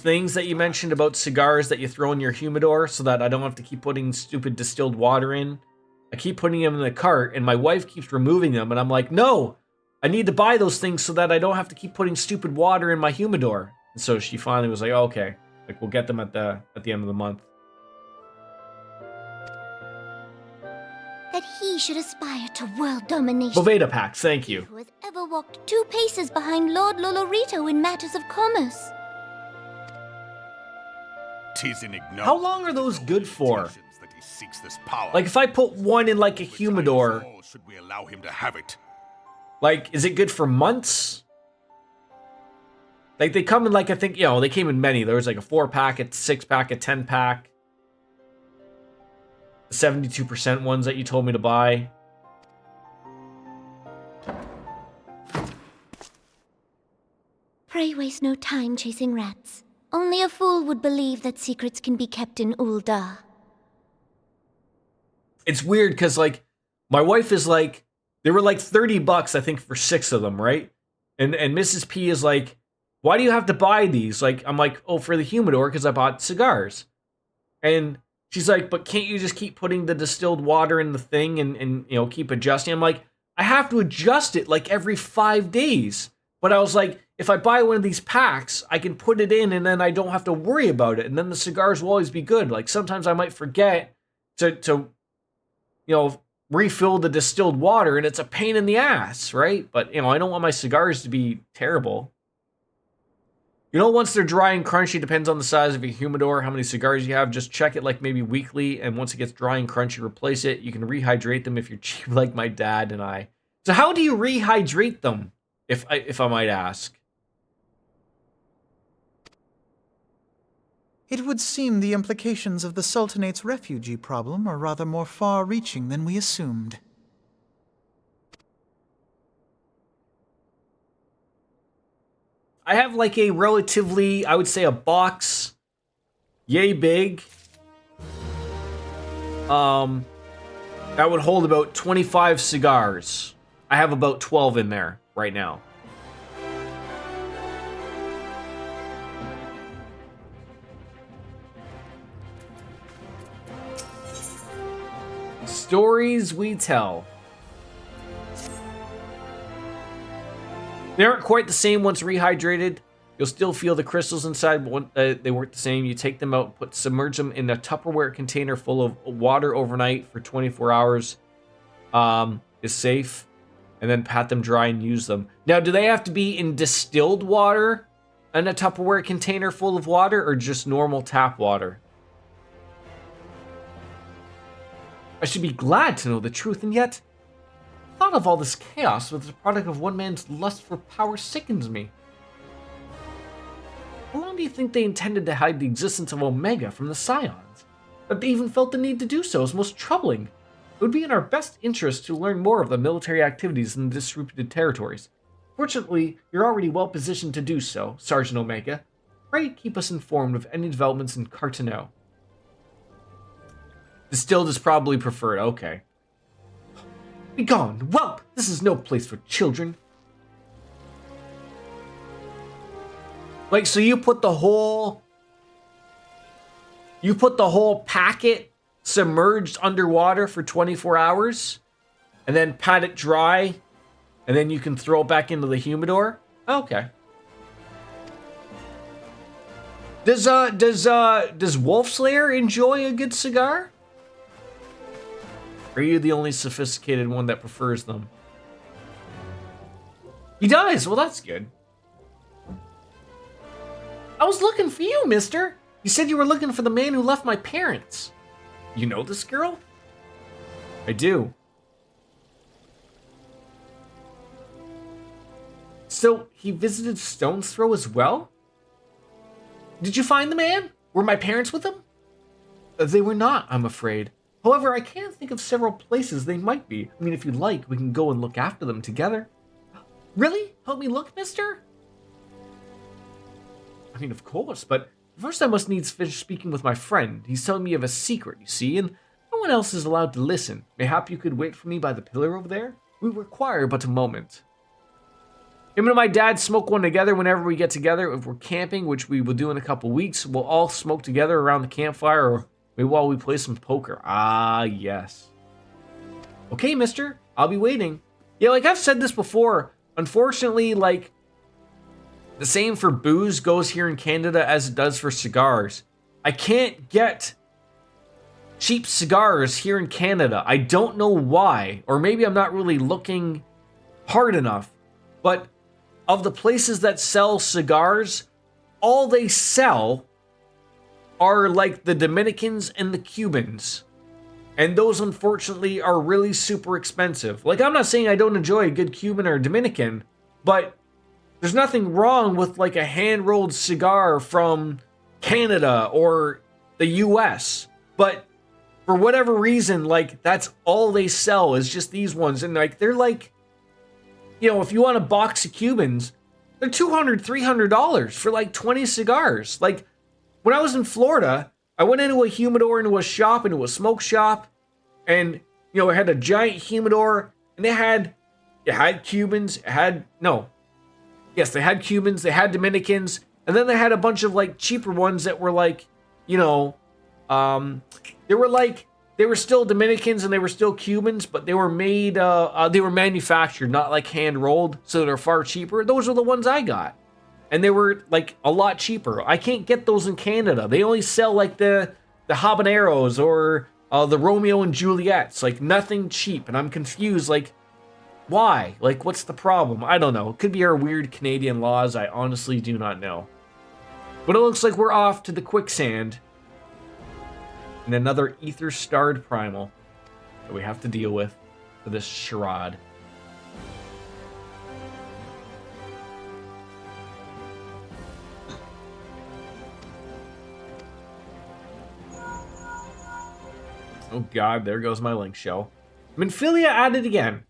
things that you mentioned about cigars that you throw in your humidor, so that I don't have to keep putting stupid distilled water in. I keep putting them in the cart, and my wife keeps removing them, and I'm like, no, I need to buy those things so that I don't have to keep putting stupid water in my humidor. And so she finally was like, oh, okay, like, we'll get them at the end of the month. That he should aspire to world domination. Boveda Pack, thank you. Who has ever walked 2 paces behind Lord Lolorito in matters of commerce? How long are those good for? Like, if I put one in, like, a humidor, should we allow him to have it? Like, is it good for months? Like, they come in, like, I think, they came in many. There was, like, a 4-pack, a 6-pack, a 10-pack. The 72% ones that you told me to buy. Pray waste no time chasing rats. Only a fool would believe that secrets can be kept in Ul'dah. It's weird because, like, my wife is like, they were like $30, I think, for 6 of them, right? And Mrs. P is like, why do you have to buy these? Like, I'm like, oh, for the humidor, because I bought cigars. And she's like, but can't you just keep putting the distilled water in the thing and you know, keep adjusting? I'm like, I have to adjust it like every 5 days. But I was like, if I buy one of these packs, I can put it in and then I don't have to worry about it. And then the cigars will always be good. Like, sometimes I might forget to you know, refill the distilled water, and it's a pain in the ass, right? But, you know, I don't want my cigars to be terrible. You know, once they're dry and crunchy, depends on the size of your humidor, how many cigars you have. Just check it like maybe weekly, and once it gets dry and crunchy, replace it. You can rehydrate them if you're cheap like my dad and I. So how do you rehydrate them, if I might ask? It would seem the implications of the Sultanate's refugee problem are rather more far-reaching than we assumed. I have like a relatively, I would say, a box, yay big. That would hold about 25 cigars. I have about 12 in there right now. Stories we tell. They aren't quite the same once rehydrated. You'll still feel the crystals inside, but they work the same. You take them out, submerge them in a Tupperware container full of water overnight for 24 hours. Is safe. And then pat them dry and use them. Now, do they have to be in distilled water in a Tupperware container full of water, or just normal tap water? I should be glad to know the truth, and yet the thought of all this chaos with the product of one man's lust for power sickens me. How long do you think they intended to hide the existence of Omega from the Scions? That they even felt the need to do so is most troubling. It would be in our best interest to learn more of the military activities in the disputed territories. Fortunately, you're already well positioned to do so, Sergeant Omega. Pray keep us informed of any developments in Carteneau. Distilled is probably preferred, okay. Begone, whelp! This is no place for children. Like, so you put the whole packet submerged underwater for 24 hours, and then pat it dry, and then you can throw it back into the humidor? Okay. Does Wolf Slayer enjoy a good cigar? Or are you the only sophisticated one that prefers them? He does. Well, that's good. I was looking for you, mister. You said you were looking for the man who left my parents. You know this girl? I do. So, he visited Stone's Throw as well? Did you find the man? Were my parents with him? They were not, I'm afraid. However, I can think of several places they might be. I mean, if you'd like, we can go and look after them together. Really? Help me look, mister? I mean, of course, but first I must needs finish speaking with my friend. He's telling me of a secret, you see, and no one else is allowed to listen. Mayhap you could wait for me by the pillar over there? We require but a moment. Him and my dad smoke one together whenever we get together. If we're camping, which we will do in a couple weeks, we'll all smoke together around the campfire, or maybe while we play some poker. Ah, yes. Okay, mister. I'll be waiting. Yeah, like I've said this before. Unfortunately, like, the same for booze goes here in Canada as it does for cigars. I can't get cheap cigars here in Canada. I don't know why. Or maybe I'm not really looking hard enough. But of the places that sell cigars, all they sell are like the Dominicans and the Cubans. And those, unfortunately, are really super expensive. Like, I'm not saying I don't enjoy a good Cuban or Dominican, but there's nothing wrong with, like, a hand-rolled cigar from Canada or the US. But for whatever reason, like, that's all they sell is just these ones. And, like, they're like, you know, if you want a box of Cubans, They're $200, $300 for like 20 cigars. Like, when I was in Florida, I went into a humidor, into a shop, into a smoke shop, and, you know, it had a giant humidor, and it had Cubans, they had Cubans, they had Dominicans, and then they had a bunch of, like, cheaper ones that were, like, you know, they were still Dominicans and they were still Cubans, but they were made, they were manufactured, not, like, hand-rolled, so they're far cheaper. Those are the ones I got. And they were, like, a lot cheaper. I can't get those in Canada. They only sell, like, the habaneros or the Romeo and Juliets. Like, nothing cheap. And I'm confused, like, why? Like, what's the problem? I don't know. It could be our weird Canadian laws. I honestly do not know. But it looks like we're off to the quicksand. And another ether-starred primal that we have to deal with for this charade. Oh god, there goes my link show. Minfilia added again.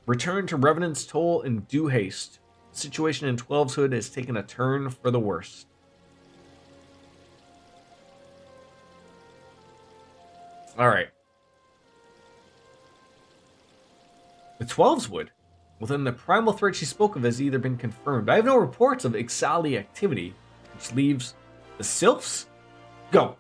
Return to Revenant's Toll in due haste. The situation in 12's Hood has taken a turn for the worse. Alright. The 12's Wood. Well, then the primal threat she spoke of has either been confirmed. I have no reports of XIV activity, which leaves the Sylphs? Go.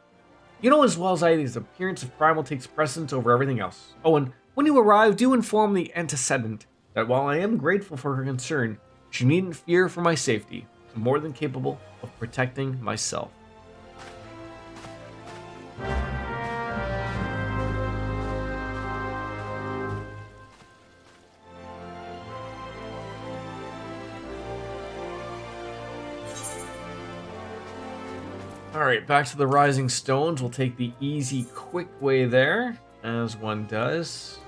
You know as well as I, the appearance of primal takes precedence over everything else. Oh, and when you arrive, do inform the antecedent that while I am grateful for her concern, she needn't fear for my safety. I'm more than capable of protecting myself. Alright, back to the Rising Stones. We'll take the easy, quick way there, as one does.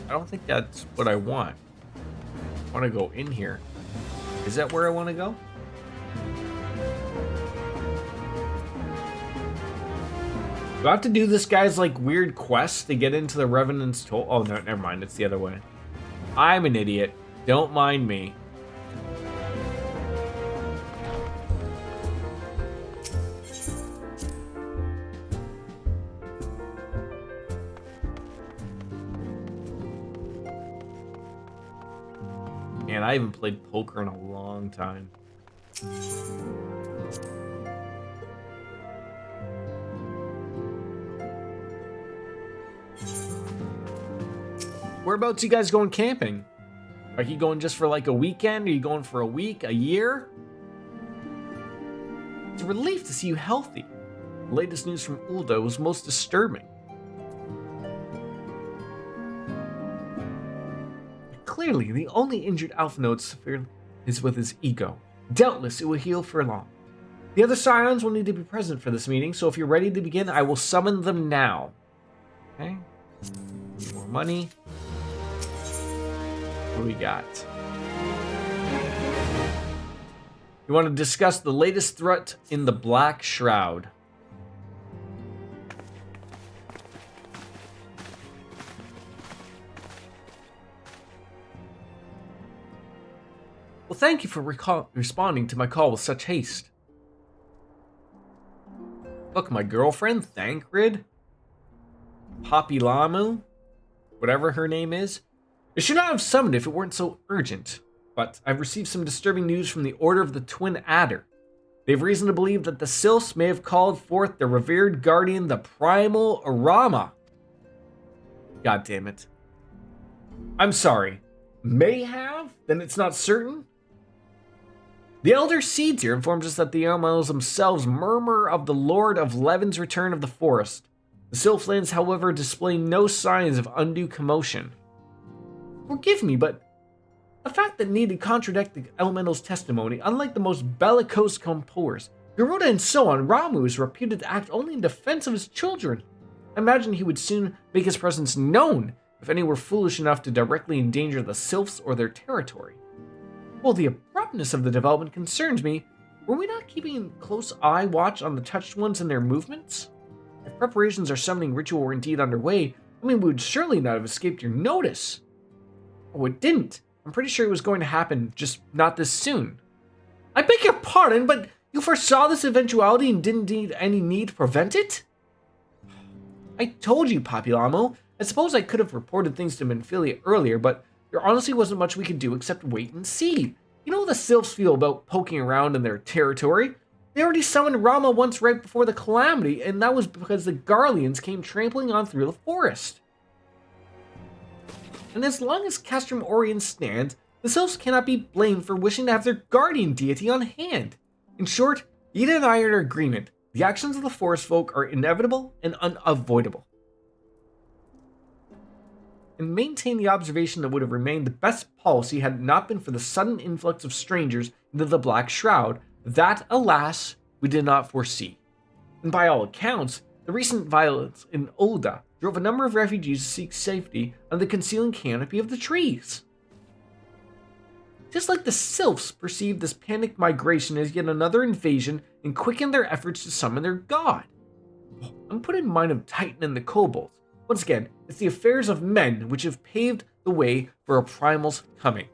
I don't think that's what I want. I want to go in here. Is that where I want to go? Do I have to do this guy's like weird quest to get into the Revenant's Toll? Oh no, never mind. It's the other way. I'm an idiot. Don't mind me. Man, I haven't played poker in a long time. Whereabouts you guys going camping? Are you going just for like a weekend? Are you going for a week, a year? It's a relief to see you healthy. The latest news from Ulda was most disturbing. Clearly, the only injured Alpha Node is with his ego. Doubtless, it will heal for long. The other Scions will need to be present for this meeting, so if you're ready to begin, I will summon them now. Okay. More money. What do we got? You want to discuss the latest threat in the Black Shroud. Well, thank you for responding to my call with such haste. Look, my girlfriend, Thancred, Poppy Lamu, whatever her name is, I should not have summoned if it weren't so urgent, but I've received some disturbing news from the Order of the Twin Adder. They have reason to believe that the Sylphs may have called forth their revered guardian, the Primal Arama. God damn it. I'm sorry. May have? Then it's not certain? The Elder Seeds here informs us that the elementals themselves murmur of the Lord of Levin's return of the forest. The Sylphlands, however, display no signs of undue commotion. Forgive me, but a fact that needed contradict the elemental's testimony, unlike the most bellicose composers, Garuda and so on, Ramu is reputed to act only in defense of his children. I imagine he would soon make his presence known if any were foolish enough to directly endanger the sylphs or their territory. While the abruptness of the development concerns me, were we not keeping close eye watch on the touched ones and their movements? If preparations or summoning ritual were indeed underway, we would surely not have escaped your notice. Oh, it didn't. I'm pretty sure it was going to happen, just not this soon. I beg your pardon, but you foresaw this eventuality and didn't need any need to prevent it? I told you, Populamo. I suppose I could have reported things to Minfilia earlier, but there honestly wasn't much we could do except wait and see. You know how the sylphs feel about poking around in their territory? They already summoned Rama once right before the calamity, and that was because the Garleans came trampling on through the forest. And as long as Castrum Orient stands, the sylphs cannot be blamed for wishing to have their guardian deity on hand. In short, Ida and I are in agreement. The actions of the forest folk are inevitable and unavoidable. And maintain the observation that would have remained the best policy had it not been for the sudden influx of strangers into the Black Shroud, that, alas, we did not foresee. And by all accounts, the recent violence in Ulda drove a number of refugees to seek safety under the concealing canopy of the trees. Just like the sylphs perceived this panicked migration as yet another invasion and quickened their efforts to summon their god. I'm put in mind of Titan and the kobolds. Once again, it's the affairs of men which have paved the way for a primal's coming.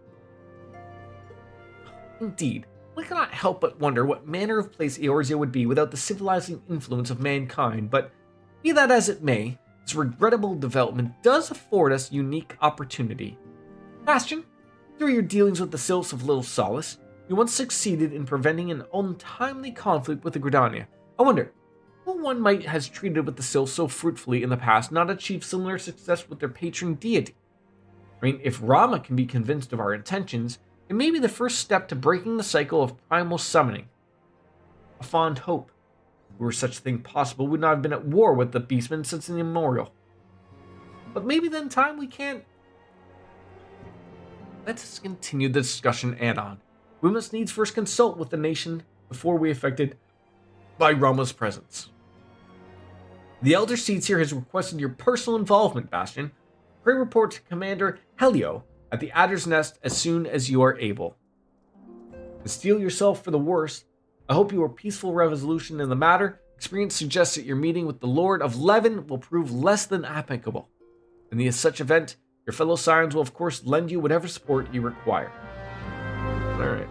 Indeed, one cannot help but wonder what manner of place Eorzea would be without the civilizing influence of mankind, but be that as it may, this regrettable development does afford us unique opportunity. Bastion, through your dealings with the sylphs of Little Solace, you once succeeded in preventing an untimely conflict with the Gridania. I wonder, who one might has treated with the sylphs so fruitfully in the past not achieve similar success with their patron deity? If Rama can be convinced of our intentions, it may be the first step to breaking the cycle of primal summoning. A fond hope, were such a thing possible, would not have been at war with the beastmen since immemorial. But maybe then time we can't. Let us continue the discussion anon. We must needs first consult with the nation before we affected by Rama's presence. The Elder Seatsir has requested your personal involvement, Bastion. Pray report to Commander Helio at the Adder's Nest as soon as you are able. To steel yourself for the worst, I hope your peaceful resolution in the matter. Experience suggests that your meeting with the Lord of Levin will prove less than applicable. In such event, your fellow Sirens will of course lend you whatever support you require. Alright.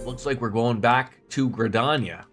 Looks like we're going back to Gridania.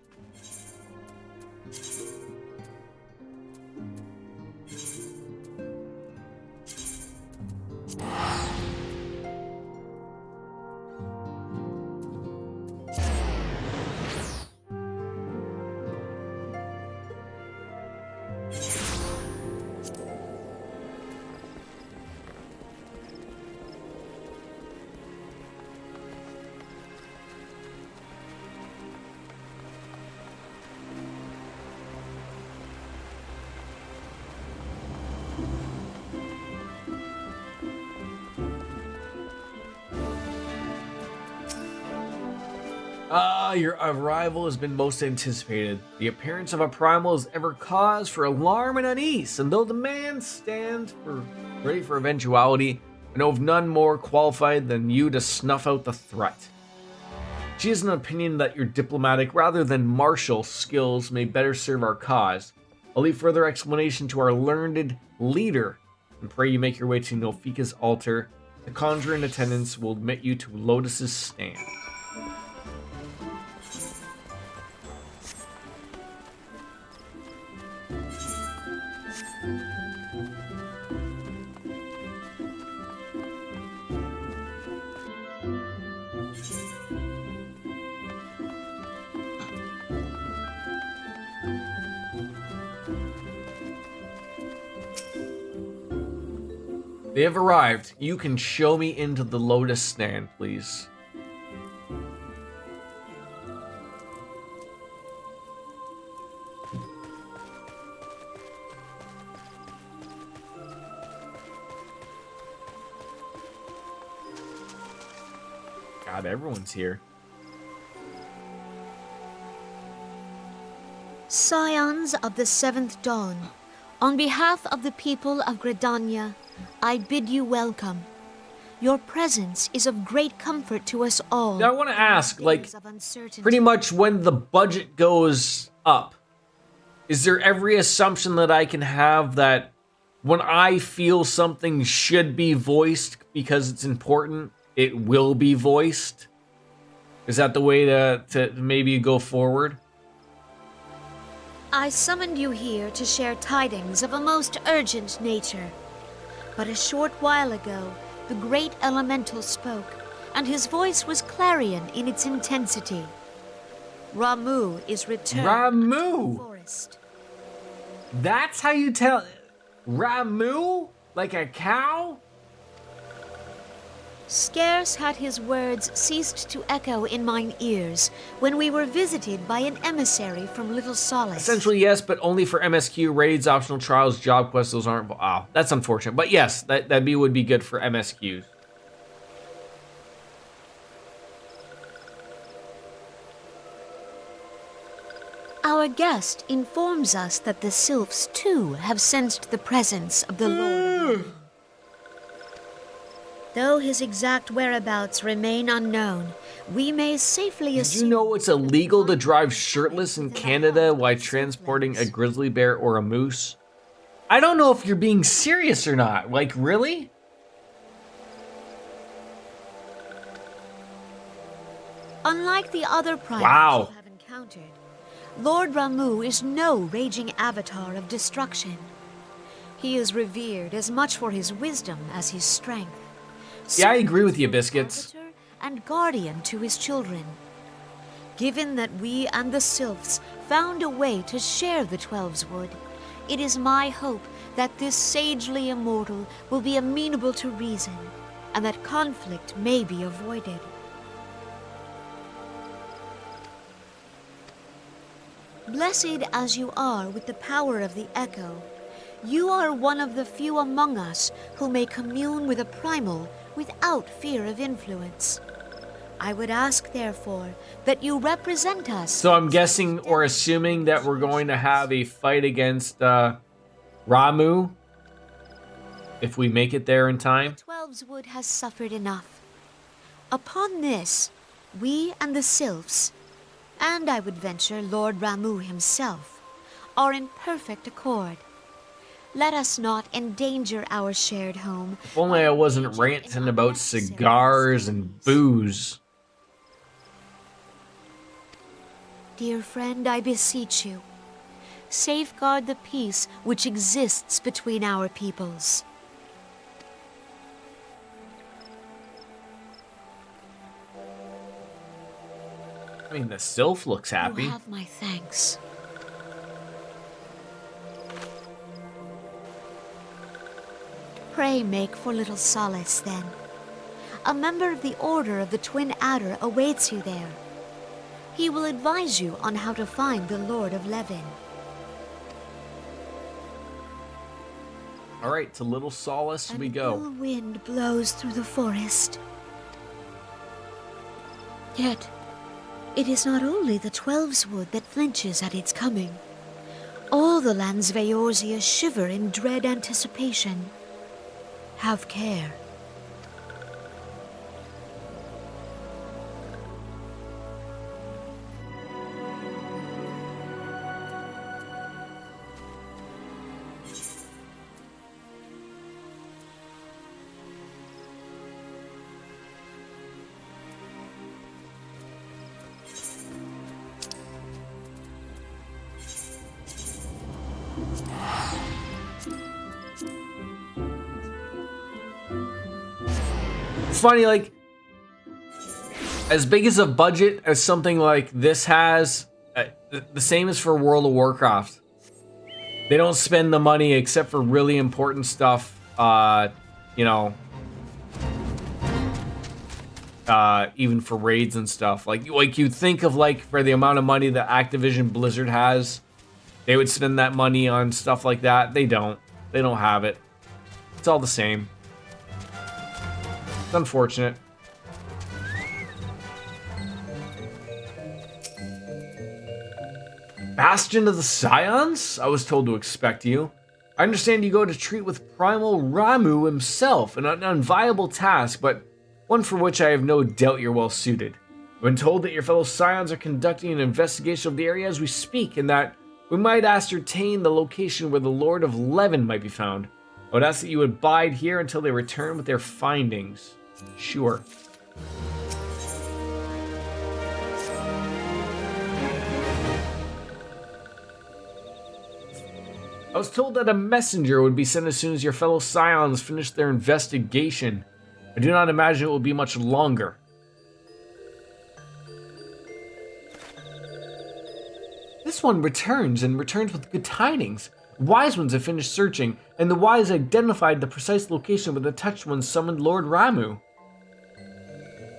Your arrival has been most anticipated. The appearance of a primal is ever cause for alarm and unease, and though the man stands ready for eventuality, I know of none more qualified than you to snuff out the threat. She has an opinion that your diplomatic rather than martial skills may better serve our cause. I'll leave further explanation to our learned leader, and pray you make your way to Nofika's altar. The conjurer in attendance will admit you to Lotus's stand. They have arrived. You can show me into the Lotus stand, please. God, everyone's here. Scions of the Seventh Dawn, on behalf of the people of Gridania, I bid you welcome. Your presence is of great comfort to us all. Now I want to ask, like, Days of uncertainty. pretty much when the budget goes up, is there every assumption that I can have that when I feel something should be voiced because it's important, it will be voiced? Is that the way to maybe go forward? I summoned you here to share tidings of a most urgent nature. But a short while ago, the great elemental spoke, and his voice was clarion in its intensity. Ramu is returned Ramu? to the forest. That's how you tell Ramu? Like a cow? Scarce had his words ceased to echo in mine ears when we were visited by an emissary from Little Solace. Essentially, yes, but only for MSQ raids, optional trials, job quests. Those aren't. Oh, that's unfortunate. But yes, that would be good for MSQs. Our guest informs us that the sylphs too have sensed the presence of the Lord of Light. Though his exact whereabouts remain unknown, we may safely Did assume. you know it's illegal to drive shirtless in Canada while transporting a grizzly bear or a moose? I don't know if you're being serious or not. Like, really? Unlike the other primates Wow. you have encountered, Lord Ramu is no raging avatar of destruction. He is revered as much for his wisdom as his strength. Yeah, I agree with you, Biscuits. Arbiter and guardian to his children. Given that we and the sylphs found a way to share the Twelves Wood, it is my hope that this sagely immortal will be amenable to reason, and that conflict may be avoided. Blessed as you are with the power of the echo, you are one of the few among us who may commune with a primal without fear of influence. I would ask, therefore, that you represent us. So I'm guessing or assuming that we're going to have a fight against Ramu if we make it there in time. Twelves Wood has suffered enough. Upon this, we and the sylphs, and I would venture Lord Ramu himself, are in perfect accord. Let us not endanger our shared home. If only I wasn't ranting about cigars and booze. Dear friend, I beseech you, safeguard the peace which exists between our peoples. I mean, the sylph looks happy. You have my thanks. Pray make for Little Solace, then. A member of the Order of the Twin Adder awaits you there. He will advise you on how to find the Lord of Levin. All right, to Little Solace we An go. ill wind blows through the forest. Yet, it is not only the Twelves Wood that flinches at its coming. All the lands Veorzia shiver in dread anticipation. Have care. It's funny, like, as big as a budget as something like this has, the same is for World of Warcraft. They don't spend the money except for really important stuff, you know, even for raids and stuff. Like you think of, like, for the amount of money that Activision Blizzard has, they would spend that money on stuff like that. They don't. They don't have it. It's all the same. It's unfortunate. Bastion of the Scions? I was told to expect you. I understand you go to treat with Primal Ramu himself, an unviable task, but one for which I have no doubt you're well suited. I've been told that your fellow Scions are conducting an investigation of the area as we speak, and that we might ascertain the location where the Lord of Leven might be found. I would ask that you would bide here until they return with their findings. Sure. I was told that a messenger would be sent as soon as your fellow Scions finish their investigation. I do not imagine it will be much longer. This one returns with good tidings. Wise ones have finished searching, and the wise identified the precise location where the touched ones summoned Lord Ramu.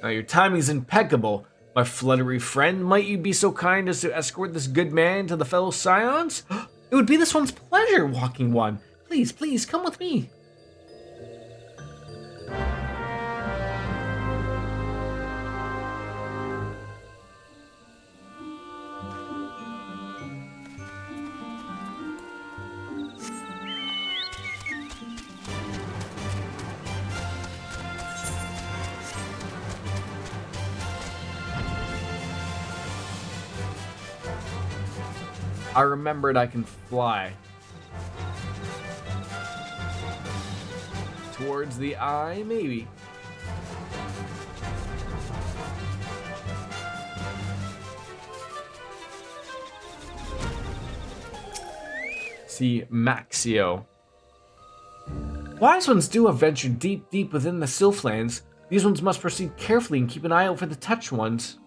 Now your timing's impeccable, my fluttery friend. Might you be so kind as to escort this good man to the fellow Scions? It would be this one's pleasure, Walking One. Please, please, come with me. I remembered I can fly. Towards the eye, maybe. See Maxio. Wise ones do have ventured deep, deep within the Sylphlands. These ones must proceed carefully and keep an eye out for the touched ones.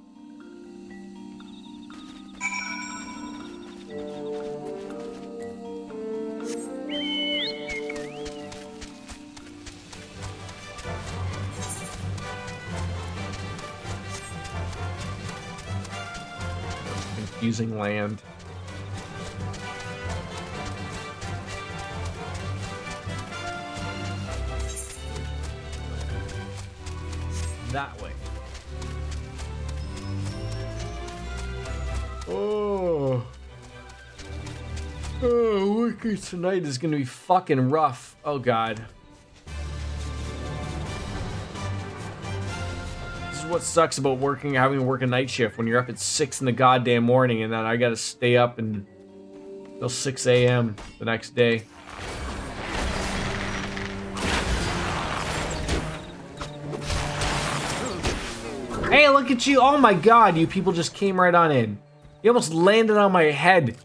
Using land. That way. Oh, working tonight is gonna be fucking rough. Oh god. What sucks about having to work a night shift when you're up at 6 in the goddamn morning and then I gotta stay up until 6 a.m. the next day. Hey, look at you. Oh my god, you people just came right on in. You almost landed on my head.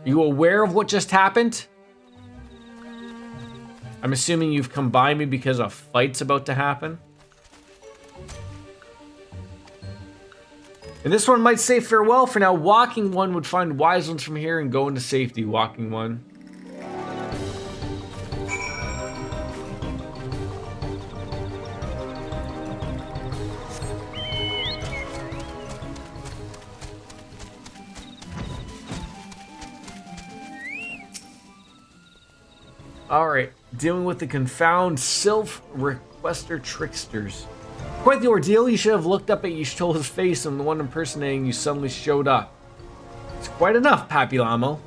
Are you aware of what just happened? I'm assuming you've come by me because a fight's about to happen. And this one might say farewell for now. Walking One would find wise ones from here and go into safety. Walking One. Alright, dealing with the confound Sylph Requester Tricksters. Quite the ordeal. You should have looked up at Y'shtola's face and the one impersonating you suddenly showed up. It's quite enough, Papilamo.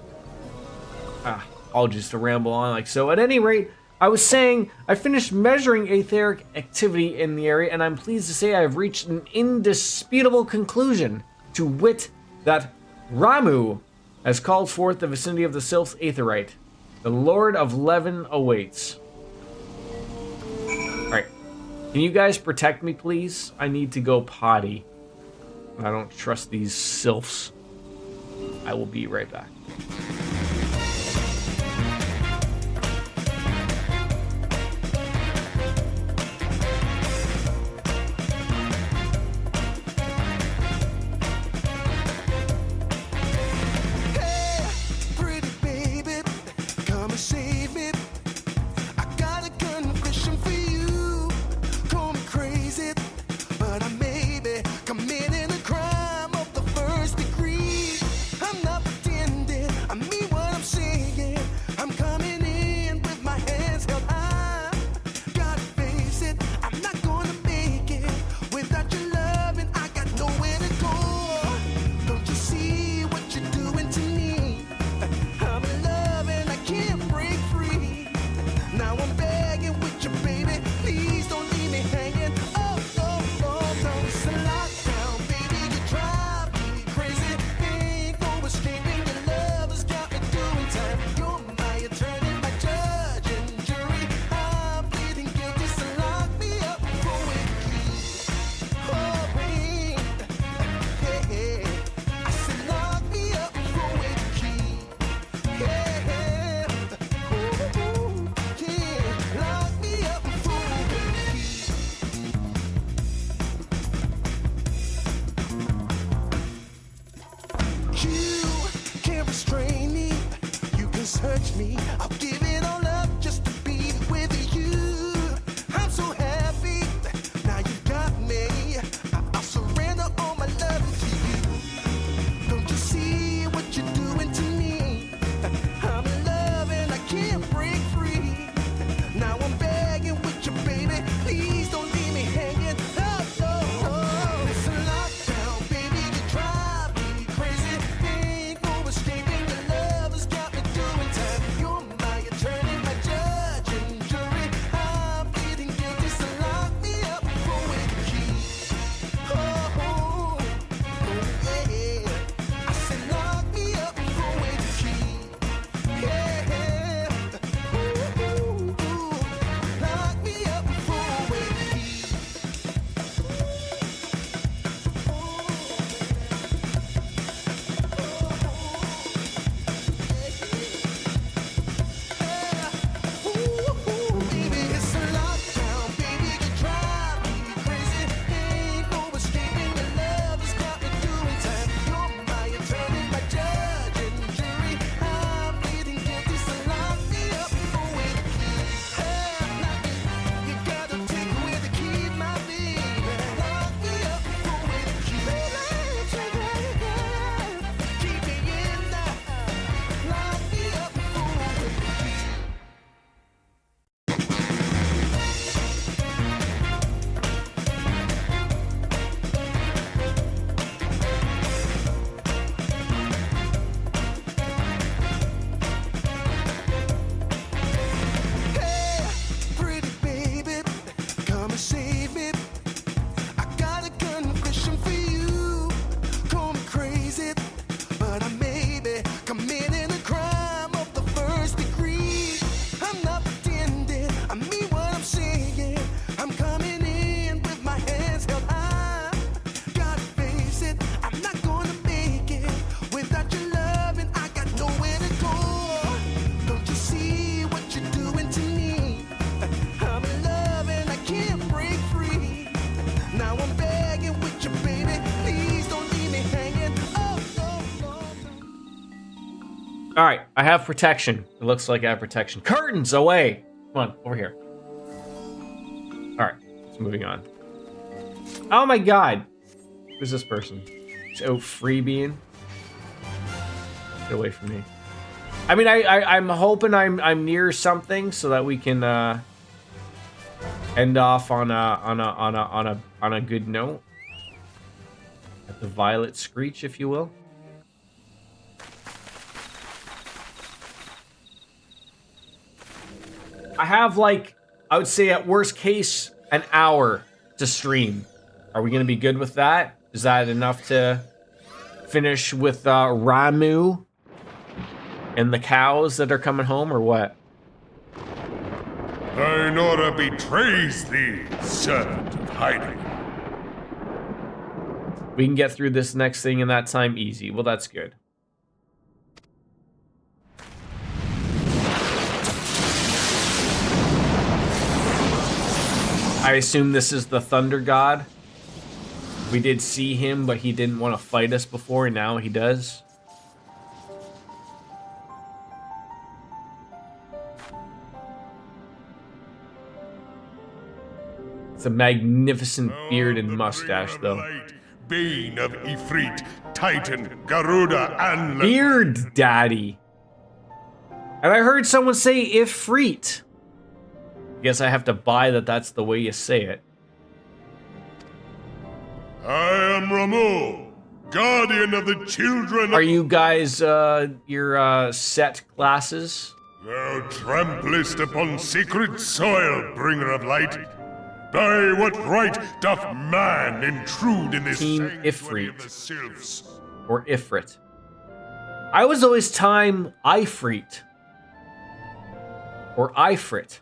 I'll just ramble on like so. At any rate, I was saying I finished measuring etheric activity in the area, and I'm pleased to say I have reached an indisputable conclusion, to wit that Ramu has called forth the vicinity of the Sylph's aetherite. The Lord of Leven awaits. Alright. Can you guys protect me, please? I need to go potty. I don't trust these sylphs. I will be right back. Committing a crime of the first degree. I'm not pretending. All right, I have protection. It looks like I have protection. Curtains away. Come on, over here. All right, it's moving on. Oh my God, who's this person? So freebieing. Get away from me. I mean, I'm hoping I'm near something so that we can end off on a good note. At the violet screech, if you will. I have, like, I would say at worst case, an hour to stream. Are we going to be good with that? Is that enough to finish with Ramu and the cows that are coming home, or what? Thine order betrays thee, servant of hiding. We can get through this next thing in that time easy. Well, that's good. I assume this is the Thunder God. We did see him, but he didn't want to fight us before, and now he does. It's a magnificent beard and mustache, though. Bane of Ifrit, Titan, Garuda, and... Beard Daddy. And I heard someone say Ifrit. I guess I have to buy that that's the way you say it. I am Ramu, guardian of the children. Are you guys, your, set classes? Thou tramplest upon sacred soil, bringer of light. By what right doth man intrude in this Team sanctuary of Ifrit. the sylphs? Or Ifrit. I was always time Ifrit. Or Ifrit,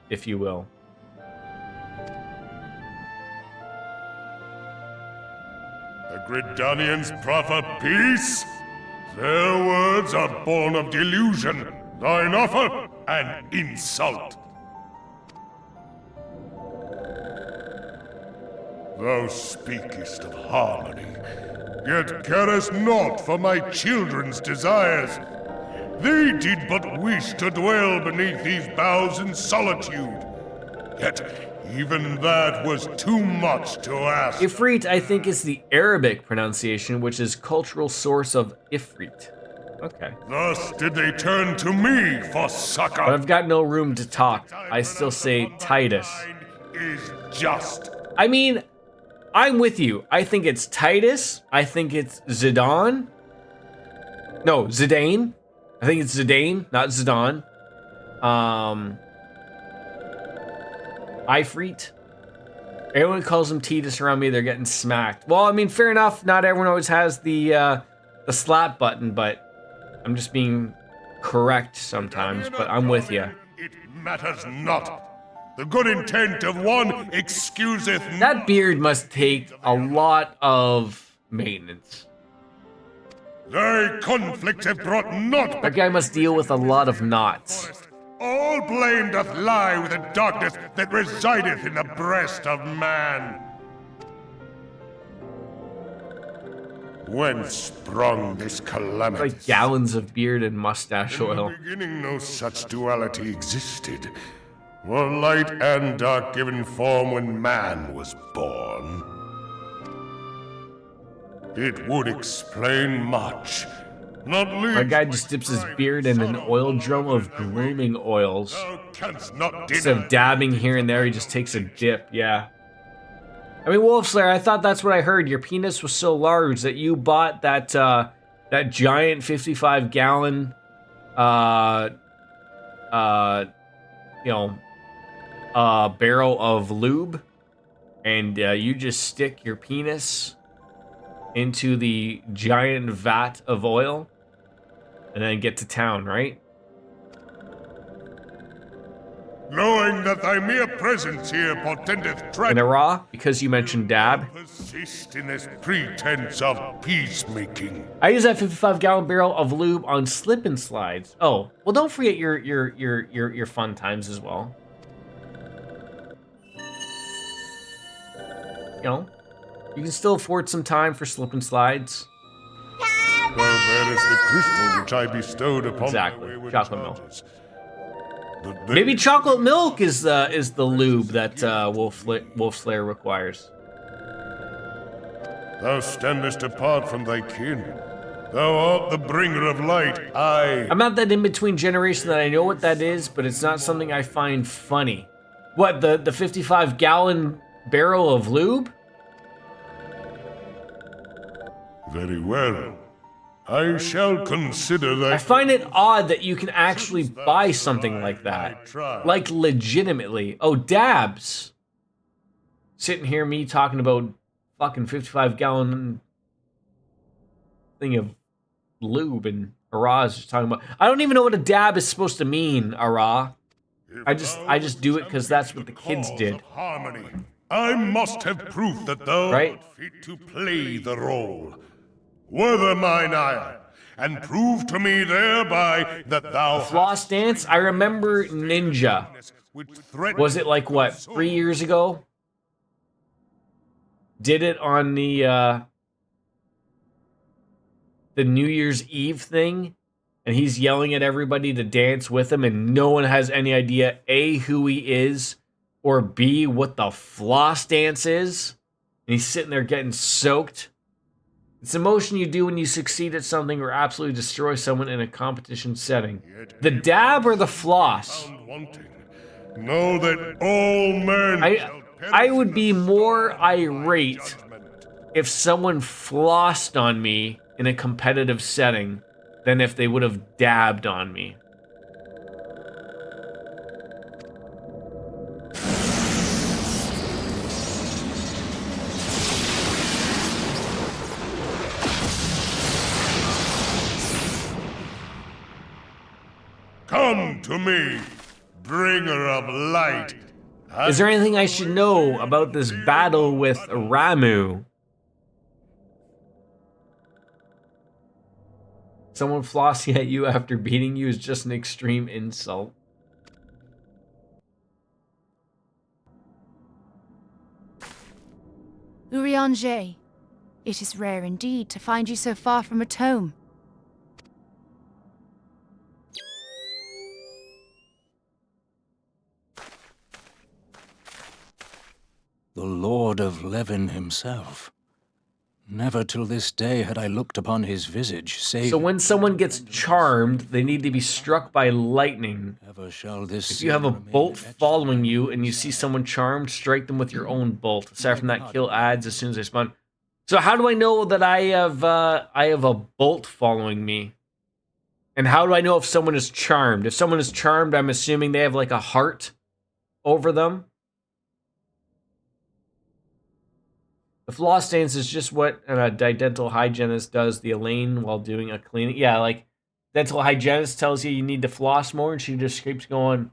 if you will. The Gridanians proffer peace? Their words are born of delusion, thine offer an insult. Thou speakest of harmony, yet carest naught for my children's desires. They did but wish to dwell beneath these boughs in solitude. Yet even that was too much to ask. Ifrit, I think, is the Arabic pronunciation, which is cultural source of Ifrit. Okay. Thus did they turn to me for succor. But I've got no room to talk. I still say Titus. Is just. I mean, I'm with you. I think it's Titus. I think it's Zidane. No, Zidane. I think it's Zidane, not Zidane. Ifrit. Everyone calls him Titus around me. They're getting smacked. Well, I mean, fair enough. Not everyone always has the slap button, but I'm just being correct sometimes. But I'm with you. It matters not. The good intent of one excuseth That beard must take a lot of maintenance. Thy conflicts have brought naught. That guy must deal with a lot of knots. All blame doth lie with the darkness that resideth in the breast of man. Whence sprung this calamity? Like gallons of beard and mustache oil. In the beginning, no such duality existed. Were light and dark given form when man was born? It would explain much. Not least. My guy just dips his beard in an oil drum of grooming oils. Thou canst not Instead of dabbing here and there, he just takes a dip, yeah. I mean, Wolfslayer, I thought that's what I heard. Your penis was so large that you bought that, that giant 55-gallon, barrel of lube, and you just stick your penis into the giant vat of oil, and then get to town, right? Knowing that thy mere presence here portendeth In tragedy, a raw, because you mentioned dab. persist in this pretense of peacemaking. I use that 55-gallon barrel of lube on slip and slides. Oh, well, don't forget your fun times as well. You know, you can still afford some time for slip and slides. Cows Thou bearest the crystal which I bestowed upon Exactly. thy wayward Chocolate milk. charges. But they- Maybe chocolate milk is the lube that Wolf Slayer requires. Thou standest apart from thy kin. Thou art the bringer of light. I'm not that in between generation that I know what that is, but it's not something I find funny. What, the 55-gallon barrel of lube? Very well. I shall consider thy... I find it odd that you can actually buy something like that. Like, legitimately. Oh, dabs. Sitting here, me talking about fucking 55-gallon thing of lube, and Ara's just talking about... I don't even know what a dab is supposed to mean, Ara. I just do it because that's what the kids did. Harmony. I must have proof that thou art fit to play the role. Wither mine ire, and prove to me thereby that thou... Floss dance? I remember Ninja. Was it like, what, 3 years ago? Did it on the New Year's Eve thing, and he's yelling at everybody to dance with him, and no one has any idea, A, who he is, or B, what the floss dance is. And he's sitting there getting soaked. It's the motion you do when you succeed at something or absolutely destroy someone in a competition setting. The dab or the floss? Know that all men I would be more irate if someone flossed on me in a competitive setting than if they would have dabbed on me. Come to me, bringer of light. Is there anything I should know about this battle with Ramu? Someone flossing at you after beating you is just an extreme insult. Urianger, it is rare indeed to find you so far from a tome. The Lord of Levin himself. Never till this day had I looked upon his visage, save... So when someone gets charmed, they need to be struck by lightning. Ever shall this If you have a bolt following you and you see someone charmed, strike them with your own bolt. Aside from that, kill adds as soon as they spawn. So how do I know that I have a bolt following me? And how do I know if someone is charmed? If someone is charmed, I'm assuming they have like a heart over them. The floss dance is just what a dental hygienist does the Elaine while doing a cleaning. Yeah, like dental hygienist tells you need to floss more, and she just keeps going.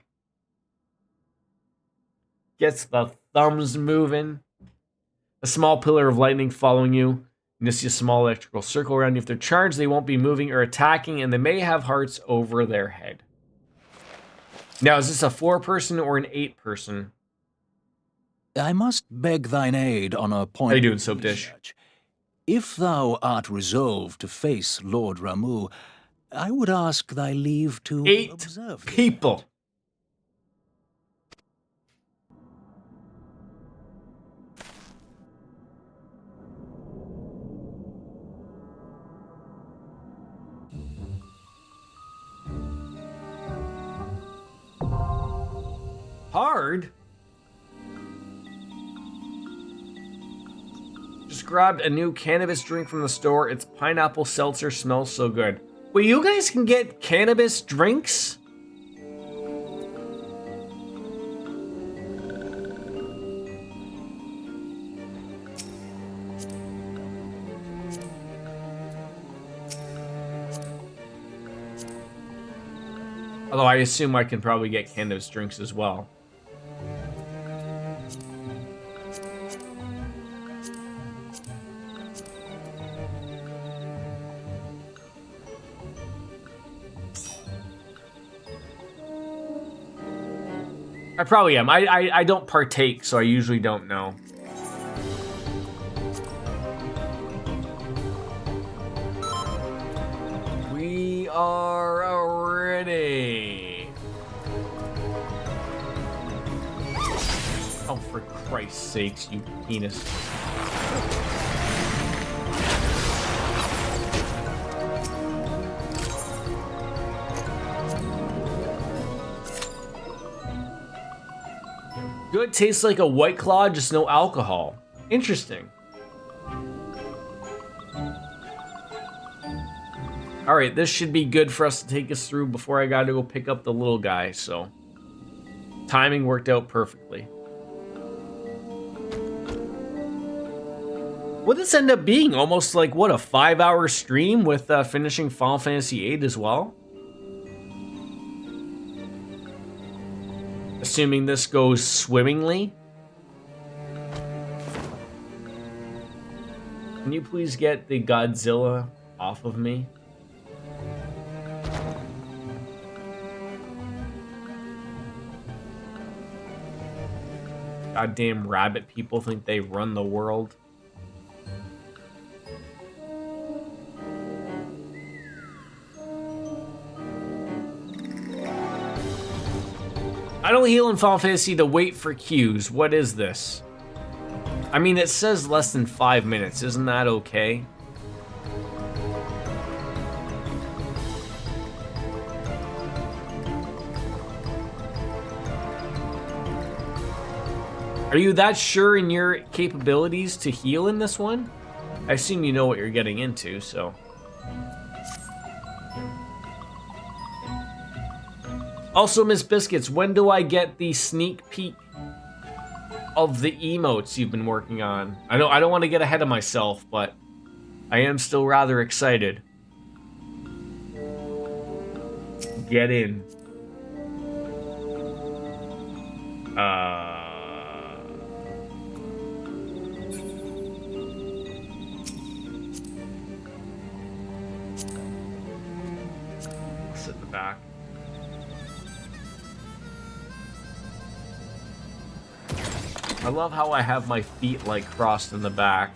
Gets the thumbs moving. A small pillar of lightning following you. You see a small electrical circle around you. If they're charged, they won't be moving or attacking, and they may have hearts over their head. Now, is this a 4-person or an 8-person? I must beg thine aid on a point. How you doing, Soap Dish? If thou art resolved to face Lord Ramu, I would ask thy leave to 8 observe people. Hard? Just grabbed a new cannabis drink from the store. Its pineapple seltzer smells so good. Wait, you guys can get cannabis drinks? Although I assume I can probably get cannabis drinks as well. I probably am. I don't partake, so I usually don't know. we are ready. Oh, for Christ's sakes, you penis. Good, tastes like a White Claw, just no alcohol. Interesting. Alright, this should be good for us to take us through before I gotta go pick up the little guy, so... Timing worked out perfectly. What did this end up being? Almost like, what, a 5-hour stream with finishing Final Fantasy VIII as well? Assuming this goes swimmingly. Can you please get the Godzilla off of me? Goddamn rabbit people think they run the world. I don't heal in Final Fantasy to wait for cues. What is this? I mean, it says less than 5 minutes. Isn't that okay? Are you that sure in your capabilities to heal in this one? I assume you know what you're getting into, so... Also, Miss Biscuits, when do I get the sneak peek of the emotes you've been working on? I don't want to get ahead of myself, but I am still rather excited. Get in. Sit in the back. I love how I have my feet like crossed in the back.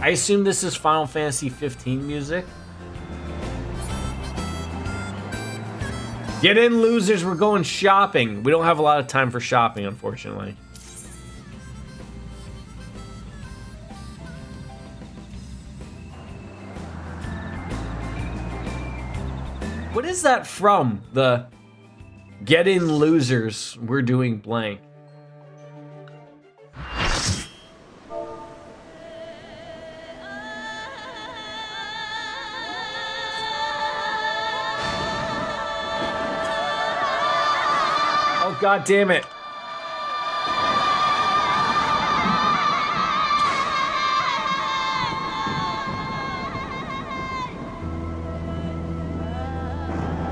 I assume this is Final Fantasy 15 music. Get in, losers, we're going shopping. We don't have a lot of time for shopping, unfortunately. What is that from? The get in, losers, we're doing blank. Oh, God damn it.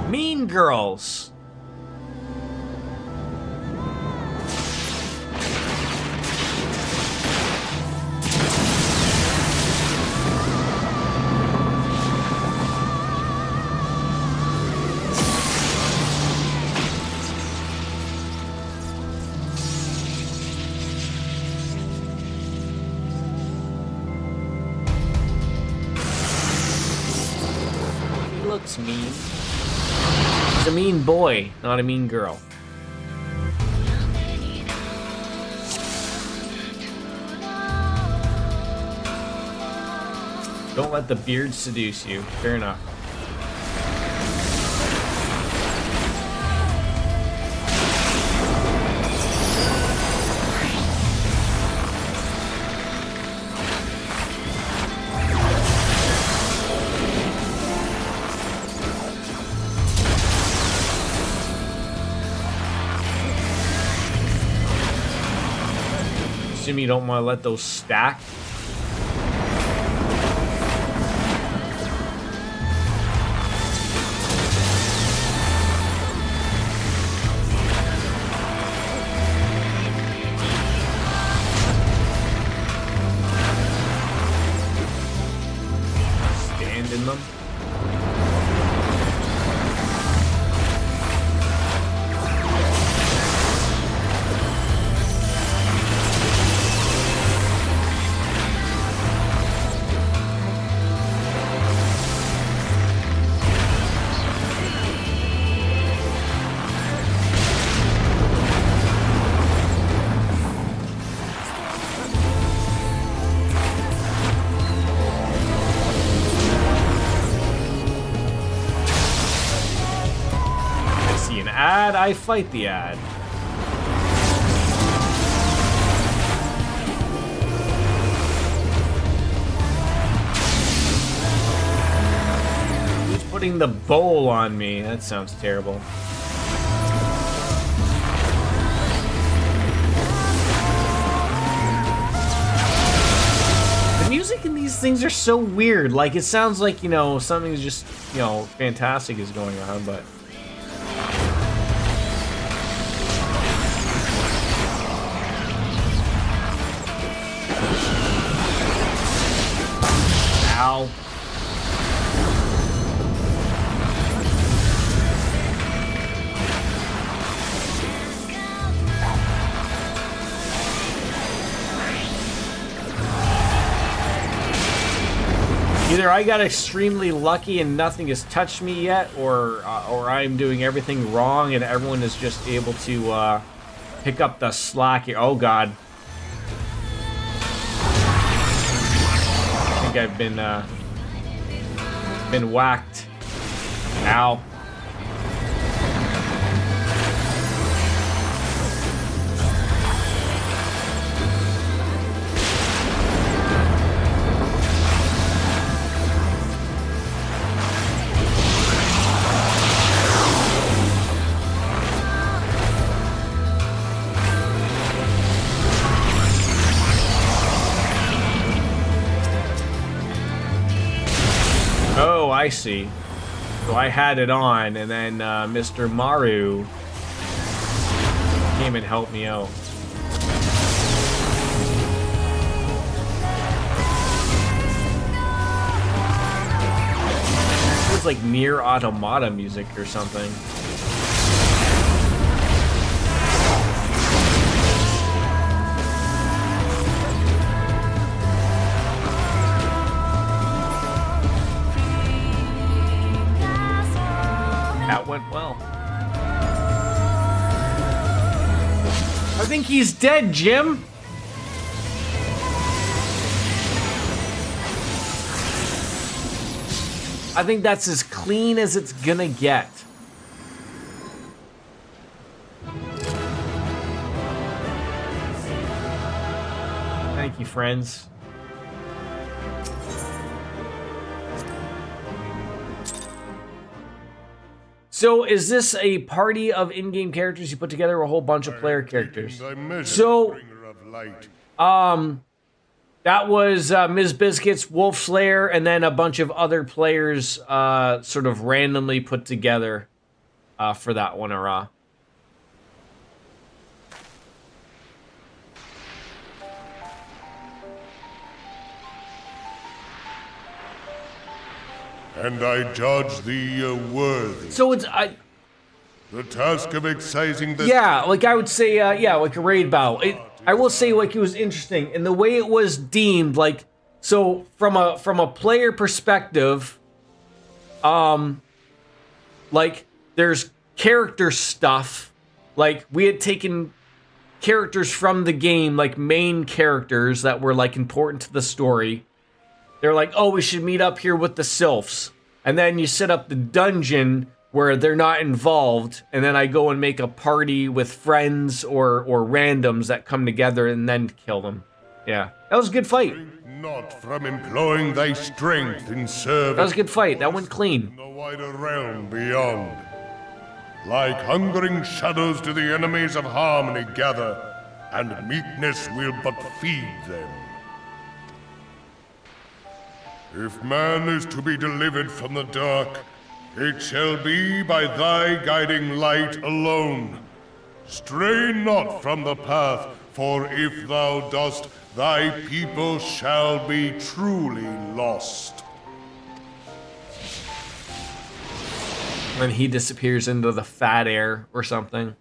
Mean Girls. He looks mean. He's a mean boy, not a mean girl. Don't let the beard seduce you. Fair enough. Assume you don't want to let those stack. Stand in them. I fight the ad? Who's putting the bowl on me? That sounds terrible. The music in these things are so weird. Like, it sounds like, you know, something's just, you know, fantastic is going on, but... Ow. Either I got extremely lucky and nothing has touched me yet, or I'm doing everything wrong and everyone is just able to pick up the slack here. Oh God. I think I've been whacked. Ow. Oh, I see. So I had it on, and then Mr. Maru came and helped me out. It was like Nier Automata music or something. That went well. I think he's dead, Jim. I think that's as clean as it's gonna get. Thank you, friends. So is this a party of in-game characters you put together, or a whole bunch of player characters? So, that was Ms. Biscuit's Wolf Slayer, and then a bunch of other players sort of randomly put together for that one, hurrah. And I judge thee worthy. So it's the task of excising the... Yeah, like I would say, yeah, like a raid battle. I will say, like, it was interesting, and the way it was deemed, like, so from a player perspective, like, there's character stuff. Like, we had taken characters from the game, like main characters that were like important to the story. They're like, oh, we should meet up here with the sylphs. And then you set up the dungeon where they're not involved. And then I go and make a party with friends or randoms that come together and then kill them. Yeah, that was a good fight. Not from employing thy strength in service. That was a good fight. That went clean. In the wider realm beyond. Like hungering shadows do the enemies of harmony gather, and meekness will but feed them. If man is to be delivered from the dark, it shall be by thy guiding light alone. Stray not from the path, for if thou dost, thy people shall be truly lost. When he disappears into the fat air or something.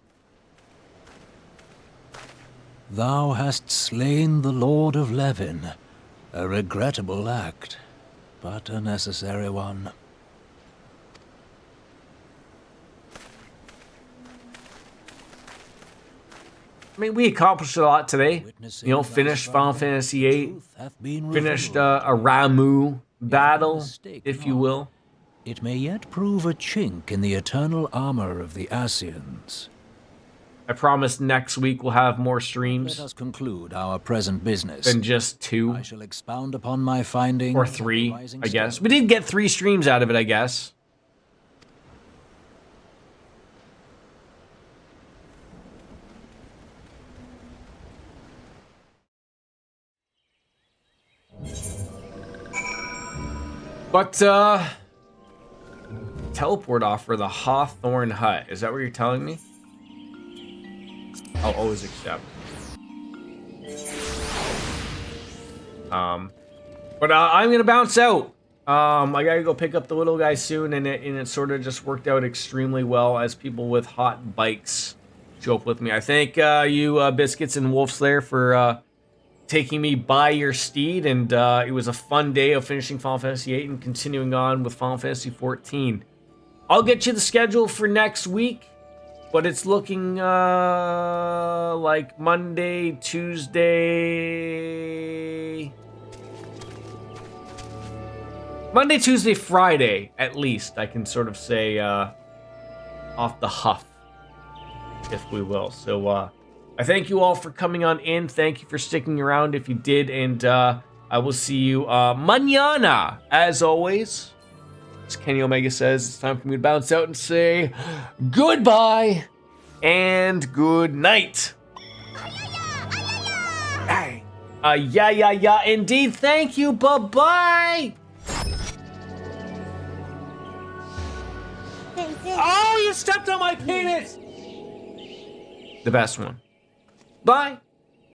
Thou hast slain the Lord of Levin. A regrettable act, but a necessary one. I mean, we accomplished a lot today. You know, finished Final Fantasy VIII, finished a Ramu battle, if you will. It may yet prove a chink in the eternal armor of the Ascians. I promise next week we'll have more streams. Let us conclude our present business. Than just 2. I shall expound upon my findings. Or 3, I guess. We did get 3 streams out of it, I guess. But, teleport off for the Hawthorne Hut. Is that what you're telling me? I'll always accept. But I'm gonna bounce out. I gotta go pick up the little guy soon, and it sort of just worked out extremely well as people with hot bikes show up with me. I thank you, Biscuits and Wolfslayer, for taking me by your steed, and it was a fun day of finishing Final Fantasy VIII and continuing on with Final Fantasy XIV. I'll get you the schedule for next week, but it's looking like Monday, Tuesday, Friday, at least. I can sort of say off the huff, if we will. So I thank you all for coming on in. Thank you for sticking around if you did, and I will see you mañana, as always. As Kenny Omega says, it's time for me to bounce out and say goodbye and good night. Hey. Yeah, indeed. Thank you. Bye-bye. Oh, you stepped on my penis. The best one. Bye.